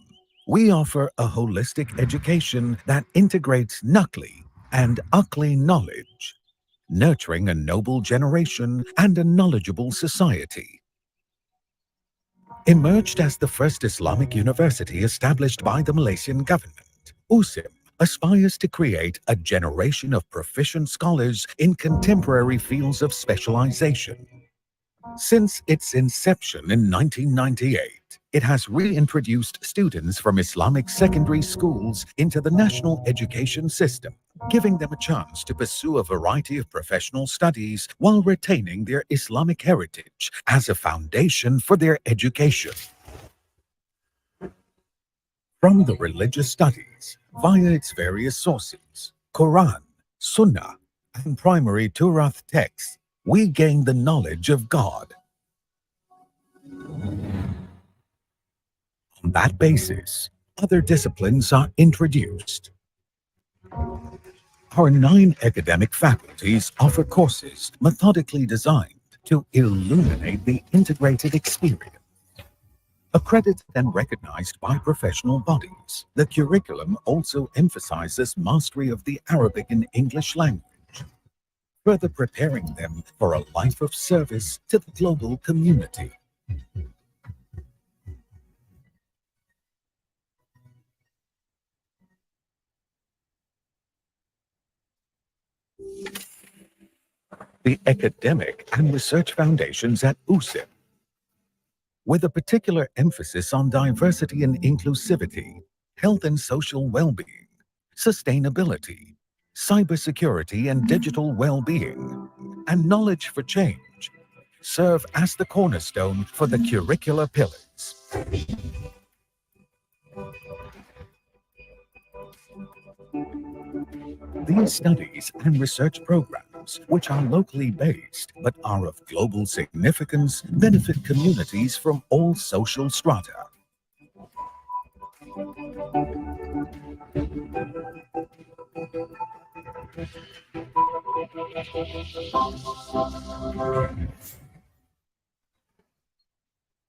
we offer a holistic education that integrates Naqli and Aqli knowledge, nurturing a noble generation and a knowledgeable society. Emerged as the first Islamic university established by the Malaysian government, USIM aspires to create a generation of proficient scholars in contemporary fields of specialization. Since its inception in 1998, it has reintroduced students from Islamic secondary schools into the national education system, giving them a chance to pursue a variety of professional studies while retaining their Islamic heritage as a foundation for their education. From the religious studies, via its various sources, Quran, Sunnah, and primary Turath texts, we gain the knowledge of God. On that basis, other disciplines are introduced. Our 9 academic faculties offer courses methodically designed to illuminate the integrated experience. Accredited and recognized by professional bodies, the curriculum also emphasizes mastery of the Arabic and English language, further preparing them for a life of service to the global community. The academic and research foundations at USIM, with a particular emphasis on diversity and inclusivity, health and social well-being, sustainability, cybersecurity and digital well-being, and knowledge for change, serve as the cornerstone for the curricular pillars. These studies and research programs, which are locally based but are of global significance, benefit communities from all social strata.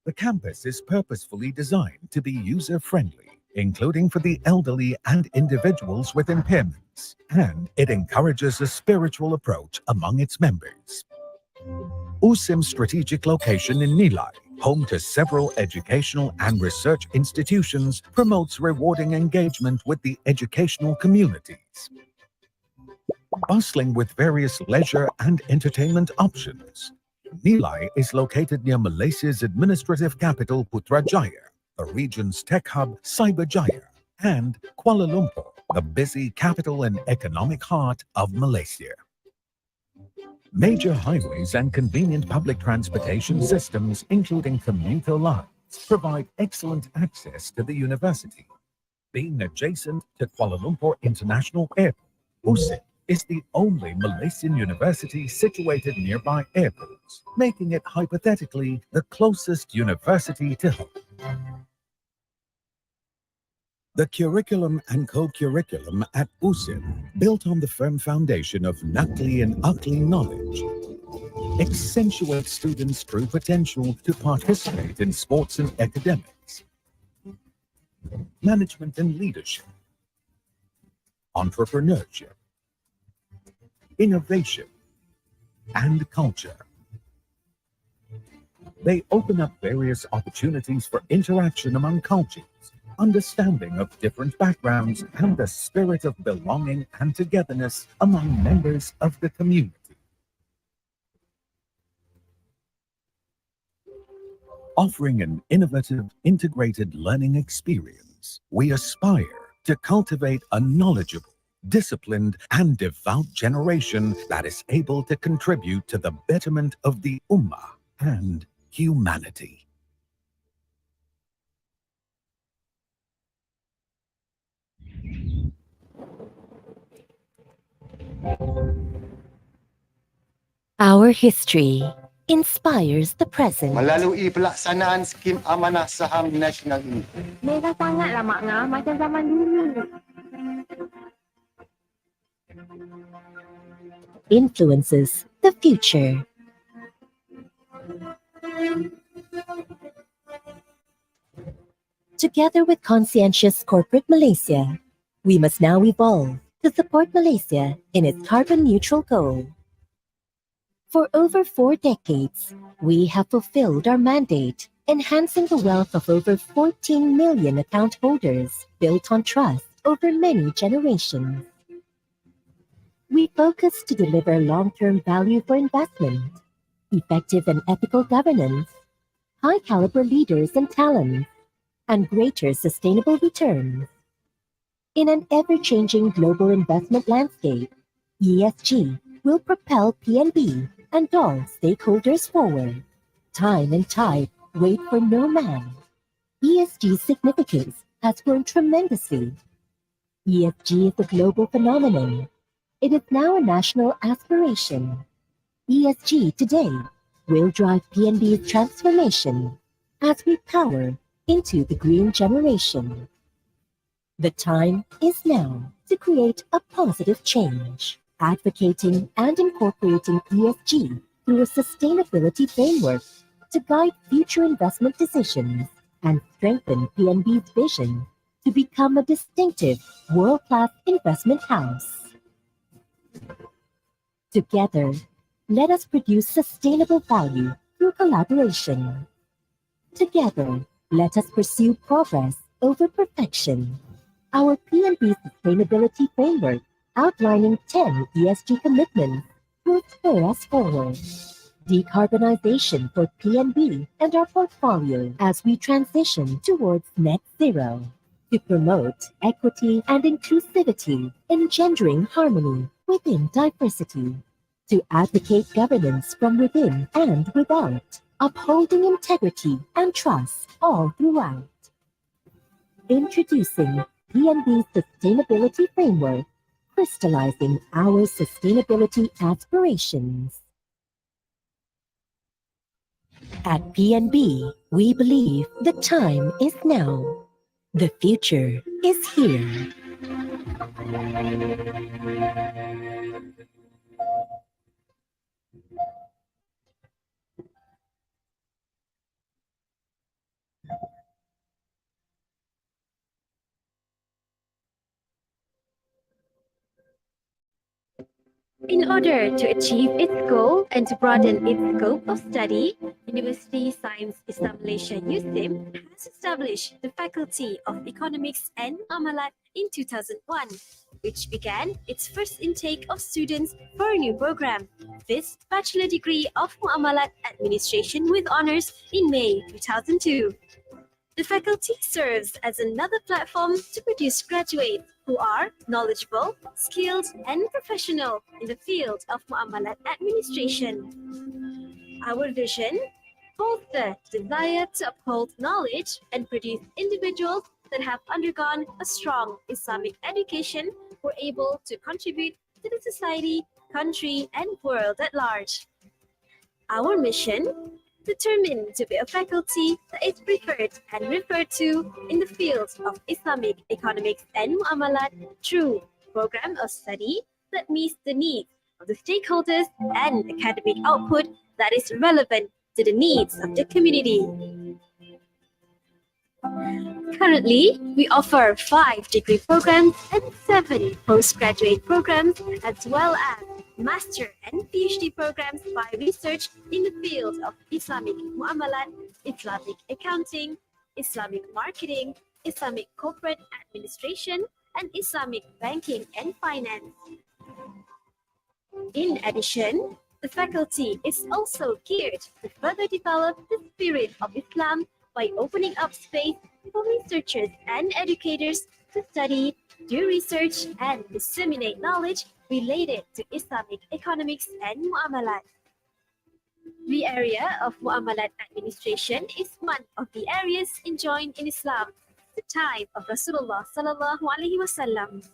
The campus is purposefully designed to be user-friendly, including for the elderly and individuals with impairments, and it encourages a spiritual approach among its members. USIM's strategic location in Nilai, home to several educational and research institutions, promotes rewarding engagement with the educational communities. Bustling with various leisure and entertainment options, Nilai is located near Malaysia's administrative capital Putrajaya, the region's tech hub Cyberjaya, and Kuala Lumpur, the busy capital and economic heart of Malaysia. Major highways and convenient public transportation systems, including commuter lines, provide excellent access to the university. Being adjacent to Kuala Lumpur International Airport, USIM is the only Malaysian university situated nearby airports, making it hypothetically the closest university to home. The curriculum and co-curriculum at USIM, built on the firm foundation of Nakli and Akli knowledge, accentuates students' true potential to participate in sports and academics, management and leadership, entrepreneurship, innovation, and culture. They open up various opportunities for interaction among cultures, understanding of different backgrounds, and the spirit of belonging and togetherness among members of the community. Offering an innovative, integrated learning experience, we aspire to cultivate a knowledgeable, disciplined, and devout generation that is able to contribute to the betterment of the Ummah and humanity. Our history inspires the present. Melalui pelaksanaan skim amanah saham nasional ini, Merah sangatlah makna macam zaman dulu. Influences the future. Together with conscientious corporate Malaysia, we must now evolve to support Malaysia in its carbon neutral goal. For over 4 decades, we have fulfilled our mandate, enhancing the wealth of over 14 million account holders built on trust over many generations. We focus to deliver long-term value for investment, effective and ethical governance, high-caliber leaders and talents, and greater sustainable returns. In an ever-changing global investment landscape, ESG will propel PNB and all stakeholders forward. Time and tide wait for no man. ESG's significance has grown tremendously. ESG is a global phenomenon. It is now a national aspiration. ESG today will drive PNB's transformation as we power into the green generation. The time is now to create a positive change, advocating and incorporating ESG through a sustainability framework to guide future investment decisions and strengthen PNB's vision to become a distinctive world-class investment house. Together, let us produce sustainable value through collaboration. Together, let us pursue progress over perfection. Our PNB Sustainability Framework, outlining 10 ESG commitments, will spur us forward. Decarbonization for PNB and our portfolio as we transition towards net zero. To promote equity and inclusivity, engendering harmony within diversity. to advocate governance from within and without, upholding integrity and trust all throughout. Introducing PNB's Sustainability Framework, crystallizing our sustainability aspirations. At PNB, we believe the time is now. The future is here. In order to achieve its goal and to broaden its scope of study, Universiti Sains Islam Malaysia USIM has established the Faculty of Economics and Muamalat in 2001, which began its first intake of students for a new program, this Bachelor Degree of Muamalat Administration with Honours in May 2002. The faculty serves as another platform to produce graduates who are knowledgeable, skilled, and professional in the field of Muamalat administration. Our vision holds the desire to uphold knowledge and produce individuals that have undergone a strong Islamic education who are able to contribute to the society, country, and world at large. Our mission: determined to be a faculty that is preferred and referred to in the fields of Islamic economics and Muamalat through a program of study that meets the needs of the stakeholders and academic output that is relevant to the needs of the community. Currently, we offer 5 degree programs and 7 postgraduate programs, as well as master and PhD programs by research in the field of Islamic Muamalat, Islamic accounting, Islamic marketing, Islamic corporate administration, and Islamic banking and finance. In addition, the faculty is also geared to further develop the spirit of Islam by opening up space for researchers and educators to study, do research, and disseminate knowledge related to Islamic economics and Muamalat. The area of Muamalat administration is one of the areas enjoined in Islam, the time of Rasulullah sallallahu alaihi wasallam.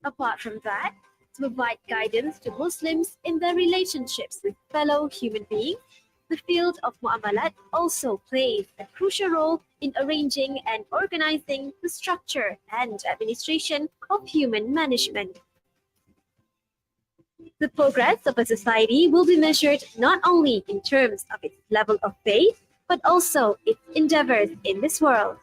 Apart from that, to provide guidance to Muslims in their relationships with fellow human beings, the field of Muamalat also plays a crucial role in arranging and organizing the structure and administration of human management. The progress of a society will be measured not only in terms of its level of faith, but also its endeavors in this world.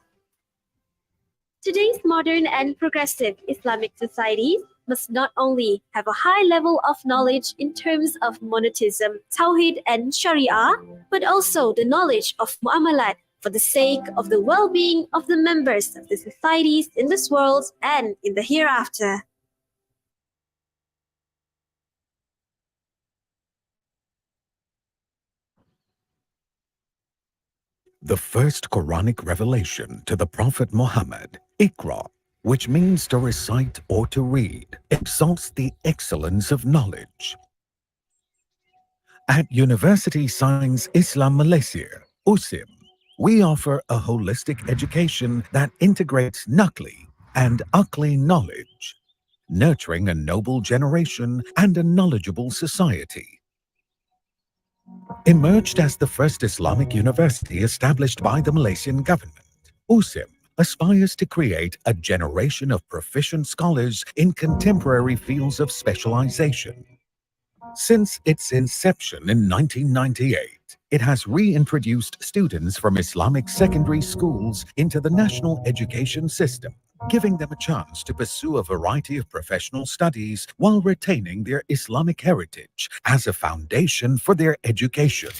Today's modern and progressive Islamic societies must not only have a high level of knowledge in terms of monotheism, Tawhid, and Sharia, but also the knowledge of Muamalat for the sake of the well-being of the members of the societies in this world and in the hereafter. The first Quranic revelation to the Prophet Muhammad, Iqra, which means to recite or to read, exalts the excellence of knowledge. At Universiti Sains Islam Malaysia, USIM, we offer a holistic education that integrates Naqli and Aqli knowledge, nurturing a noble generation and a knowledgeable society. Emerged as the first Islamic university established by the Malaysian government, USIM aspires to create a generation of proficient scholars in contemporary fields of specialization. Since its inception in 1998, it has reintroduced students from Islamic secondary schools into the national education system, giving them a chance to pursue a variety of professional studies while retaining their Islamic heritage as a foundation for their education.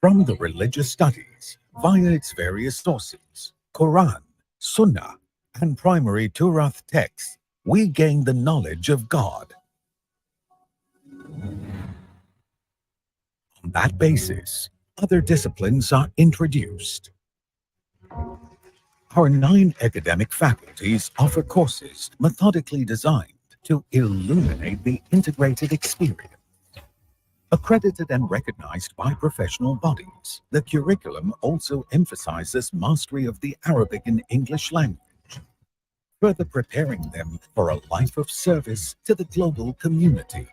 From the religious studies, via its various sources, Quran, Sunnah, and primary Turath texts, we gain the knowledge of God. On that basis, other disciplines are introduced. Our 9 academic faculties offer courses methodically designed to illuminate the integrated experience. Accredited and recognized by professional bodies, the curriculum also emphasizes mastery of the Arabic and English language, further preparing them for a life of service to the global community.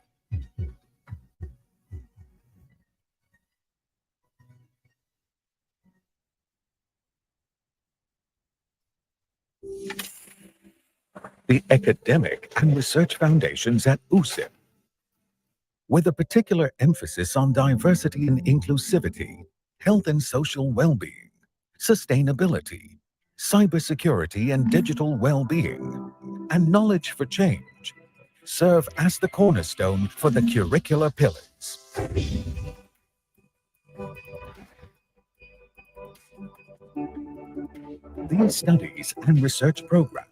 The academic and research foundations at USIM, with a particular emphasis on diversity and inclusivity, health and social well-being, sustainability, cybersecurity and digital well-being, and knowledge for change, serve as the cornerstone for the curricular pillars. These studies and research programs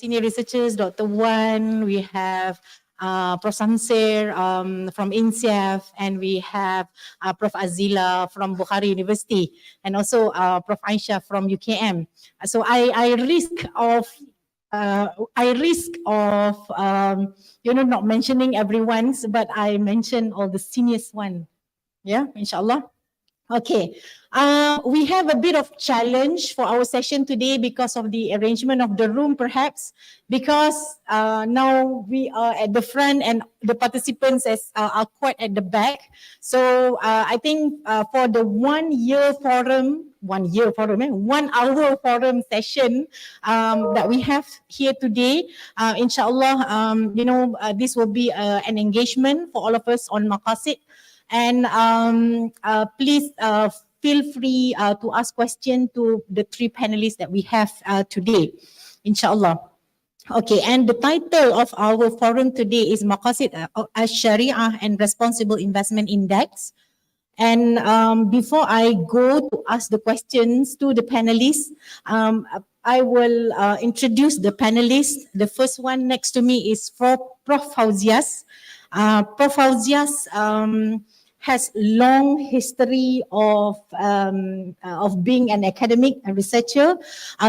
senior researchers, Dr. Wan, we have Prof. Samsir from INSEAF, and we have Prof. Azila from Bukhari University, and also Prof. Aisha from UKM. So I risk of not mentioning everyone's, but I mention all the seniors one. Yeah, inshallah. Okay, we have a bit of challenge for our session today because of the arrangement of the room, perhaps, because now we are at the front and the participants are quite at the back. So I think for the 1 year forum, 1 hour forum session that we have here today, inshallah, this will be an engagement for all of us on Maqasid. And please feel free to ask questions to the three panelists that we have today, inshallah. Okay, and the title of our forum today is Maqasid al-Sharia and Responsible Investment Index. And before I go to ask the questions to the panelists, I will introduce the panelists. The first one next to me is Prof. Fauzias. Prof. Fauzias has long history of being an academic researcher.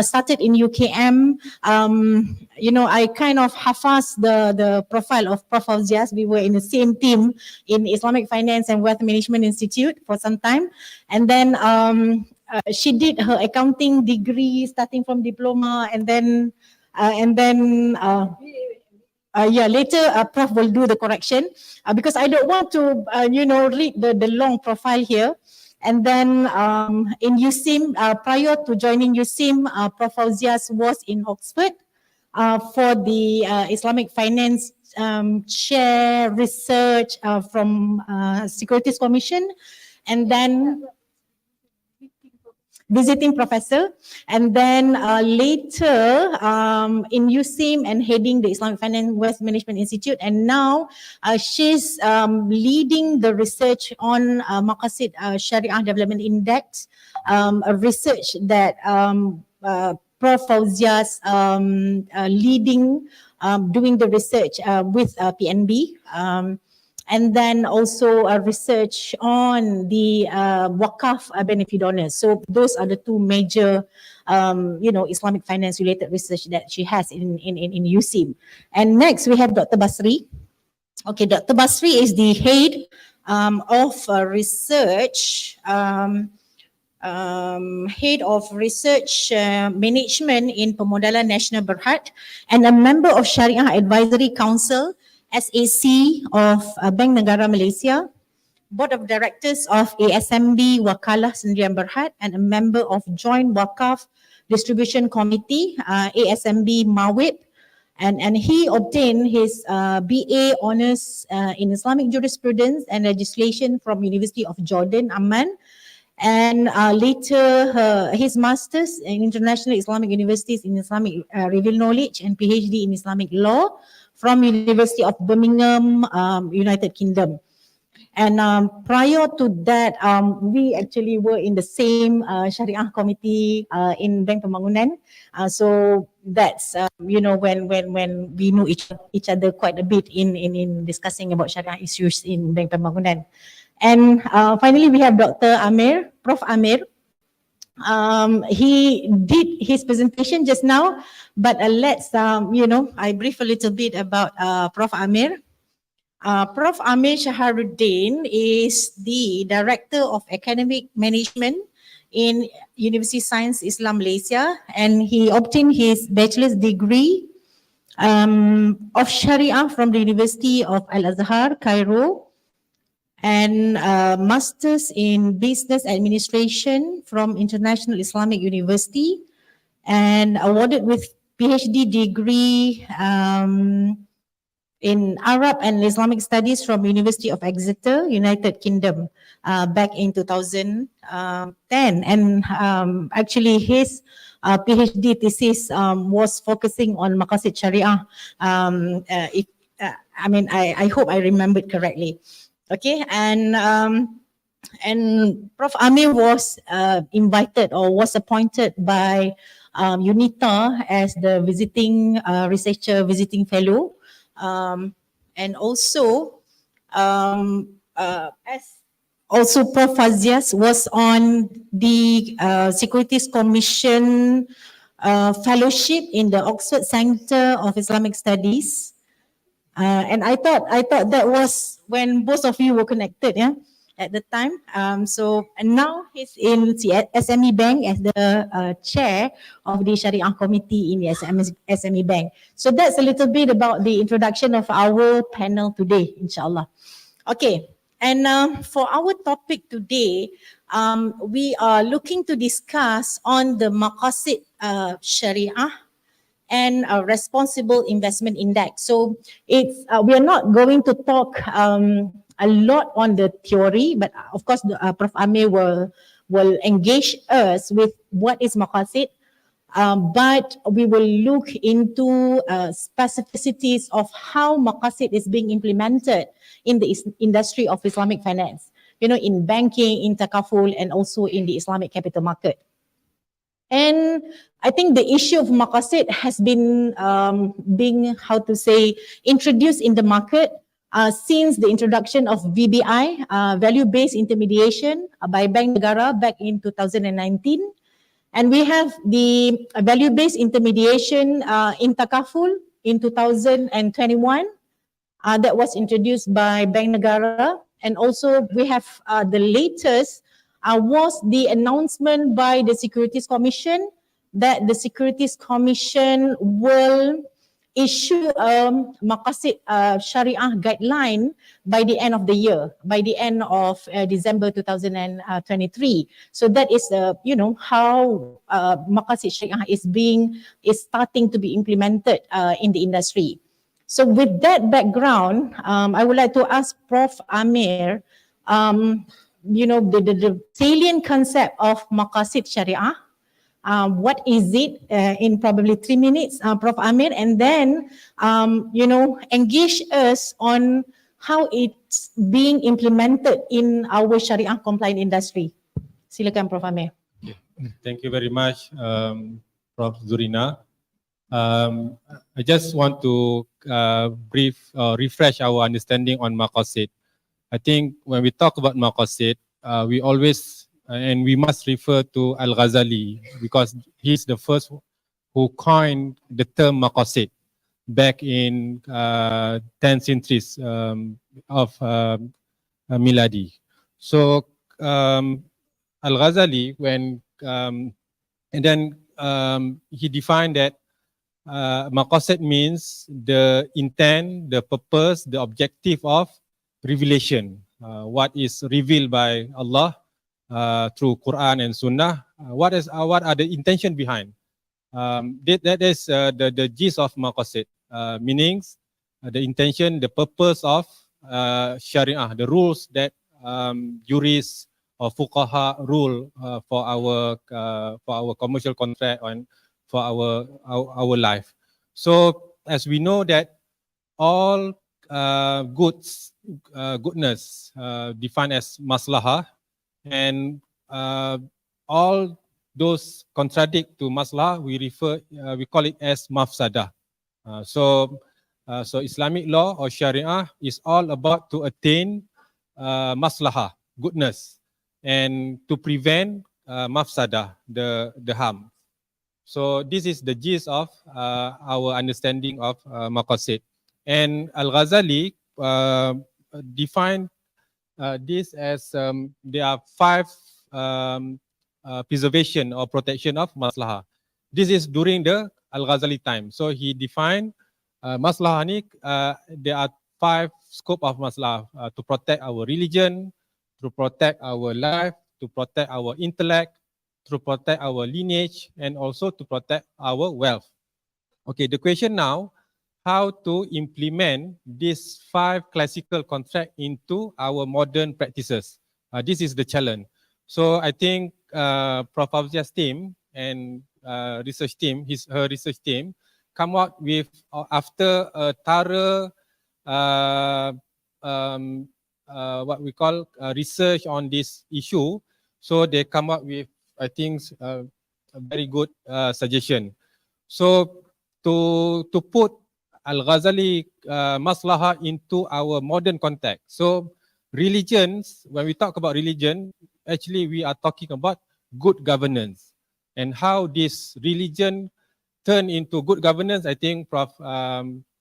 Started in UKM. I kind of hafaz the profile of Prof. Fauzias. We were in the same team in Islamic Finance and Wealth Management Institute for some time, and then she did her accounting degree starting from diploma, and then later Prof will do the correction because I don't want to, read the long profile here. And then in USIM, prior to joining USIM, Prof Fauzias was in Oxford for the Islamic Finance Share Research from Securities Commission, and then visiting professor, and then later in USIM and heading the Islamic Finance Wealth Management Institute, and now she's leading the research on Maqasid Sharia Development Index, a research that Prof. Fauzias leading, doing the research with PNB. And then also research on the Waqaf benefit donors. So those are the two major, Islamic finance related research that she has in USIM. And next we have Dr. Basri. Okay, Dr. Basri is the head of research, head of research management in Pemodalan Nasional Berhad, and a member of Sharia Advisory Council, SAC of Bank Negara Malaysia, Board of Directors of ASMB Wakalah Sendirian Berhad, and a member of Joint Wakaf Distribution Committee, ASMB Mawib. And he obtained his BA Honours in Islamic Jurisprudence and Legislation from University of Jordan, Amman. And later his Masters in International Islamic Universities in Islamic Revealed Knowledge and PhD in Islamic Law from University of Birmingham, United Kingdom. And prior to that, we actually were in the same Sharia committee in Bank Pembangunan. So that's when we know each other quite a bit in discussing about Sharia issues in Bank Pembangunan. And finally, we have Dr. Amir, Prof. Amir. He did his presentation just now, but let's, I brief a little bit about Prof. Amir. Prof. Amir Shaharuddin is the Director of Academic Management in Universiti Sains Islam Malaysia, and he obtained his bachelor's degree of Sharia from the University of Al-Azhar, Cairo, and Masters in Business Administration from International Islamic University, and awarded with PhD degree in Arab and Islamic Studies from University of Exeter, United Kingdom, back in 2010. And actually his PhD thesis was focusing on Maqasid Sharia. I hope I remembered correctly. Okay, and Prof. Amir was invited or was appointed by UNITA as the visiting researcher, visiting fellow. And also, as also Prof. Fauzias was on the Securities Commission fellowship in the Oxford Center of Islamic Studies. And I thought that was when both of you were connected, yeah. at the time. And now he's in SME Bank as the chair of the Sharia Committee in the SME Bank. So that's a little bit about the introduction of our panel today, inshallah. Okay, and for our topic today, we are looking to discuss on the Maqasid Sharia and a responsible investment index. So it's we are not going to talk a lot on the theory, but of course, Prof. Amir will engage us with what is Maqasid. But we will look into specificities of how Maqasid is being implemented in the industry of Islamic finance, in banking, in takaful, and also in the Islamic capital market. And I think the issue of Maqasid has been being, introduced in the market since the introduction of VBI, value-based intermediation by Bank Negara back in 2019. And we have the value-based intermediation in takaful in 2021 that was introduced by Bank Negara. And also we have the latest was the announcement by the Securities Commission that the Securities Commission will issue a Maqasid Sharia guideline by the end of the year, by the end of December 2023. So that is, how Maqasid Sharia is starting to be implemented in the industry. So with that background, I would like to ask Prof. Amir, the salient concept of Maqasid Sharia. What is it in probably 3 minutes, Prof. Amir, and then, engage us on how it's being implemented in our Sharia compliant industry. Silakan, Prof. Amir. Thank you very much, Prof. Zurina. I just want to refresh our understanding on Maqasid. I think when we talk about Maqasid, we always and we must refer to Al-Ghazali because he's the first who coined the term Maqasid back in 10th centuries of Miladi. So Al-Ghazali, he defined that Maqasid means the intent, the purpose, the objective of revelation. What is revealed by Allah through Quran and Sunnah, what are the intention behind? That is the gist of Maqasid, meanings, the intention, the purpose of Sharia, the rules that jurists or fuqaha rule for our commercial contract and for our life. So as we know that all goodness defined as maslahah, and all those contradict to maslahah, we call it as mafsadah. So Islamic law or Sharia is all about to attain maslahah, goodness, and to prevent mafsadah, the harm. So this is the gist of our understanding of Maqasid. And Al-Ghazali defined this as there are 5 preservation or protection of maslahah. This is during the Al-Ghazali time. So he defined maslahah ni, there are 5 scope of maslahah: to protect our religion, to protect our life, to protect our intellect, to protect our lineage, and also to protect our wealth. Okay, the question now, how to implement these 5 classical contracts into our modern practices. This is the challenge. So I think Prof. Fauzia's team and her research team come up with, after a thorough what we call research on this issue, so they come up with, I think, a very good suggestion. So to put Al-Ghazali maslahah into our modern context. So religions, when we talk about religion, actually we are talking about good governance and how this religion turn into good governance. I think Prof.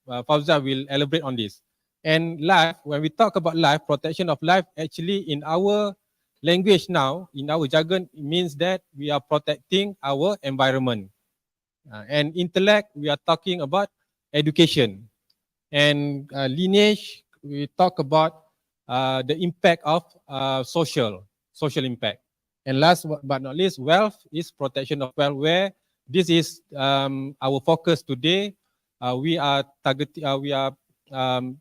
Fauzia will elaborate on this. And life, when we talk about life, protection of life, actually in our language now, in our jargon, it means that we are protecting our environment. And intellect, we are talking about education. And lineage, we talk about the impact of social impact. And last but not least, wealth is protection of wealth, where this is our focus today. We are targeting,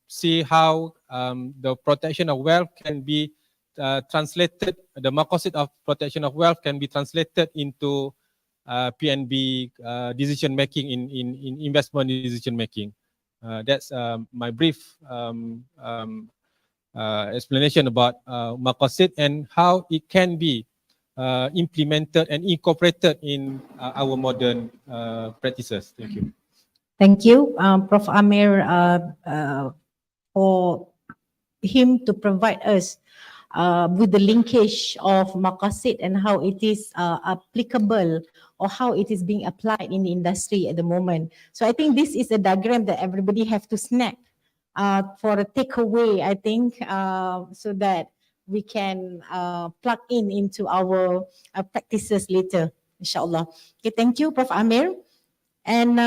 see how the protection of wealth can be translated, the maqasid of protection of wealth can be translated into PNB decision making in investment decision making. That's my brief explanation about maqasid and how it can be implemented and incorporated in our modern practices. Thank you. Thank you, Prof. Amir, for him to provide us with the linkage of maqasid and how it is applicable or how it is being applied in the industry at the moment. So I think this is a diagram that everybody have to snap for a takeaway, I think, so that we can plug into our practices later, inshallah. Okay, thank you, Prof. Amir. And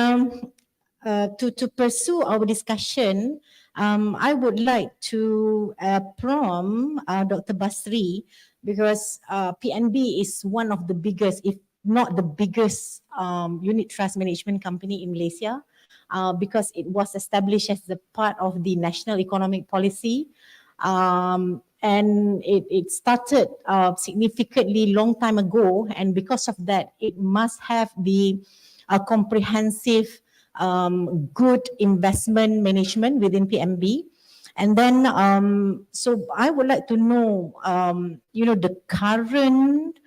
to pursue our discussion, I would like to prompt Dr. Basri, because PNB is one of the biggest, if not the biggest, unit trust management company in Malaysia, because it was established as a part of the national economic policy. And it started significantly long time ago, and because of that, it must have the comprehensive good investment management within PNB. And then, so I would like to know, the current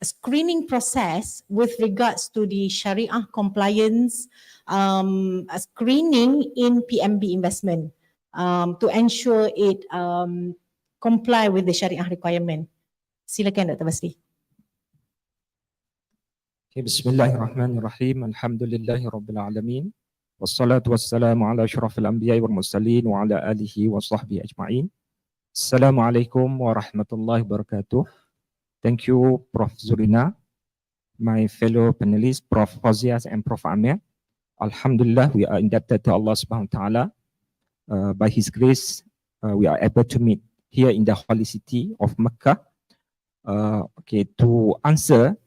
screening process with regards to the Sharia compliance screening in PNB investment to ensure it comply with the Sharia requirement. Silakan, Dr. Basri. Bismillahirrahmanirrahim. Alhamdulillahi Rabbil Alamin. Wassalatu wassalamu ala ashrafil anbiya'i wal mursalin wa ala alihi wa sahbihi ajma'in. Assalamualaikum warahmatullahi wabarakatuh. Thank you, Prof. Zurina, my fellow panelists, Prof. Fauzias and Prof. Amir. Alhamdulillah, we are indebted to Allah subhanahu wa ta'ala. By His grace, we are able to meet here in the holy city of Mecca. To answer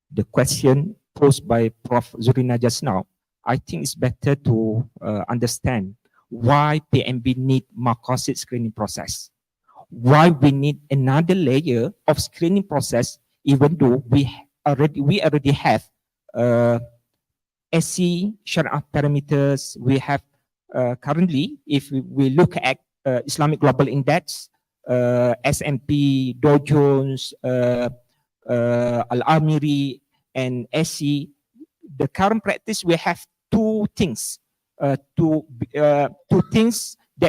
the question posed by Prof. Zurina just now, I think it's better to understand why PNB need maqasid screening process. Why we need another layer of screening process, even though we already have SC Sharia parameters. We have currently, if we look at Islamic Global Index, S&P, Dow Jones, Al-Amiri, and SC, the current practice, we have two things that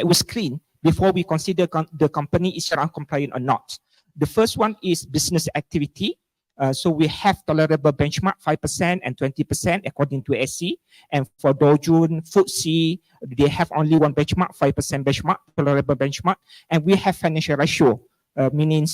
we screen before we consider the company is Sharia compliant or not. The first one is business activity. So we have tolerable benchmark 5% and 20% according to SC. And for Dow Jones, FTSE, they have only one benchmark, 5% benchmark, tolerable benchmark. And we have financial ratio, meaning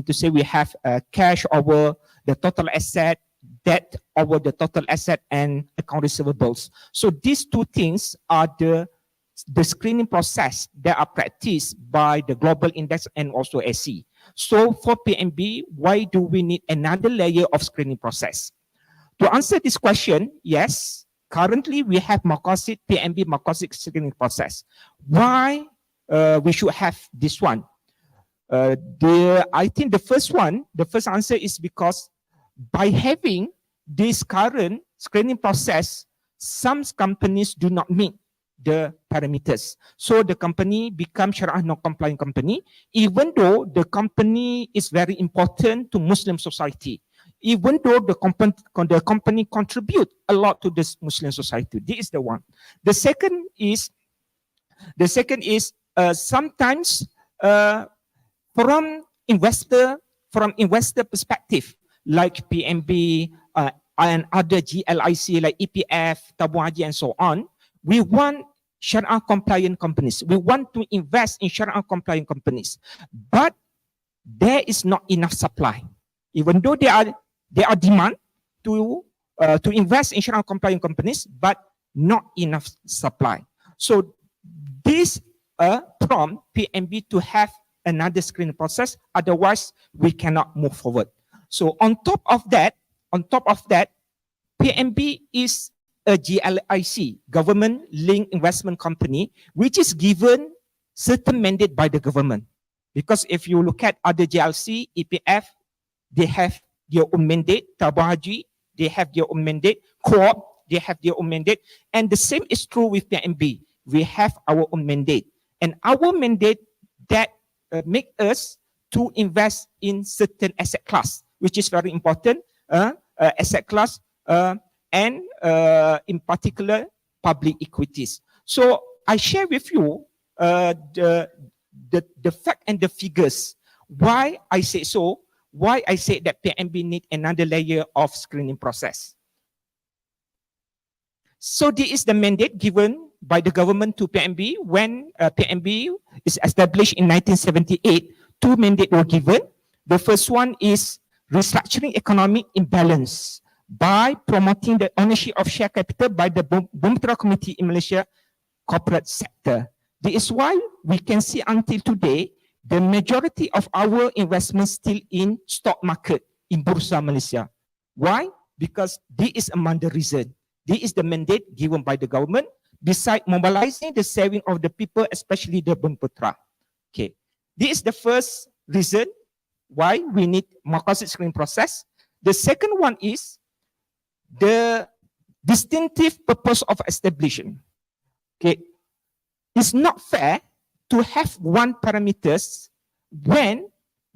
to say we have cash over the total asset, debt over the total asset, and account receivables. So these two things are the screening process that are practiced by the global index and also SC. So for PNB, why do we need another layer of screening process? To answer this question, yes, currently we have maqasid, PNB maqasid screening process. Why we should have this one? I think the first answer is because by having this current screening process, some companies do not meet the parameters. So the company becomes Sharia non-compliant company, even though the company is very important to Muslim society, even though the company contribute a lot to this Muslim society. This is the one. The second is sometimes from investor perspective, like PNB and other GLIC like EPF, Tabung Haji, and so on, we want Sharia compliant companies. We want to invest in Sharia compliant companies, but there is not enough supply. Even though there are demand to invest in Sharia compliant companies, but not enough supply. So this prompt PMB to have another screening process. Otherwise, we cannot move forward. So on top of that, PMB is a GLIC, Government Linked Investment Company, which is given certain mandate by the government. Because if you look at other GLC, EPF, they have their own mandate. Tabung Haji, they have their own mandate. Co-op, they have their own mandate. And the same is true with PMB. We have our own mandate. And our mandate that make us to invest in certain asset class, which is very important, asset class, and in particular, public equities. So I share with you the fact and the figures. Why I say so, why I say that PMB need another layer of screening process. So this is the mandate given by the government to PMB when PMB is established in 1978. Two mandates were given. The first one is restructuring economic imbalance by promoting the ownership of share capital by the Bumiputera Committee in Malaysia corporate sector. This is why we can see until today, the majority of our investments still in stock market in Bursa Malaysia. Why? Because this is among the reason. This is the mandate given by the government, besides mobilizing the saving of the people, especially the Bumiputera. Okay. This is the first reason why we need Maqasid screening process. The second one is the distinctive purpose of establishment. Okay. It's not fair to have one parameters when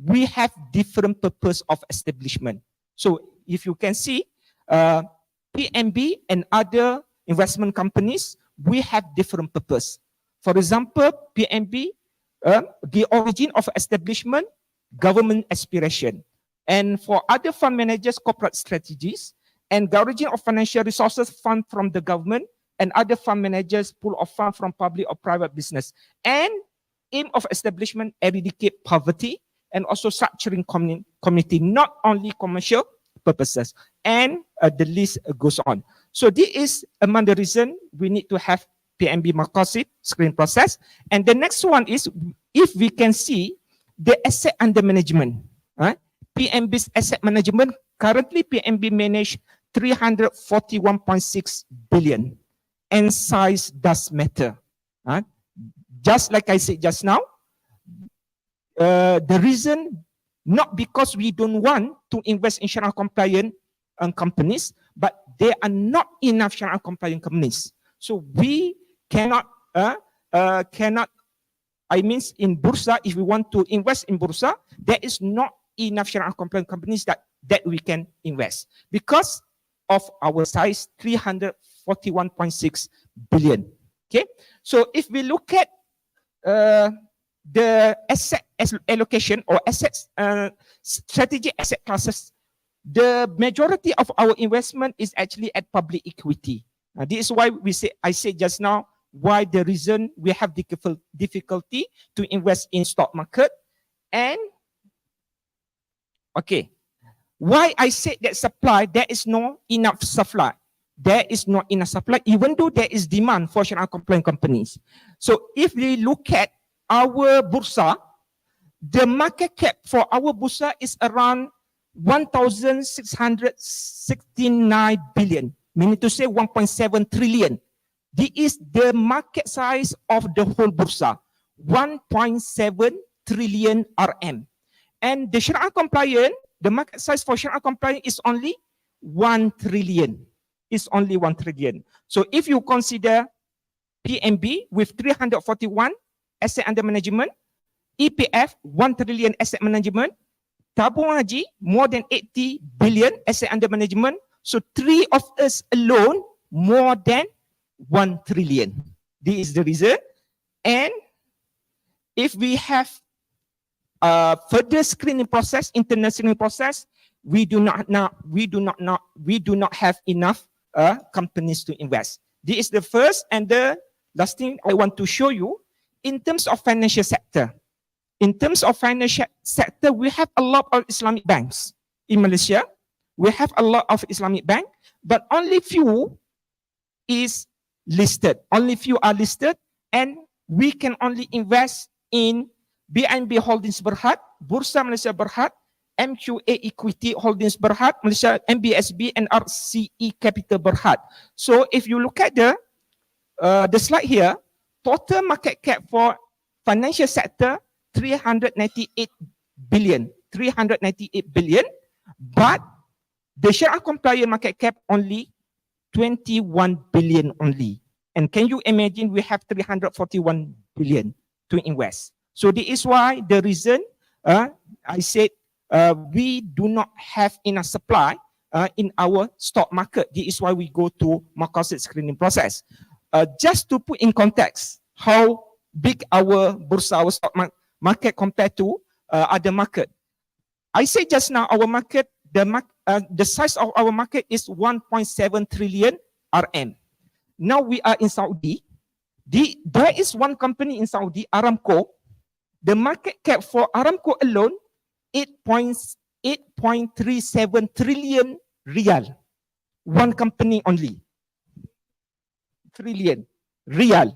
we have different purpose of establishment. So if you can see, PMB and other investment companies, we have different purpose. For example, PMB, the origin of establishment, government aspiration. And for other fund managers, corporate strategies, and the origin of financial resources, fund from the government, and other fund managers, pool of fund from public or private business. And aim of establishment, eradicate poverty, and also structuring community, not only commercial purposes. And the list goes on. So this is among the reason we need to have PMB Maqasid screening process. And the next one is, if we can see the asset under management. PMB's asset management, currently PMB manage 341.6 billion. And size does matter. Just like I said just now, the reason, not because we don't want to invest in Sharia compliant companies, but there are not enough Sharia compliant companies. So we cannot, I mean, in Bursa, if we want to invest in Bursa, there is not enough Sharia compliant companies that we can invest because of our size, 341.6 billion. Okay, so if we look at the asset allocation or assets, strategic asset classes, the majority of our investment is actually at public equity. This is why I said just now, why the reason we have difficulty to invest in stock market. And okay, why I said that supply, there is no enough supply. There is not enough supply, even though there is demand for Sharia compliant companies. So if we look at our Bursa, the market cap for our Bursa is around 1,669 billion, meaning to say 1.7 trillion. This is the market size of the whole Bursa, 1.7 trillion RM. And the Sharia compliant, the market size for Sharia compliant is only 1 trillion. It's only 1 trillion. So if you consider PMB with 341 asset under management, EPF 1 trillion asset management, Tabung Haji more than 80 billion asset under management. So three of us alone more than 1 trillion. This is the reason. And if we have further screening process, internal screening process, we do not have enough companies to invest. This is the first, and the last thing I want to show you, in terms of financial sector. In terms of financial sector, we have a lot of Islamic banks in Malaysia. We have a lot of Islamic bank, but only few is listed. Only few are listed, and we can only invest in BNB Holdings Berhad, Bursa Malaysia Berhad, MQA Equity Holdings Berhad, Malaysia MBSB, and RCE Capital Berhad. So if you look at the slide here, total market cap for financial sector 398 billion, but the Sharia compliant market cap only 21 billion only. And can you imagine we have 341 billion to invest? So this is why the reason I said we do not have enough supply in our stock market. This is why we go to maqasid screening process. Just to put in context how big our bursa, our stock market compared to other market. I said just now our market, the size of our market is 1.7 trillion RM. Now we are in Saudi. There is one company in Saudi, Aramco. The market cap for Aramco alone, 8.37 trillion riyal. One company only. Trillion riyal.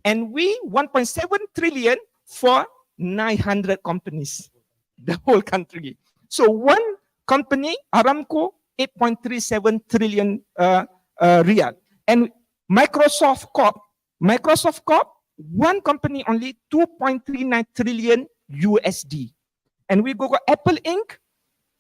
And we 1.7 trillion for 900 companies. The whole country. So one company, Aramco, 8.37 trillion riyal. And Microsoft Corp, one company only 2.39 trillion USD. And we go Apple Inc.,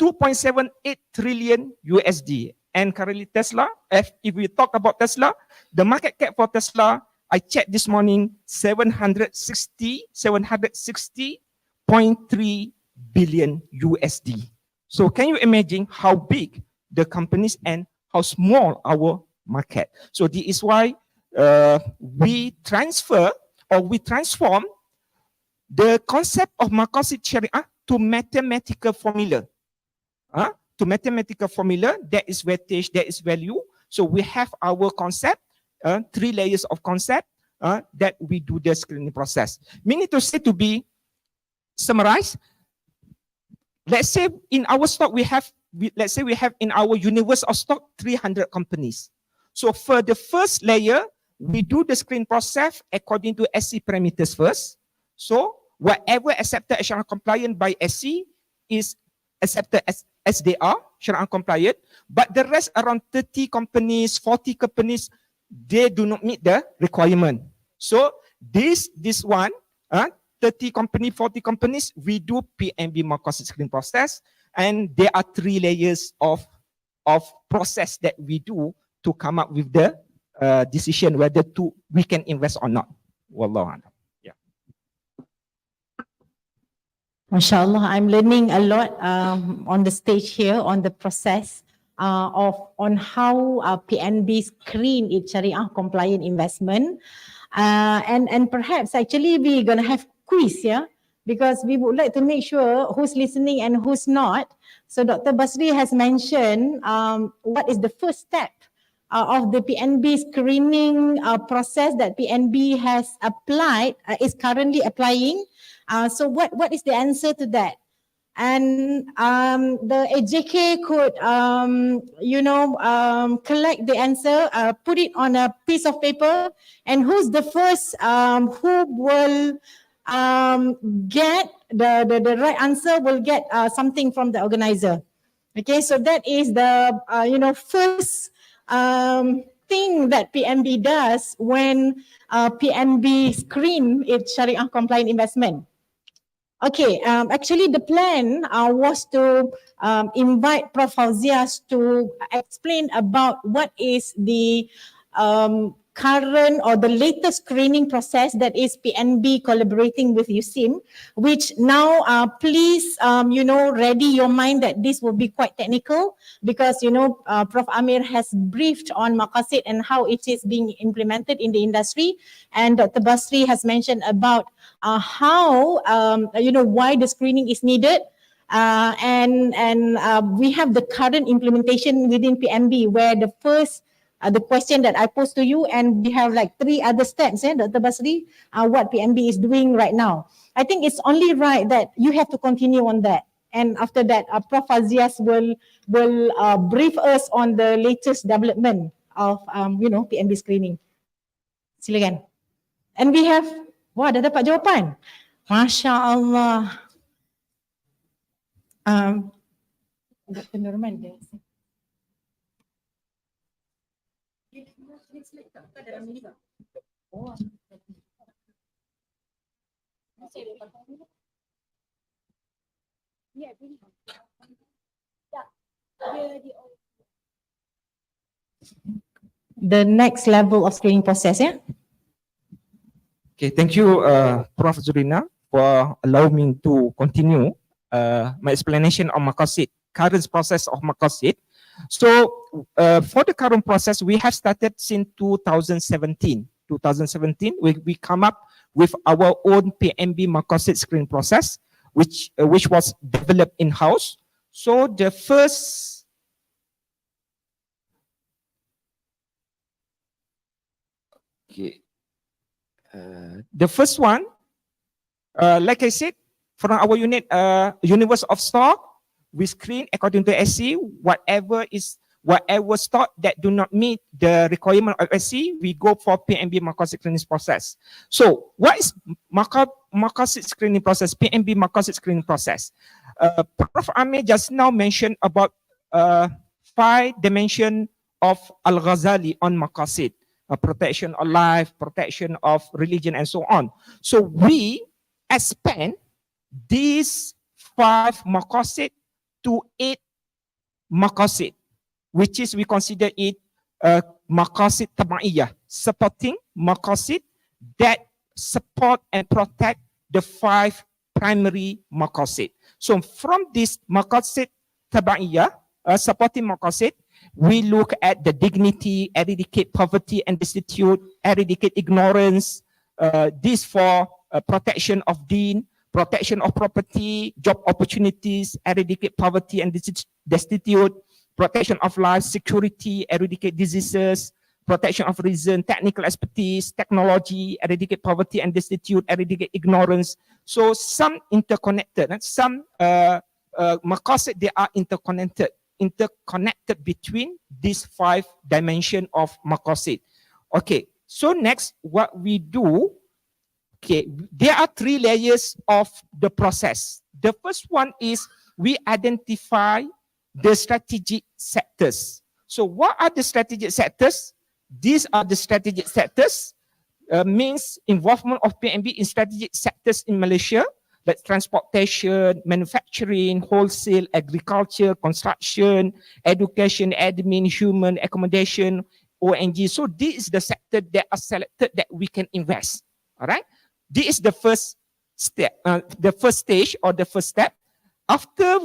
2.78 trillion USD. And currently Tesla, if we talk about Tesla, the market cap for Tesla, I checked this morning, 760.3 billion USD. So can you imagine how big the companies and how small our market? So this is why we transform the concept of maqasid Sharia to mathematical formula. To mathematical formula, there is weightage, there is value. So we have our concept, 3 layers of concept that we do the screening process. Meaning to say, to be summarized, let's say in our stock we have in our universe of stock 300 companies. So for the first layer, we do the screen process according to SC parameters first. So whatever accepted as Sharia compliant by SC is accepted as they are Sharia compliant. But the rest, around 30 companies, 40 companies, they do not meet the requirement. So this one, 30 companies, 40 companies, we do PNB maqasid screen process, and there are 3 layers of process that we do to come up with the decision whether we can invest or not. Wallahu a'lam. Yeah. MashaAllah, I'm learning a lot on the stage here on the process on how PNB screen its Sharia compliant investment. And perhaps actually we're going to have quiz, yeah, because we would like to make sure who's listening and who's not. So Dr. Basri has mentioned what is the first step of the PNB screening process that PNB has applied, is currently applying. So what is the answer to that? And the AJK could, collect the answer, put it on a piece of paper, and who's the first who will get the right answer will get something from the organizer. Okay, so that is the first thing that PNB does when PNB screen its Sharia compliant investment. Okay, actually the plan was to invite Prof. Fauzias to explain about what is the current or the latest screening process that is PNB collaborating with USIM, which now please, ready your mind that this will be quite technical because, Prof. Amir has briefed on maqasid and how it is being implemented in the industry. And Dr. Basri has mentioned about how, why the screening is needed. And we have the current implementation within PNB where the first the question that I posed to you, and we have like 3 other steps, Dr. Basri, what PMB is doing right now. I think it's only right that you have to continue on that. And after that, Prof. Azias will brief us on the latest development of PMB screening. Silakan. And we have, wah, dah dapat jawapan. Masya Allah. Dr. Norman dia. The next level of screening process, yeah? Okay, thank you, Prof. Zurina, for allowing me to continue my explanation on Maqasid, current process of Maqasid. So, for the current process, we have started since 2017. 2017, we come up with our own PMB Maqasid screening process, which was developed in-house. So, the first the first one, like I said, from our unit, universe of stock, we screen according to SC, whatever stock that do not meet the requirement of SC, we go for PMB Maqasid screening process. So, what is Maqasid screening process, PMB Maqasid screening process? Prof. Amir just now mentioned about 5 dimensions of Al-Ghazali on Maqasid. Protection of life, protection of religion, and so on. So we expand these 5 maqasid to 8 maqasid, which is we consider it maqasid tabaiyah, supporting maqasid that support and protect the 5 primary maqasid. So from this maqasid tabaiyah, supporting maqasid, we look at the dignity, eradicate poverty and destitute, eradicate ignorance, this for protection of deen, protection of property, job opportunities, eradicate poverty and destitute, protection of life, security, eradicate diseases, protection of reason, technical expertise, technology, eradicate poverty and destitute, eradicate ignorance. So some interconnected, and some maqasid, they are interconnected between these 5 dimensions of maqasid. Okay, so next what we do, okay, there are 3 layers of the process. The first one is we identify the strategic sectors. So what are the strategic sectors? These are the strategic sectors, means involvement of PMB in strategic sectors in Malaysia, like transportation, manufacturing, wholesale, agriculture, construction, education, admin, human, accommodation, ONG. So this is the sector that are selected that we can invest. All right. This is the first step, the first stage or the first step. After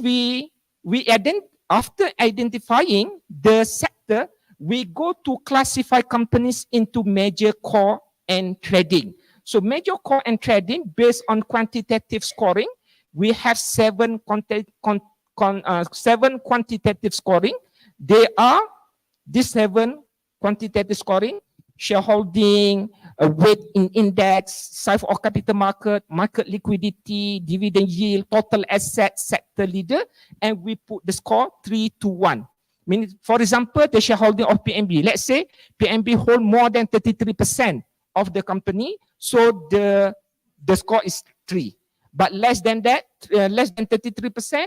after identifying the sector, we go to classify companies into major, core, and trading. So major, core, and trading based on quantitative scoring. We have 7 quantitative scoring. They are these 7 quantitative scoring: shareholding, weight in index, size of capital market, market liquidity, dividend yield, total asset, sector leader, and we put the score 3 to 1. Meaning, for example, the shareholding of PMB. Let's say PMB hold more than 33% of the company, so the score is 3. But less than that, less than 33%,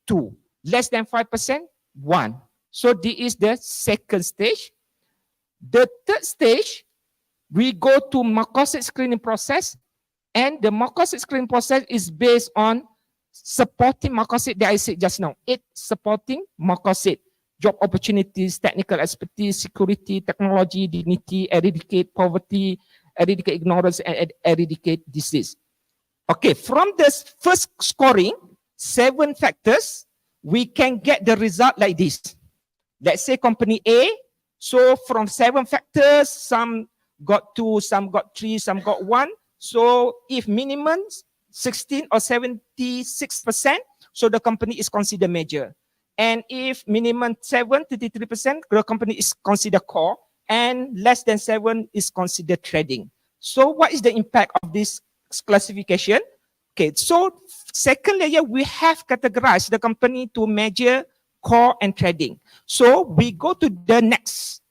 2. Less than 5%, 1. So this is the second stage. The third stage, we go to maqasid screening process, and the maqasid screening process is based on supporting maqasid that I said just now. 8 supporting maqasid: job opportunities, technical expertise, security, technology, dignity, eradicate poverty, eradicate ignorance, and eradicate disease. Okay, from this first scoring, 7 factors, we can get the result like this. Let's say company A, so from 7 factors, some got 2, some got 3, some got 1. So if minimum 16 or 76%, so the company is considered major. And if minimum 33%, the company is considered core. and less than 7 is considered trading. So what is the impact of this classification? Okay, so second layer, we have categorized the company to major, core, and trading. So we go to the next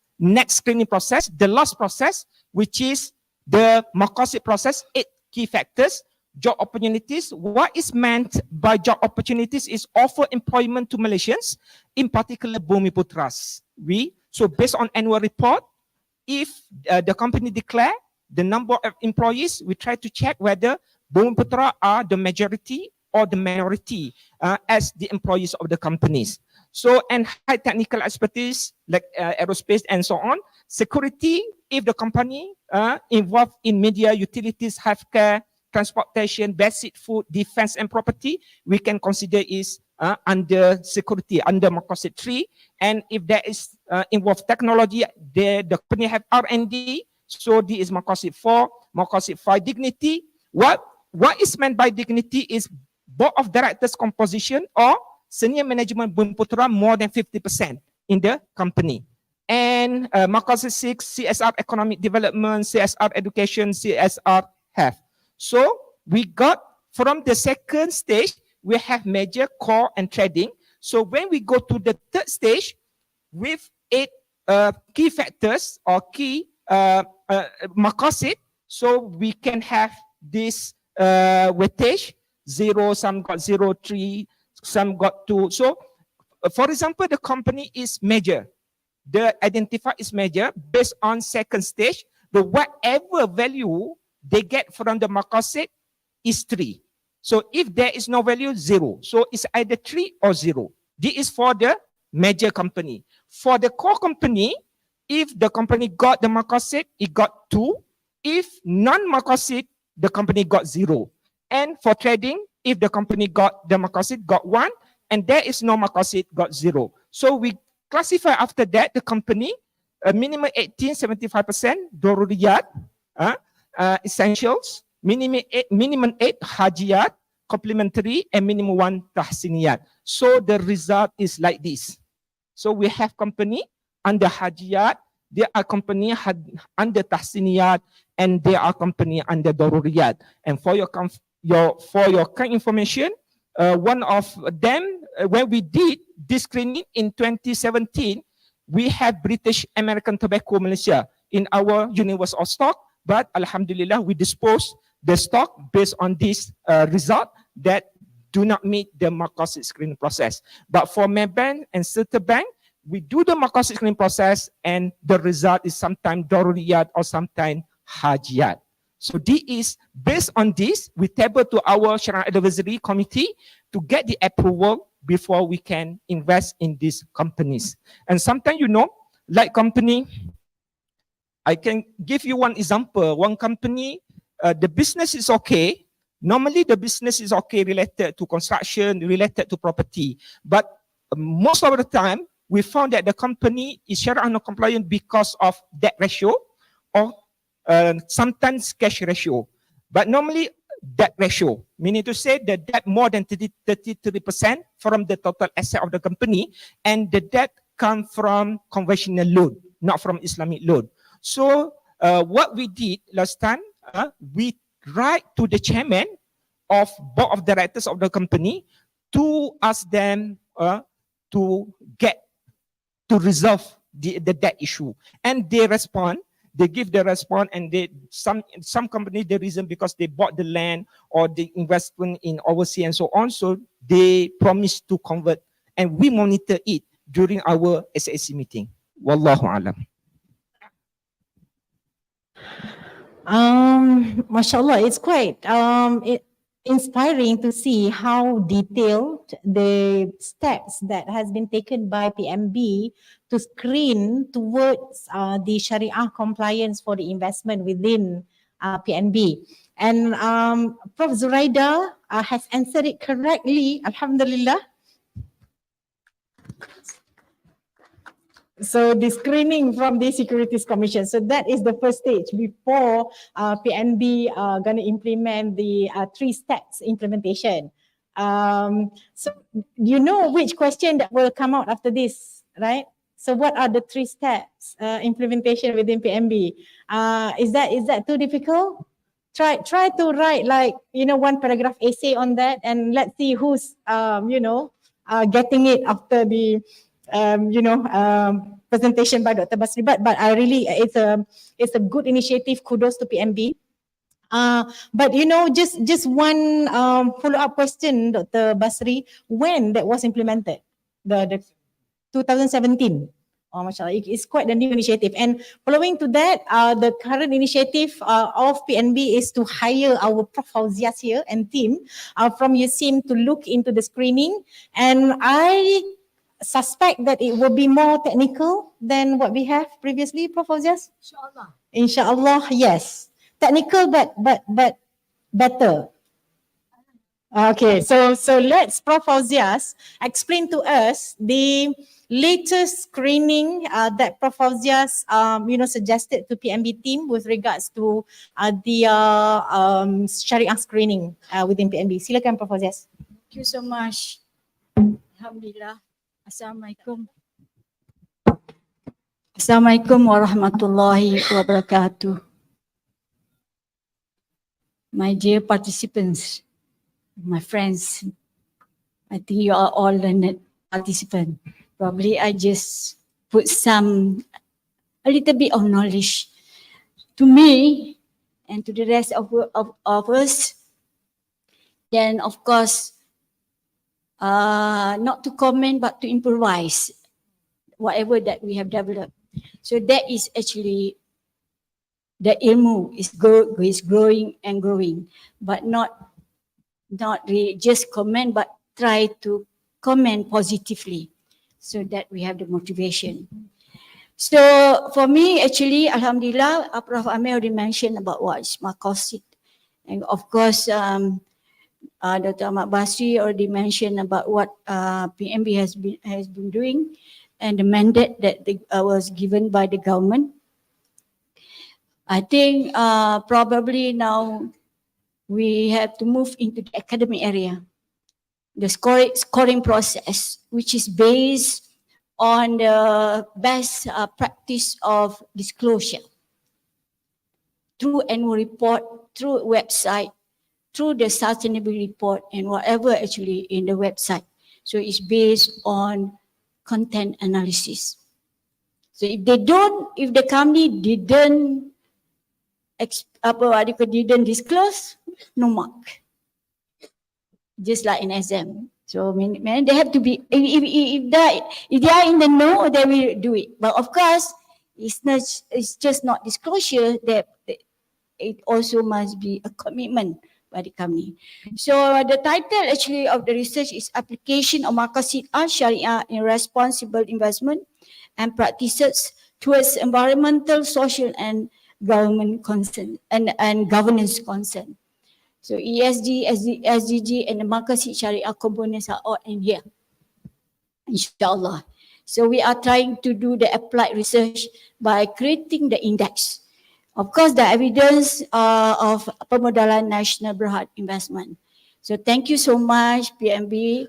screening process, the last process, which is the Maqasid process, 8 key factors. Job opportunities. What is meant by job opportunities is offer employment to Malaysians, in particular Bumiputras. So based on annual report, if the company declare the number of employees, we try to check whether Bumiputra are the majority or the minority as the employees of the companies. So, and high technical expertise like aerospace and so on. Security, if the company involved in media, utilities, healthcare, transportation, basic food, defense and property, we can consider is under security, under Maqasid 3. And if there is involved technology, the company have R&D, so this is Maqasid 4. Maqasid 5, dignity. What is meant by dignity is board of directors composition or senior management Bumiputera more than 50% in the company. And Maqasid 6, CSR economic development, CSR education, CSR health. So we got from the second stage, we have major, core, and trading. So when we go to the third stage with 8 key factors or key Maqasid, so we can have this weightage, 0, some got 0, 3, some got 2. So for example, the company is major. The identifier is major based on second stage. The whatever value they get from the Maqasid is 3. So if there is no value, 0. So it's either 3 or 0. This is for the major company. For the core company, if the company got the Maqasid, it got 2. If non-Maqasid, the company got 0. And for trading, if the company got the Maqasid, got 1. And there is no Maqasid, got 0. So we classify after that the company, minimum 18, 75%, Doruriyat, essentials, minimum 8 hajiyat, complementary, and minimum 1 tahsiniyat. So the result is like this. So we have company under hajiyat, there are company under tahsiniyat, and there are company under doruriyat. And for your kind information, one of them, when we did this screening in 2017, we have British American Tobacco Malaysia in our universe of stock. But Alhamdulillah, we dispose the stock based on this result that do not meet the Maqasid screening process. But for Maybank and Citibank, we do the Maqasid screening process and the result is sometimes Doruriyat or sometimes Hajiyat. So this is based on this, we table to our Sharia Advisory Committee to get the approval before we can invest in these companies. And sometimes, you know, like company, I can give you one example. One company, the business is okay. Normally, the business is okay related to construction, related to property. But most of the time, we found that the company is Sharia non-compliant because of debt ratio or sometimes cash ratio. But normally, debt ratio, meaning to say the debt more than 33% from the total asset of the company, and the debt come from conventional loan, not from Islamic loan. So what we did last time, we write to the chairman of board of directors of the company to ask them to resolve the debt issue. And they respond, they give the response, and some company, the reason because they bought the land or the investment in overseas and so on, so they promise to convert, and we monitor it during our SAC meeting. Wallahu alam. MashaAllah, it's quite inspiring to see how detailed the steps that has been taken by PMB to screen towards the Sharia compliance for the investment within PNB. And Prof. Zuraida has answered it correctly, Alhamdulillah. So the screening from the Securities Commission. So that is the first stage before PNB going to implement the 3 steps implementation. So you know which question that will come out after this, right? So what are the 3 steps implementation within PMB? Is that too difficult? Try to write like, you know, 1 paragraph essay on that, and let's see who's getting it after the presentation by Dr. Basri. But I really, it's a good initiative. Kudos to PMB. But you know, just one follow-up question, Dr. Basri, when that was implemented? The 2017. Oh, mashallah, it's quite a new initiative. And following to that, the current initiative of PNB is to hire our Prof. Fauzias here and team from USIM to look into the screening. And I suspect that it will be more technical than what we have previously, Prof. Fauzias? Inshallah. Inshallah, yes. Technical, but better. Okay, so let's Prof. Fauzias explain to us the latest screening that Prof. Fauzias suggested to PMB team with regards to the Syariah screening within PMB. Silakan Prof. Fauzias. Thank you so much. Alhamdulillah. Assalamualaikum. Assalamualaikum warahmatullahi wabarakatuh. My dear participants, my friends, I think you are all learned participants. Probably I just put a little bit of knowledge to me and to the rest of us. Then of course, not to comment but to improvise whatever that we have developed. So that is actually the ilmu is growing and growing, but not really just comment, but try to comment positively so that we have the motivation. So for me, actually, Alhamdulillah, Prof. Amir already mentioned about what is maqasid. And of course, Dr. Ahmad Basri already mentioned about what PMB has been doing and the mandate that was given by the government. I think probably now we have to move into the academic area, the scoring process, which is based on the best practice of disclosure through annual report, through website, through the sustainability report, and whatever actually in the website. So it's based on content analysis. So if the company didn't disclose, no mark. Just like an exam. So they have to be, if they are in the know, they will do it. But of course, it's just not disclosure, that it also must be a commitment by the company. So the title actually of the research is Application of Maqasid al-Sharia in Responsible Investment and Practices Towards Environmental, Social and Government Concern and Governance Concern. So ESG, SDG and the Maqasid Sharia components are all in here, inshallah. So we are trying to do the applied research by creating the index. Of course, the evidence of Pemodalan National Berhad Investment. So thank you so much, PMB,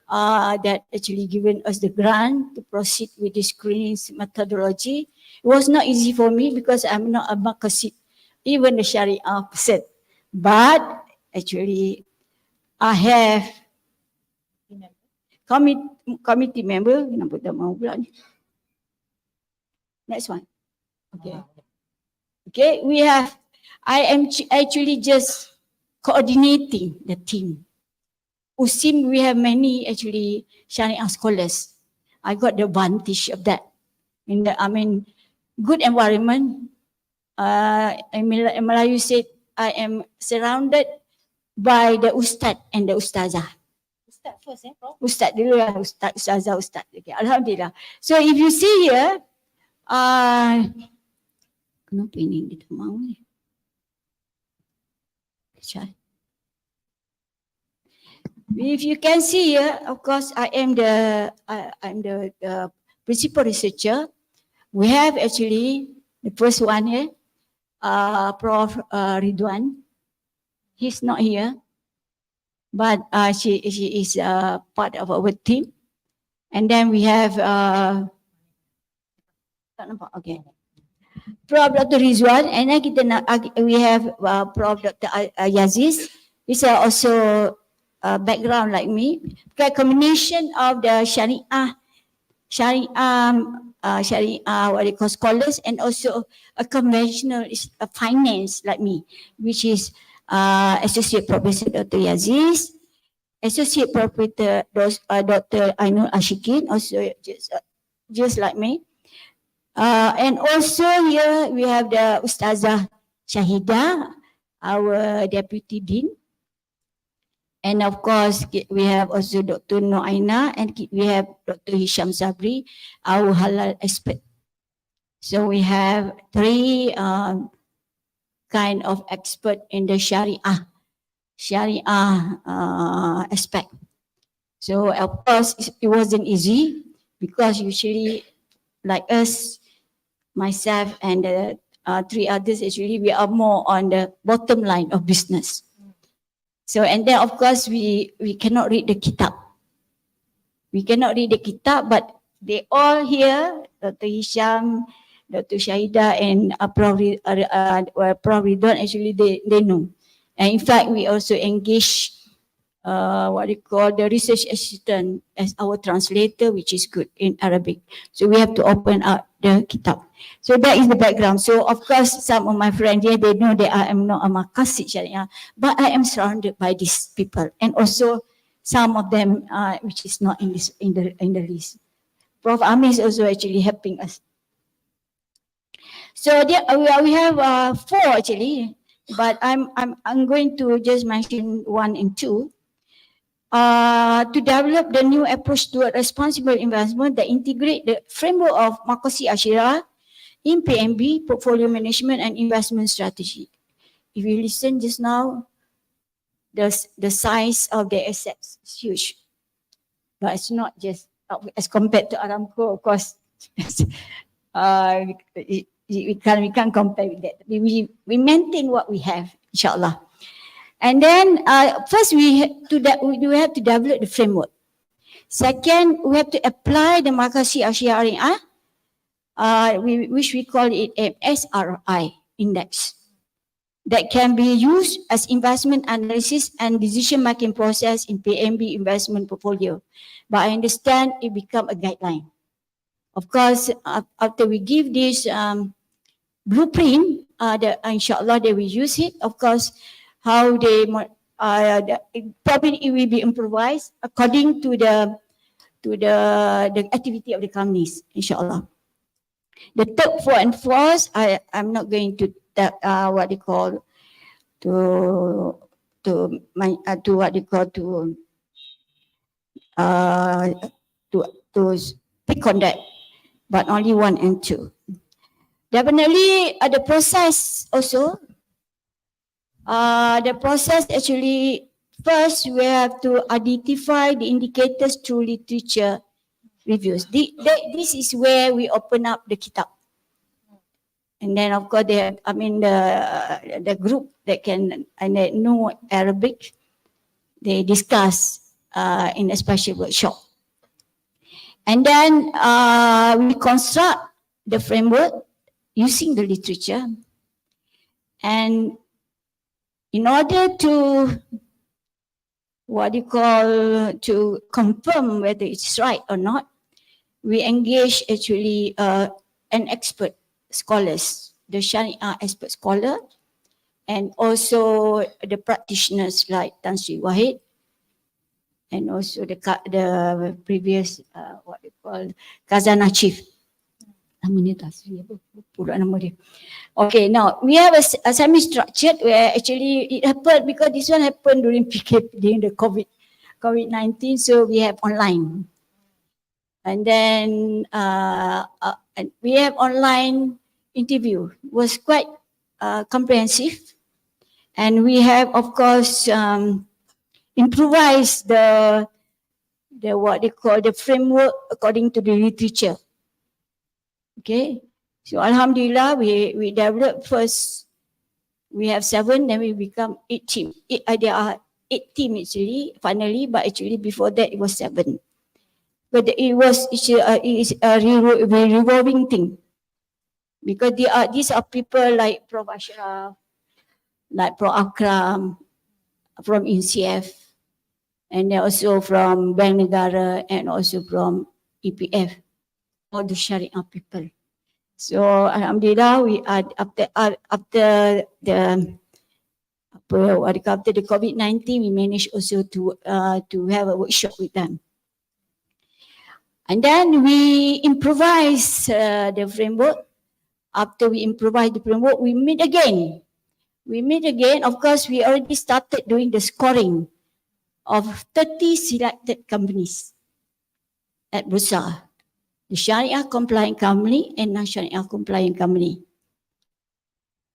that actually given us the grant to proceed with this screening methodology. It was not easy for me because I'm not a maqasid, even the Sharia person. But actually, I have committee member. Next one. Okay. Okay, I am actually just coordinating the team. USIM, we have many actually Sharia scholars. I got the advantage of that. Good environment. In Melayu said, I am surrounded by the Ustad and the Ustazah. Ustad first, Prof? Ustad dulu lah, Ustazah, Ustad. Okay, Alhamdulillah. So if you see here, kenapa ini dia tak mahu ni? If you can see here, of course, I'm the principal researcher. We have actually the first one here, Prof. Ridwan. He's not here, but she is part of our team. And then we have Tak nampak? Okay. Prof. Dr. Rizwan, and then we have Prof. Dr. Yaziz. These are also background like me. The combination of the Sharia, what they call scholars, and also a conventional finance like me, which is Associate Professor Dr. Yaziz, Associate Professor Dr. Ainul Ashikin, also just like me. And also here we have the Ustazah Shahida, our Deputy Dean. And of course, we have also Dr. Noaina, and we have Dr. Hisham Sabri, our halal expert. So we have three kind of expert in the Sharia aspect. So of course, it wasn't easy because usually like us, myself and the three others, actually we are more on the bottom line of business. So, and then of course we cannot read the kitab. We cannot read the kitab, but they all here, Dr. Hisham, Dr. Shahida, and Prof. Ridwan, actually they know. And in fact, we also engage what they call the research assistant as our translator, which is good in Arabic. So we have to open up the kitab. So that is the background. So of course, some of my friends here, they know that I am not a Maqasid Sharia, but I am surrounded by these people, and also some of them which is not in this in the list. Prof. Amir is also actually helping us. So there, we have four actually, but I'm going to just mention one and two. To develop the new approach to responsible investment that integrate the framework of Maqasid Ashirah in PMB, portfolio management and investment strategy. If you listen just now, the size of the assets is huge, but it's not just as compared to Aramco, of course. We can't compare with that. We maintain what we have, inshallah. And then first we have to develop the framework. Second, we have to apply the Maqasid Ashirah, which we call it SRI index, that can be used as investment analysis and decision-making process in PMB investment portfolio. But I understand it become a guideline. Of course, after we give this blueprint, inshallah they will use it. Of course, how they probably it will be improvised according to the activity of the companies, inshallah. The third, fourth, and fourth, I'm not going to what they call to pick on that, but only one and two. Definitely the process also. The process actually, first we have to identify the indicators through literature reviews. This is where we open up the kitab. And then of course they have, the group that can and that know Arabic, they discuss in a special workshop. And then we construct the framework using the literature. And in order to to confirm whether it's right or not, we engage actually an expert scholars, the Sharia expert scholar, and also the practitioners like Tan Sri Wahid, and also the previous Khazanah chief. Okay, now we have a semi-structured where actually it happened because this one happened during PKP, during the COVID-19, so we have online. And then we have online interview, was quite comprehensive. And we have, of course, improvised the what they call the framework according to the literature. Okay, so Alhamdulillah, we developed first, we have 7, then we become 8 team. There are 8 team actually, finally, but actually before that it was 7. But it's a revolving thing. because these are people like Prof. Ashraf, like Prof. Akram from INCF, and they're also from Bank Negara and also from EPF, all the Sharia people. So Alhamdulillah, we are after the COVID-19, we managed also to have a workshop with them. And then we improvise the framework. After we improvise the framework, we meet again. Of course, we already started doing the scoring of 30 selected companies at Bursa, the Sharia compliant company and non-Sharia compliant company.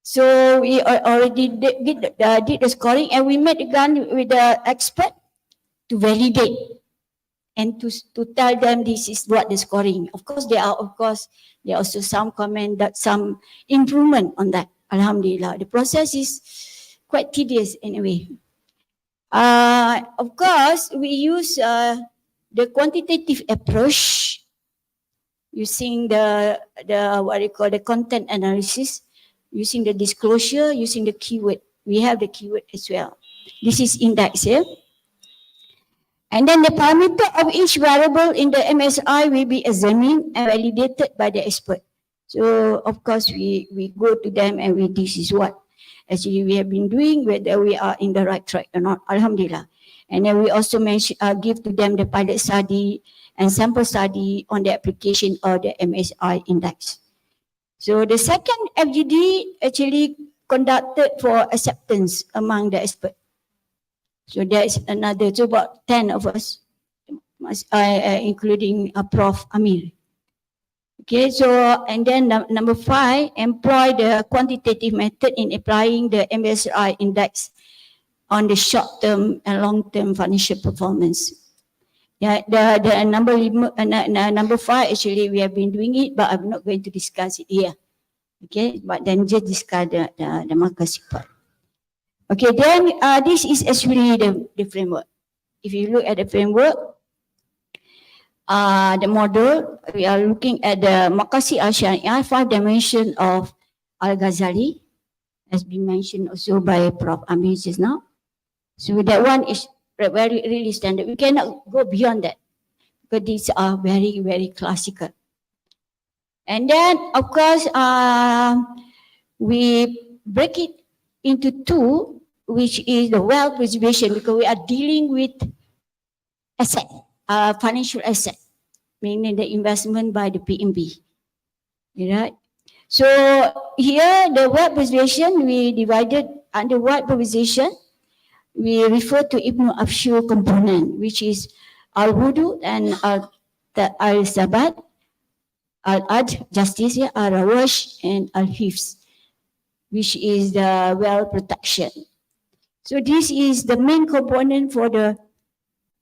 So we already did the scoring, and we met again with the expert to validate and to tell them this is what the scoring. Of course, there are also some comment that some improvement on that. Alhamdulillah, the process is quite tedious anyway. Of course, we use the quantitative approach using the what you call the content analysis, using the disclosure, using the keyword. We have the keyword as well. This is index here. And then the parameter of each variable in the MSI will be examined and validated by the expert. So of course we go to them and this is what actually we have been doing, whether we are in the right track or not. Alhamdulillah. And then we also give to them the pilot study and sample study on the application of the MSI index. So the second FGD actually conducted for acceptance among the experts. So there is another, so about 10 of us, including Prof. Amir. Okay, so and then number 5, employ the quantitative method in applying the MSI index on the short-term and long-term financial performance. Yeah, the number 5 actually we have been doing it, but I'm not going to discuss it here. Okay, but then just discuss the market part. Okay, then this is actually the framework. If you look at the framework, the model, we are looking at the Maqasid al-Syariah, 5 dimensions of Al-Ghazali, has been mentioned also by Prof. Amir just now. So that one is very really standard. We cannot go beyond that because these are very, very classical. And then, of course, we break it into 2, which is the wealth preservation, because we are dealing with asset, financial asset, meaning the investment by the PMB. Right? So here, the wealth preservation, we divided under wealth preservation, we refer to Ibn Afshur component, which is al-wudu and al-sabat, al-ad, justice, al-rawash, and al-hifz, which is the wealth protection. So this is the main component for the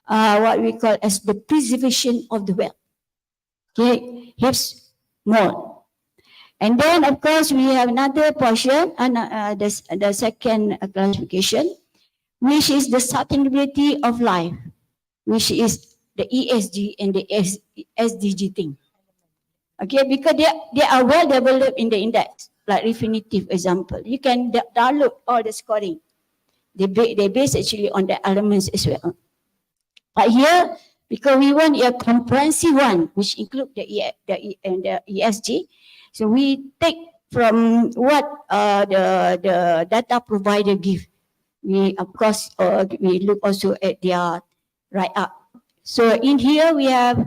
what we call as the preservation of the wealth. Okay, hifz more. And then of course we have another portion, and the second classification, which is the sustainability of life, which is the ESG and the SDG thing. Okay, because they are well developed in the index, like Refinitiv example. You can download all the scoring. They base actually on the elements as well. But here, because we want a comprehensive one, which include the ESG, so we take from what the data provider give. We of course we look also at their write-up. So in here we have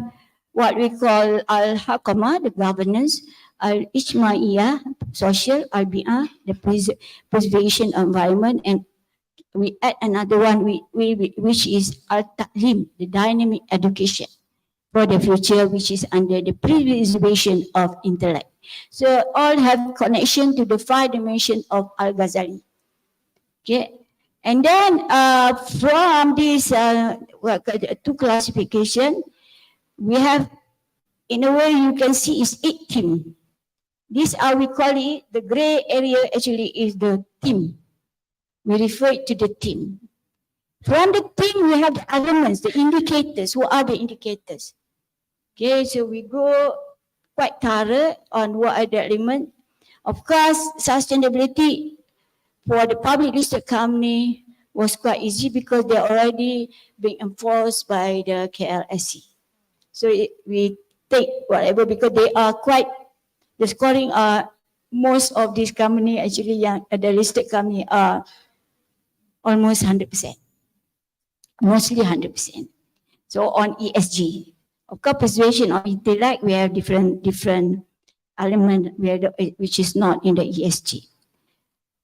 what we call al-hakama, the governance, al-ijmaiyah, social, al-bi'ah, the preservation environment, and we add another one which is al-ta'lim, the dynamic education for the future, which is under the preservation of intellect. So all have connection to the 5 dimensions of Al-Ghazali. Okay, and then from this 2 classification, we have, in a way you can see, is 8 themes. This we call it, the gray area actually is the theme. We refer it to the theme. From the theme, we have the elements, the indicators. What are the indicators? Okay, so we go quite thorough on what are the elements. Of course, sustainability for the public listed company was quite easy because they're already being enforced by the KLSC. So we take whatever because they are quite, the scoring are, most of these company actually the listed company are almost 100%, mostly 100%. So on ESG, of course, preservation of intellect, we have different element which is not in the ESG.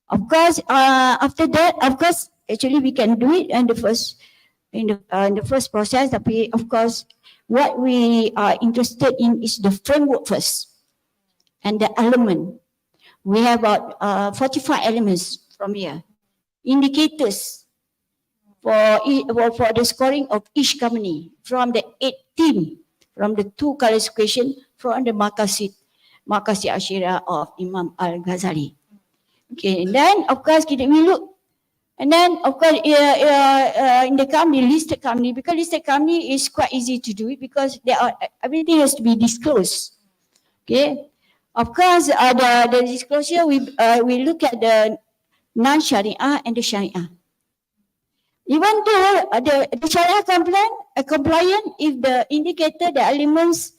Of course, after that, of course, actually we can do it in the first process. But of course, what we are interested in is the framework first and the element. We have about 45 elements from here. Indicators for the scoring of each company from the 18, from the 2 classification from the Maqasid Ashira of Imam Al-Ghazali. Okay, and then of course we look, and then of course in the company, listed company, because listed company is quite easy to do it because everything has to be disclosed. Okay, of course the disclosure, we look at the non-Sharia and the Sharia. Even though the Sharia compliant, if the indicator, the elements,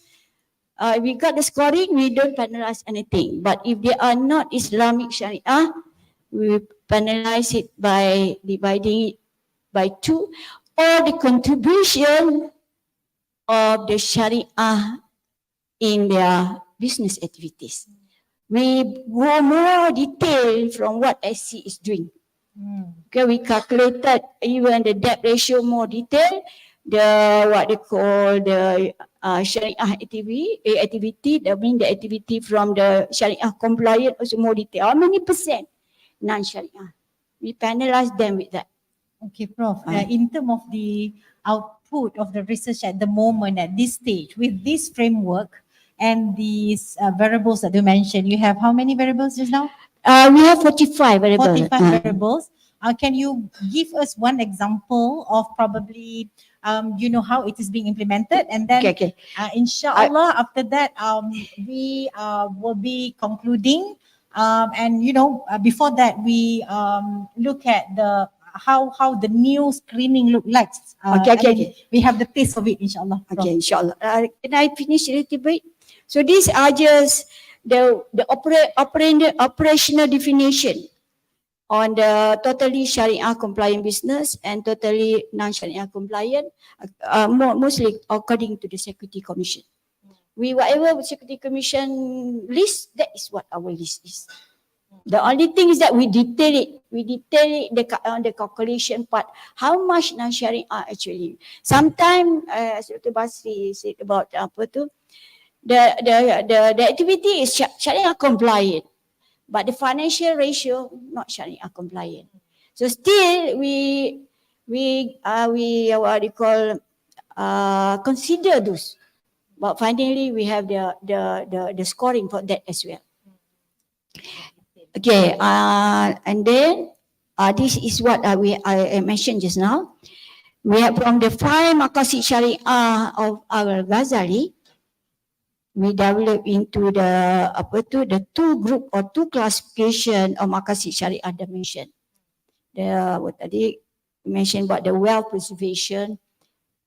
we got the scoring, we don't penalize anything. But if they are not Islamic Sharia, we penalize it by dividing it by 2, or the contribution of the Sharia in their business activities. We go more detail from what SC is doing. Okay, we calculated even the debt ratio more detail, the what they call the Sharia activity, that means the activity from the Sharia compliant also more detail. How many percent non-Sharia? We penalize them with that. Okay, Prof. In terms of the output of the research at the moment, at this stage, with this framework and these variables that you mentioned, you have how many variables just now? We have 45 variables. 45 variables. Can you give us one example of probably, how it is being implemented? And then, inshallah, after that, we will be concluding. And, before that, we look at how the new screening look like. We have the taste of it, inshallah. Okay, inshallah. Can I finish a little bit? So these are just the operational definition on the totally Sharia compliant business and totally non-Sharia compliant, mostly according to the Security Commission. Whatever Security Commission list, that is what our list is. The only thing is that we detail it on the calculation part, how much non-Sharia actually. Sometimes, as Dr. Basri said about the activity is Sharia compliant, but the financial ratio not Sharia compliant. So still we what do you call consider those, but finally we have the scoring for that as well. Okay, and then this is what I mentioned just now. We have from the 5 Maqasid Sharia of Al-Ghazali, we develop into the 2 group or 2 classification of Maqasid Sharia dimension. What tadi mentioned about the wealth preservation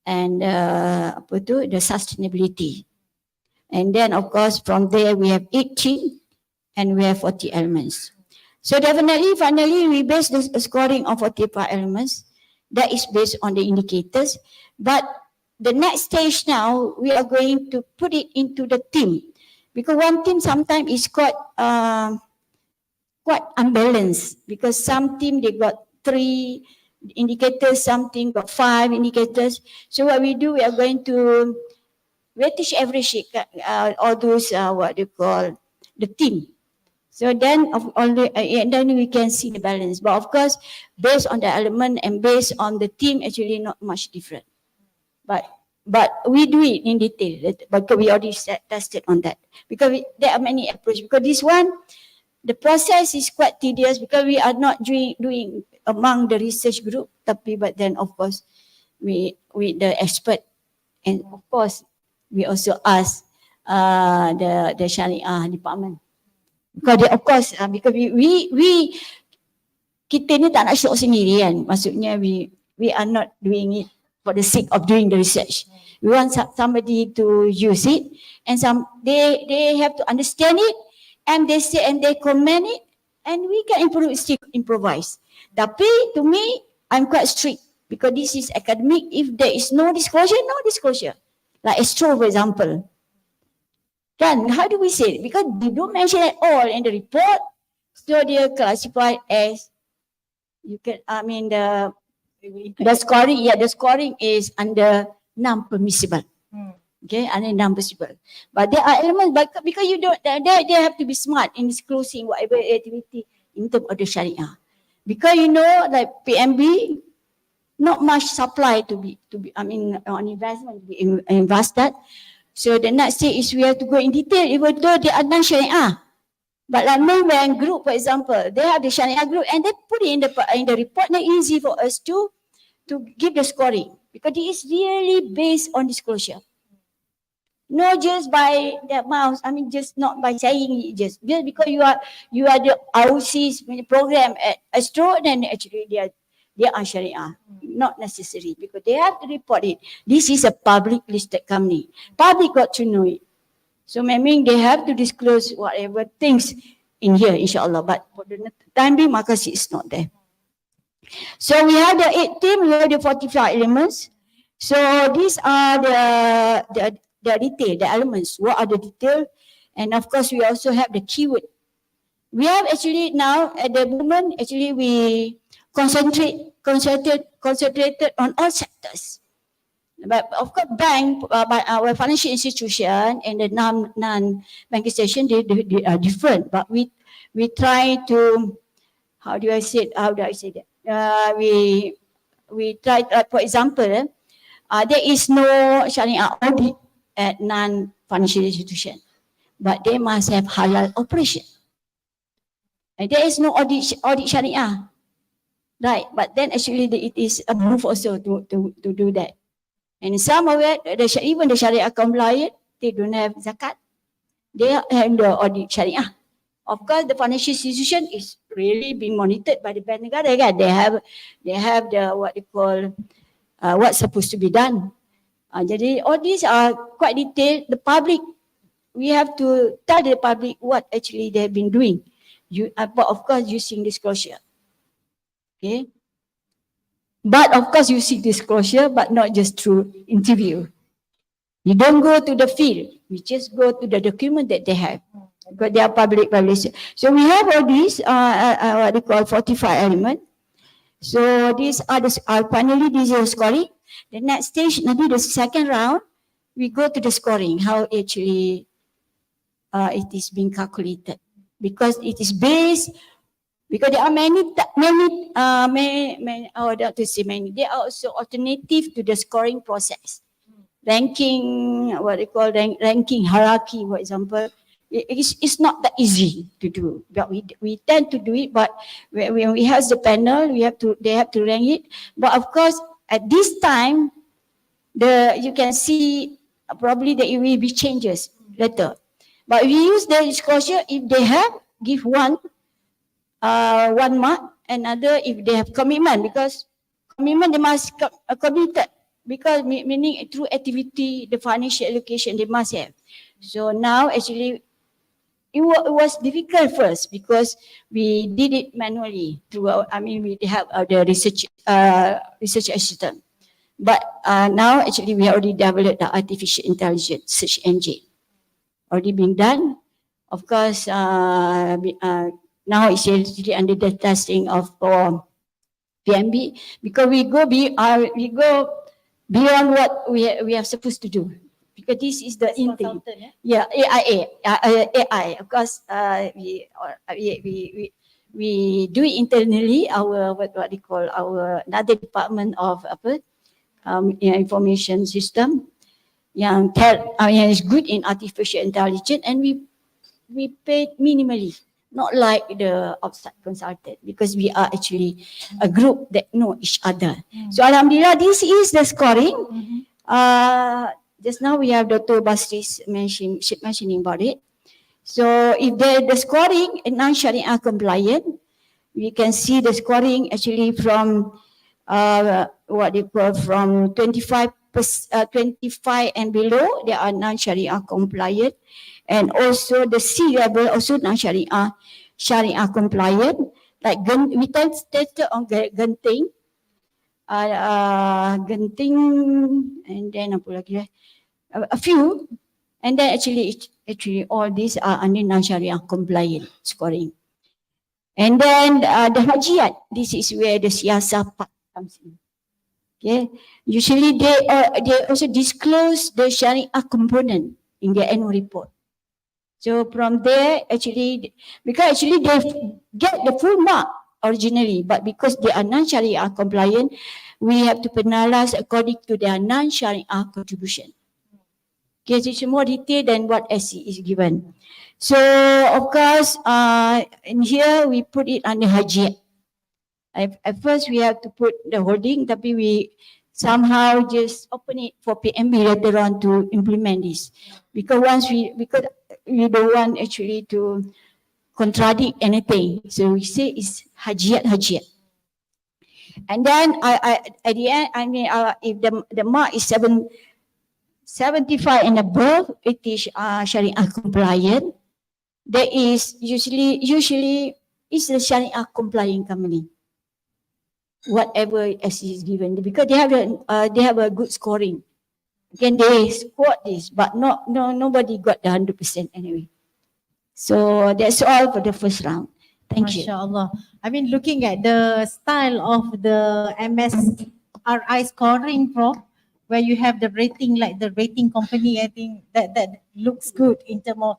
and the sustainability. And then of course from there we have 18 and we have 40 elements. So definitely finally we base the scoring of 45 elements. That is based on the indicators. But the next stage now, we are going to put it into the team, because one team sometimes is quite unbalanced, because some team they got 3 indicators, some team got 5 indicators. So what we do, we are going to weightage average all those what they call the team. So then and then we can see the balance. But of course, based on the element and based on the team, actually not much different. But we do it in detail, but we already tested on that, because there are many approaches. Because this one, the process is quite tedious, because we are not doing among the research group, but then of course we the expert, and of course we also ask the Sharia department. Because they, of course, because we kita ni tak nak syok sendiri kan. Maksudnya we are not doing it for the sake of doing the research. We want somebody to use it, and they have to understand it, and they say and they comment it, and we can improve, still improvise. Tapi to me, I'm quite strict because this is academic. If there is no disclosure, no disclosure. Like Astro, for example. Kan, how do we say it? Because they don't mention at all in the report, so they are classified as the scoring. Yeah, the scoring is under non-permissible. Okay, under non-permissible. But there are elements, but because you don't, they have to be smart in disclosing whatever activity in terms of the Sharia. Because you know, like PMB, not much supply to be on investment to be invested. So the next stage is we have to go in detail, even though they are non-Sharia. But like Movement Group, for example, they have the Sharia group and they put it in the report. Not easy for us to give the scoring because it is really based on disclosure. Not just by the mouse. Just not by saying it. Just because you are the ROC's program at Astro, then actually they are Sharia. Not necessary because they have to report it. This is a public listed company. Public got to know it. So meaning they have to disclose whatever things in here, inshallah. But for the time being, Makasi is not there. So we have the 8 team, we have the 45 elements. So these are the detail, the elements. What are the detail? And of course, we also have the keyword. We have actually now at the moment, actually we concentrated on all sectors. But of course, by our financial institution and the non-bank institution, they are different. But we try to, how do I say that? We try, for example, there is no Sharia audit at non-financial institution, but they must have halal operation. And there is no audit Sharia, right? But then actually it is a move also to do that. And some of it, even the Sharia compliant, they don't have zakat. They have the audit Sharia. Of course, the financial institution is really being monitored by the bank negara. They have the what they call what's supposed to be done. Jadi all these are quite detailed. The public, we have to tell the public what actually they have been doing. But of course, using disclosure. Okay. But of course, you seek disclosure, but not just through interview. You don't go to the field. You just go to the document that they have. Because they are public publishers. So we have all these, what they call 45 elements. So these are finally these are scoring. The next stage, maybe the second round, we go to the scoring, how actually it is being calculated. Because it is based. Because there are many, there are also alternative to the scoring process. Ranking, what they call ranking hierarchy, for example, it's not that easy to do. But we tend to do it, but when we have the panel, they have to rank it. But of course, at this time, you can see probably that it will be changes later. But we use the disclosure if they have, give one mark, another if they have commitment, because commitment they must committed, because meaning through activity, the financial allocation they must have. So now actually it was difficult first because we did it manually through we have the research assistant. But now actually we already developed the artificial intelligence search engine already being done. Of course, now it's really under the testing of PMB, because we go beyond what we are supposed to do, because this is the intake. Yeah, AI. Of course, we do it internally. Our what they call our another department of information system, yang is good in artificial intelligence, and we paid minimally. Not like the outside consultant, because we are actually a group that know each other. So alhamdulillah, this is the scoring. Just now we have Dr. Basri's mentioning about it. So if the scoring non-Sharia compliant, we can see the scoring actually from what they call from 25 and below, they are non-Sharia compliant, and also the C level also non-Sharia compliant. Like we tested on Genting, Genting, and then apa lagi? A few, and then actually all these are under non-Sharia compliant scoring. And then the Hajiat, this is where the siasah part comes in. Okay, usually they also disclose the Sharia component in their annual report. So from there, actually, because actually they get the full mark originally, but because they are non-Sharia compliant, we have to penalize according to their non-Sharia contribution. Okay, so it's more detailed than what SC is given. So of course, in here we put it under Hajiat. At first we have to put the holding, tapi we somehow just open it for PMB later on to implement this. Because we don't want actually to contradict anything. So we say it's Hajiat. And then at the end, I mean, if the mark is 75 and above, it is Sharia compliant. There is usually is the Sharia compliant company. Whatever SC is given, because they have a good scoring. Again, they scored this, but nobody got the 100% anyway. So that's all for the first round. Thank you. MashaAllah. I mean, looking at the style of the MSRI scoring, Prof, where you have the rating, like the rating company, I think that looks good in terms of,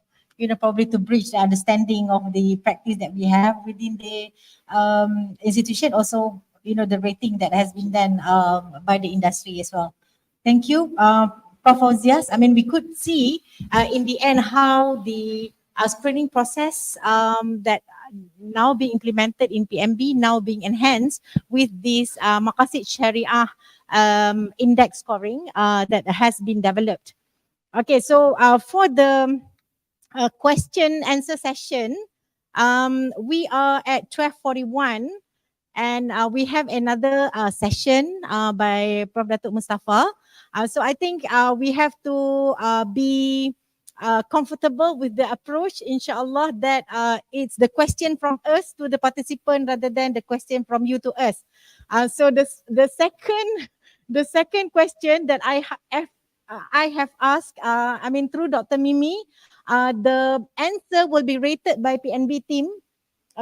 probably to bridge the understanding of the practice that we have within the institution. Also, the rating that has been done by the industry as well. Thank you, Prof. Fauzias. I mean, we could see in the end how the screening process that now being implemented in PMB, now being enhanced with this Maqasid Sharia index scoring that has been developed. Okay, so for the question answer session, we are at 12:41. And we have another session by Prof. Datuk Mustafa. So I think we have to be comfortable with the approach, inshallah, that it's the question from us to the participant rather than the question from you to us. So the second question that I have asked, I mean through Dr. Mimi, the answer will be rated by PNB team.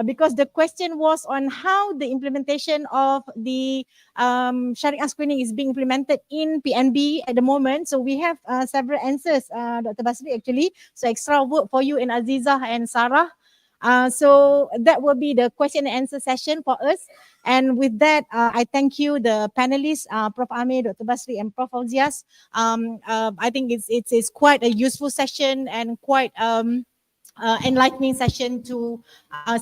Because the question was on how the implementation of the Sharia screening is being implemented in PNB at the moment. So we have several answers, Dr. Basri, actually. So extra work for you and Aziza and Sarah. So that will be the question and answer session for us. And with that, I thank you, the panelists, Prof. Amir, Dr. Basri, and Prof. Fauzias. I think it's quite a useful session and quite enlightening session to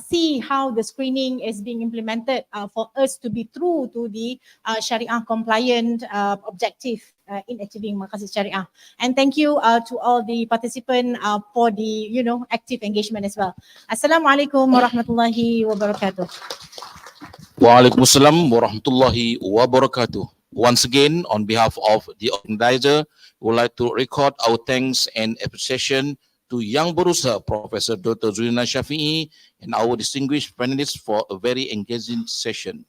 see how the screening is being implemented for us to be true to the Sharia compliant objective in achieving Maqasid Sharia. And thank you to all the participants for the active engagement as well. Assalamualaikum warahmatullahi wabarakatuh. Waalaikumsalam warahmatullahi wabarakatuh. Once again, on behalf of the organizer, we would like to record our thanks and appreciation to Yang Berusaha, Professor Dr. Zulina Shafi'i, and our distinguished panelists for a very engaging session.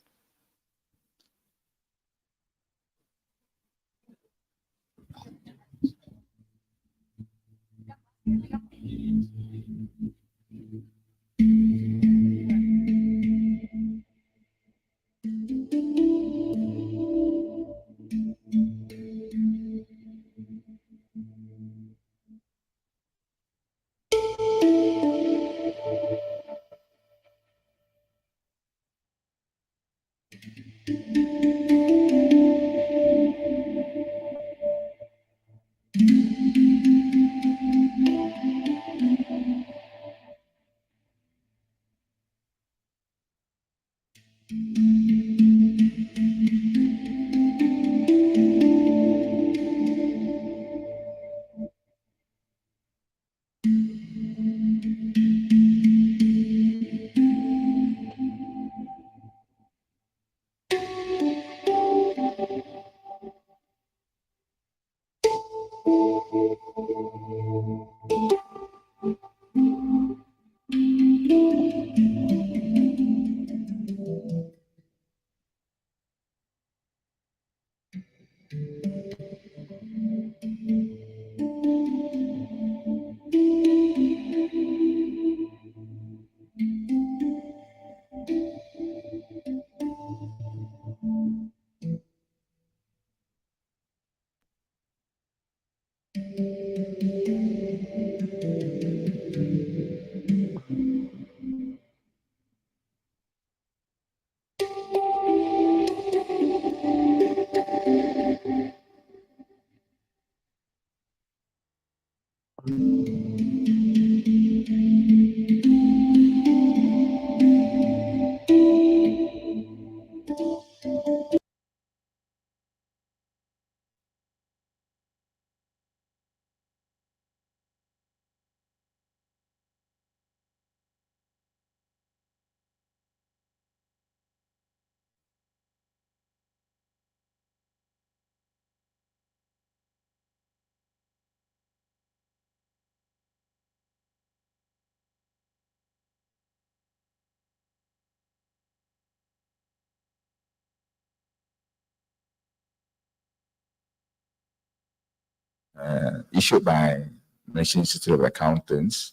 Issued by Malaysian Institute of Accountants,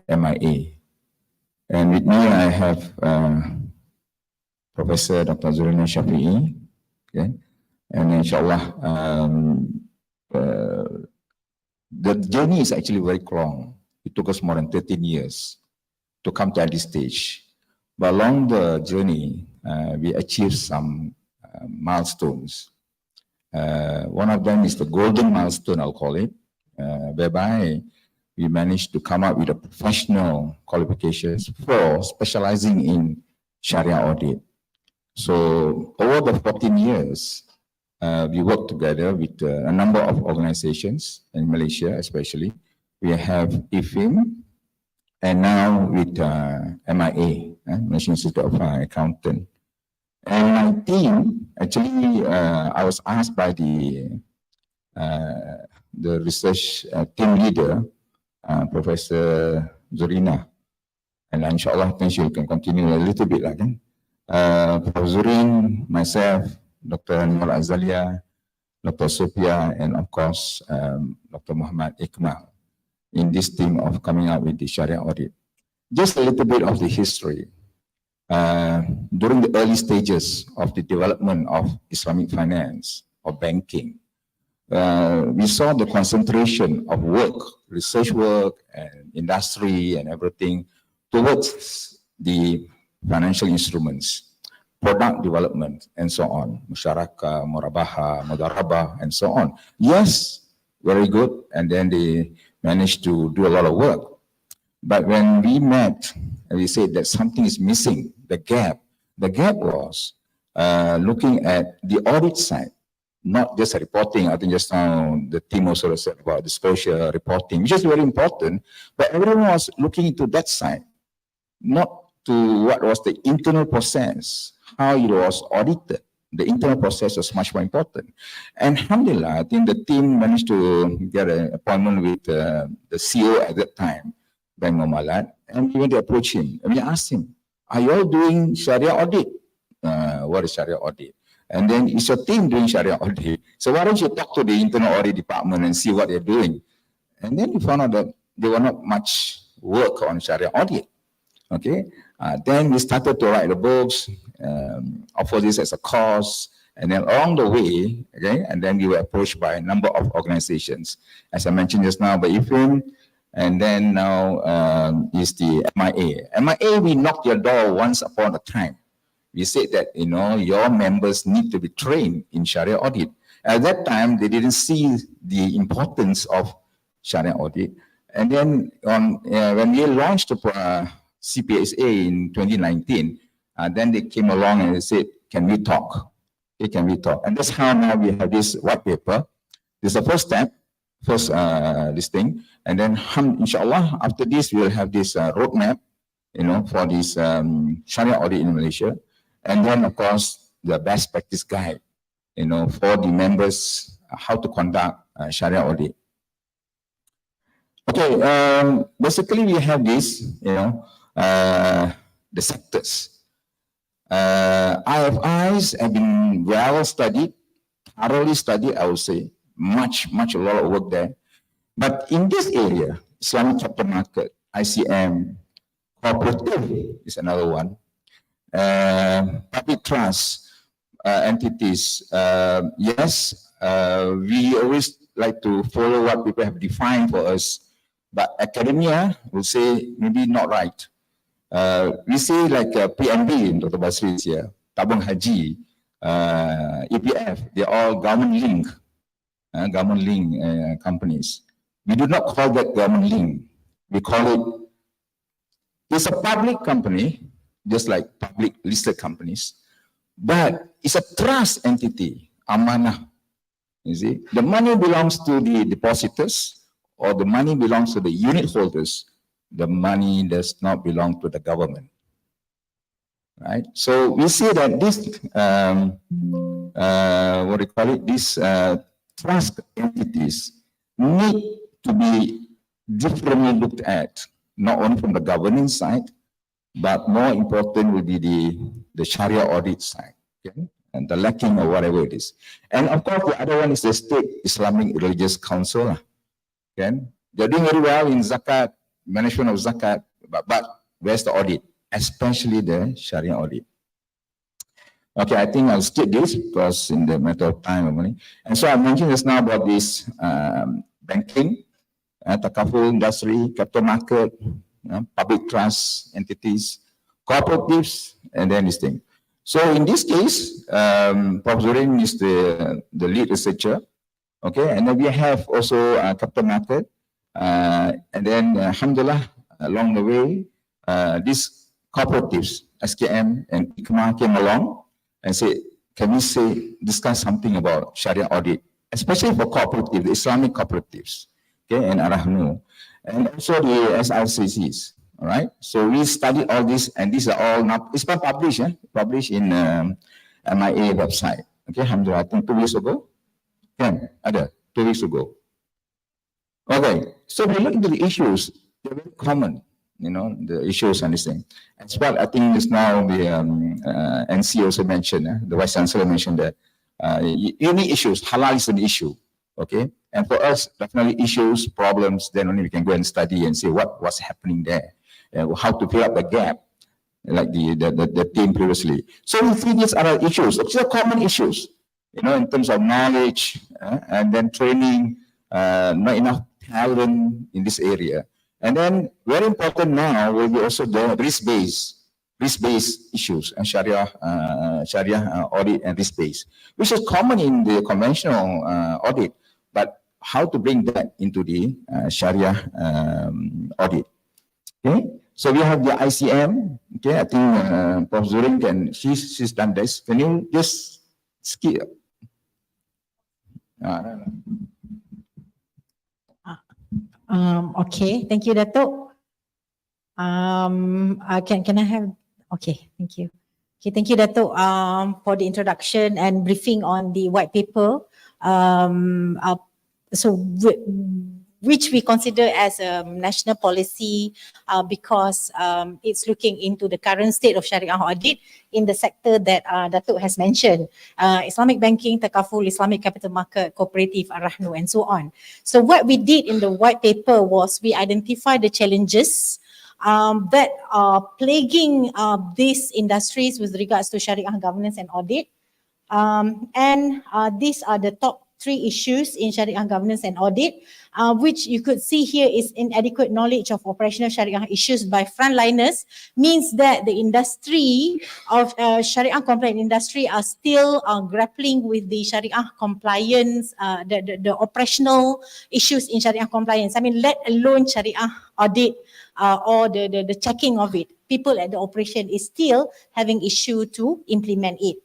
MIA. And with me, I have Professor Dr. Zurina Shafi'i, okay? And inshallah, the journey is actually very long. It took us more than 13 years to come to this stage. But along the journey, we achieved some milestones. One of them is the golden milestone, I'll call it, whereby we managed to come up with a professional qualifications for specializing in Sharia audit. So over the 14 years, we worked together with a number of organizations in Malaysia, especially. We have IFIM, and now with MIA, Malaysian Institute of Accountant. And my team, actually, I was asked by the research team leader, Professor Zurina, and inshallah, I think she can continue a little bit again. Professor Zurin, myself, Dr. Nur Azalia, Dr. Sophia, and of course, Dr. Muhammad Iqmal, in this team of coming up with the Sharia audit. Just a little bit of the history. During the early stages of the development of Islamic finance or banking, we saw the concentration of work, research work, and industry and everything towards the financial instruments, product development, and so on. Musyarakah, murabaha, mudarabah, and so on. Yes, very good. And then they managed to do a lot of work. But when we met, we said that something is missing, the gap. The gap was looking at the audit side, not just reporting. I think just now the team also said about the special reporting, which is very important, but everyone was looking into that side, not to what was the internal process, how it was audited. The internal process was much more important. And alhamdulillah, I think the team managed to get an appointment with the CEO at that time, by Muamalat, and we went to approach him. And we asked him, are you all doing Sharia audit? What is Sharia audit? And then, is your team doing Sharia audit? So why don't you talk to the internal audit department and see what they're doing? And then we found out that there were not much work on Sharia audit. Okay, then we started to write the books, offer this as a course, and then along the way, okay, and then we were approached by a number of organizations. As I mentioned just now, by IFIM, and then now is the MIA. MIA, we knocked your door once upon a time. We said that, you know, your members need to be trained in Sharia audit. At that time, they didn't see the importance of Sharia audit. And then when we launched the CPSA in 2019, then they came along and they said, can we talk? Okay, can we talk? And that's how now we have this white paper. This is the first step. First, this thing, and then inshallah, after this, we'll have this roadmap, you know, for this Sharia audit in Malaysia, and then of course the best practice guide, you know, for the members how to conduct Sharia audit. Okay, basically we have this, you know, the sectors. IFIs have been well studied, thoroughly studied, I would say. A lot of work there. But in this area, Islamic capital market, ICM, cooperative is another one. Public trust entities. Yes, we always like to follow what people have defined for us, but academia will say maybe not right. We say like PNB, Dr. Basri is here, Tabung Haji, EPF, they're all government linked companies. We do not call that government link. We call it, it's a public company, just like public listed companies, but it's a trust entity, amanah. You see, the money belongs to the depositors or the money belongs to the unit holders. The money does not belong to the government. Right? So we see that this, what do you call it, these trust entities need to be differently looked at, not only from the governance side, but more important will be the Sharia audit side, okay? And the lacking or whatever it is. And of course, the other one is the State Islamic Religious Council. Okay? They're doing very well in zakat, management of zakat, but where's the audit? Especially the Sharia audit. Okay, I think I'll skip this because in the matter of time or money. And so I mentioned just now about this banking, takaful industry, capital market, public trust entities, cooperatives, and then this thing. So in this case, Prof. Zurin is the lead researcher. Okay, and then we have also capital market, and then alhamdulillah, along the way, these cooperatives, SKM and ICMA came along and said, can we discuss something about Sharia audit, especially for cooperatives, the Islamic cooperatives, okay, and Arahnu, and also the SRCCs, all right? So we studied all this, and these are all now, it's been published, published in MIA website, okay, alhamdulillah, I think 2 weeks ago, ada 2 weeks ago. Okay, so we look into the issues, they're very common, you know, the issues and this thing. As well, I think just now the NC also mentioned, the Vice Chancellor mentioned that any issues, halal is an issue, okay? And for us, definitely issues, problems, then only we can go and study and see what's happening there, how to fill up the gap, like the team previously. So we see these are issues, these are common issues, you know, in terms of knowledge and then training, not enough talent in this area. And then very important now will be also the risk-based issues and Sharia audit and risk-based, which is common in the conventional audit, but how to bring that into the Sharia audit. Okay, so we have the ICM. Okay, I think Prof. Zurin she's done this. Can you just skip? Okay, thank you, Dato'. Can I have? Okay, thank you. Okay, thank you, Dato', for the introduction and briefing on the white paper. Which we consider as a national policy because it's looking into the current state of Sharia audit in the sector that Datuk has mentioned, Islamic banking, takaful, Islamic capital market, cooperative, arahnu, and so on. So what we did in the white paper was we identified the challenges that are plaguing these industries with regards to Sharia governance and audit. These are the top 3 issues in Sharia governance and audit, which you could see here is inadequate knowledge of operational Sharia issues by frontliners, means that the industry of Sharia compliant industry are still grappling with the Sharia compliance, the operational issues in Sharia compliance. I mean, let alone Sharia audit or the checking of it. People at the operation is still having issue to implement it.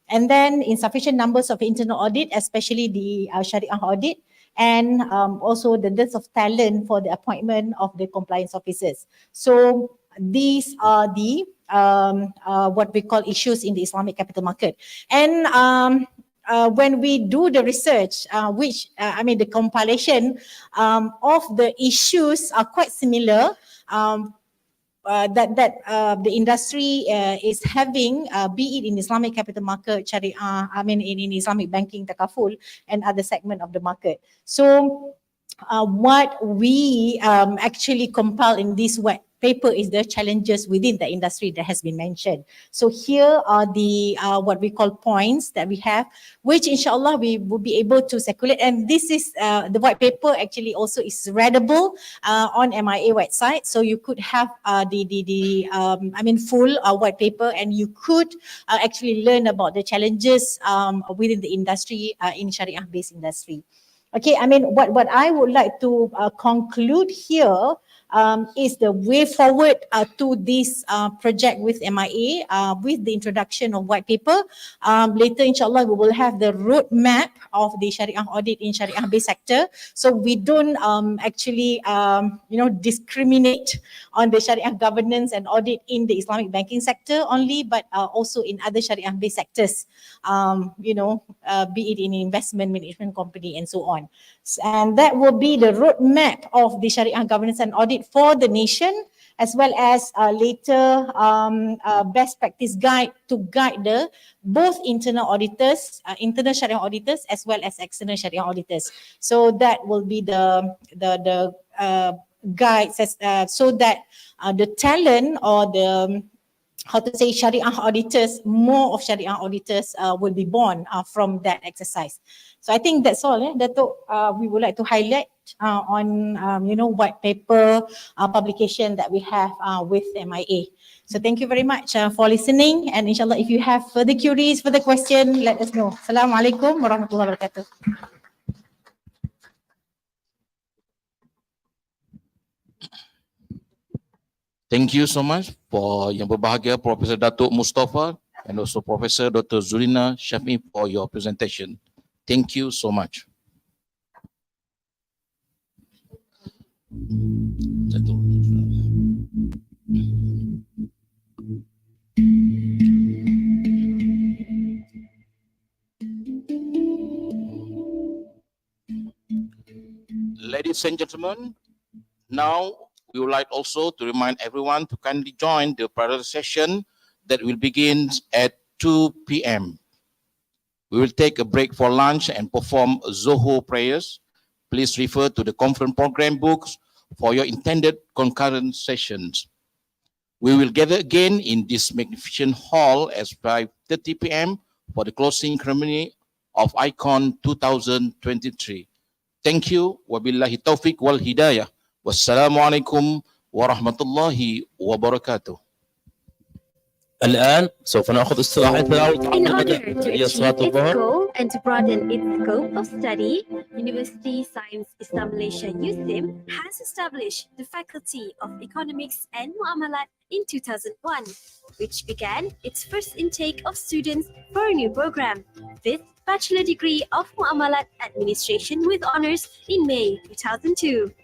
And then insufficient numbers of internal audit, especially the Sharia audit, and also the dearth of talent for the appointment of the compliance officers. So these are the what we call issues in the Islamic capital market. And when we do the research, the compilation of the issues are quite similar. The industry is having, be it in Islamic capital market, Sharia, in Islamic banking, takaful, and other segment of the market. So what we actually compile in this white paper is the challenges within the industry that has been mentioned. So here are the what we call points that we have, which inshallah we will be able to circulate. And this is the white paper actually also is readable on MIA website. So you could have full white paper, and you could actually learn about the challenges within the industry in Sharia-based industry. Okay, I mean, what I would like to conclude here is the way forward to this project with MIA with the introduction of white paper. Later, inshallah, we will have the roadmap of the Sharia audit in Sharia-based sector. So we don't actually, discriminate on the Sharia governance and audit in the Islamic banking sector only, but also in other Sharia-based sectors, be it in investment management company and so on. And that will be the roadmap of the Sharia governance and audit for the nation, as well as later best practice guide to guide the both internal auditors, internal Sharia auditors, as well as external Sharia auditors. So that will be the guides so that the talent or the Sharia auditors, more of Sharia auditors will be born from that exercise. So I think that's all, Dato', we would like to highlight on, white paper publication that we have with MIA. So thank you very much for listening, and inshallah, if you have further queries, further questions, let us know. Assalamualaikum warahmatullahi wabarakatuh. Thank you so much for Yang Berbahagia Professor Datuk Mustafa and also Professor Dr. Zulina Shafi for your presentation. Thank you so much. Ladies and gentlemen, now we would like also to remind everyone to kindly join the parallel session that will begin at 2 p.m. We will take a break for lunch and perform Zohor prayers. Please refer to the conference program books for your intended concurrent sessions. We will gather again in this magnificent hall at 5:30 p.m. for the closing ceremony of I-iCONS 2023. Thank you. Wabillahi taufiq wal hidayah. Wassalamualaikum warahmatullahi wabarakatuh. الآن سوف نأخذ استراحة In order to achieve its goal and to broaden its scope of study, Universiti Sains Islam Malaysia USIM has established the Faculty of Economics and Muamalat in 2001, which began its first intake of students for a new program, with Bachelor degree of Muamalat Administration with honors in May 2002.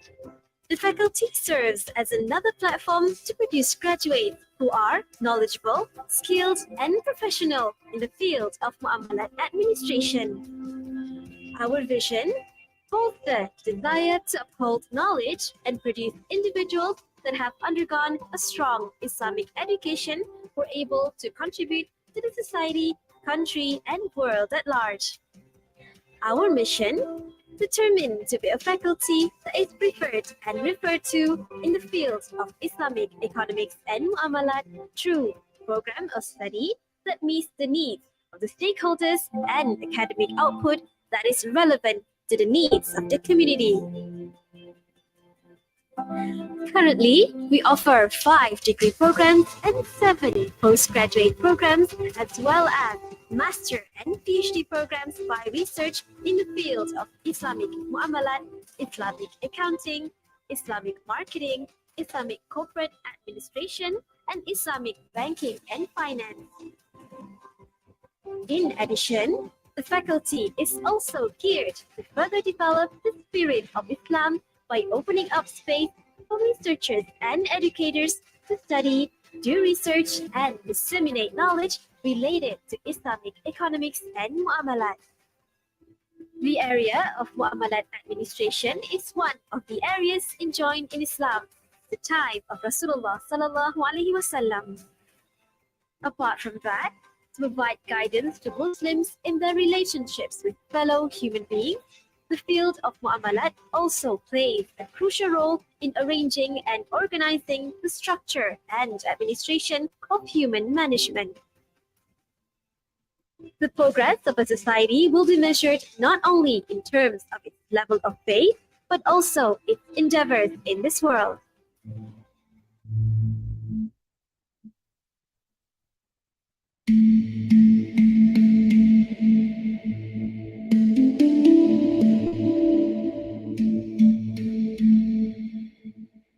The faculty serves as another platform to produce graduates who are knowledgeable, skilled, and professional in the field of Muamalat administration. Our vision holds the desire to uphold knowledge and produce individuals that have undergone a strong Islamic education who are able to contribute to the society, country, and world at large. Our mission, determined to be a faculty that is preferred and referred to in the field of Islamic economics and Muamalat through a program of study that meets the needs of the stakeholders and academic output that is relevant to the needs of the community. Currently, we offer 5 degree programs and 7 postgraduate programs, as well as master and PhD programs by research in the fields of Islamic Muamalat, Islamic accounting, Islamic marketing, Islamic corporate administration, and Islamic banking and finance. In addition, the faculty is also geared to further develop the spirit of Islam by opening up space for researchers and educators to study, do research, and disseminate knowledge related to Islamic economics and Muamalat. The area of Muamalat administration is one of the areas enjoined in Islam, the time of Rasulullah sallallahu alaihi wasallam. Apart from that, to provide guidance to Muslims in their relationships with fellow human beings, the field of Muamalat also plays a crucial role in arranging and organizing the structure and administration of human management. The progress of a society will be measured not only in terms of its level of faith, but also its endeavors in this world.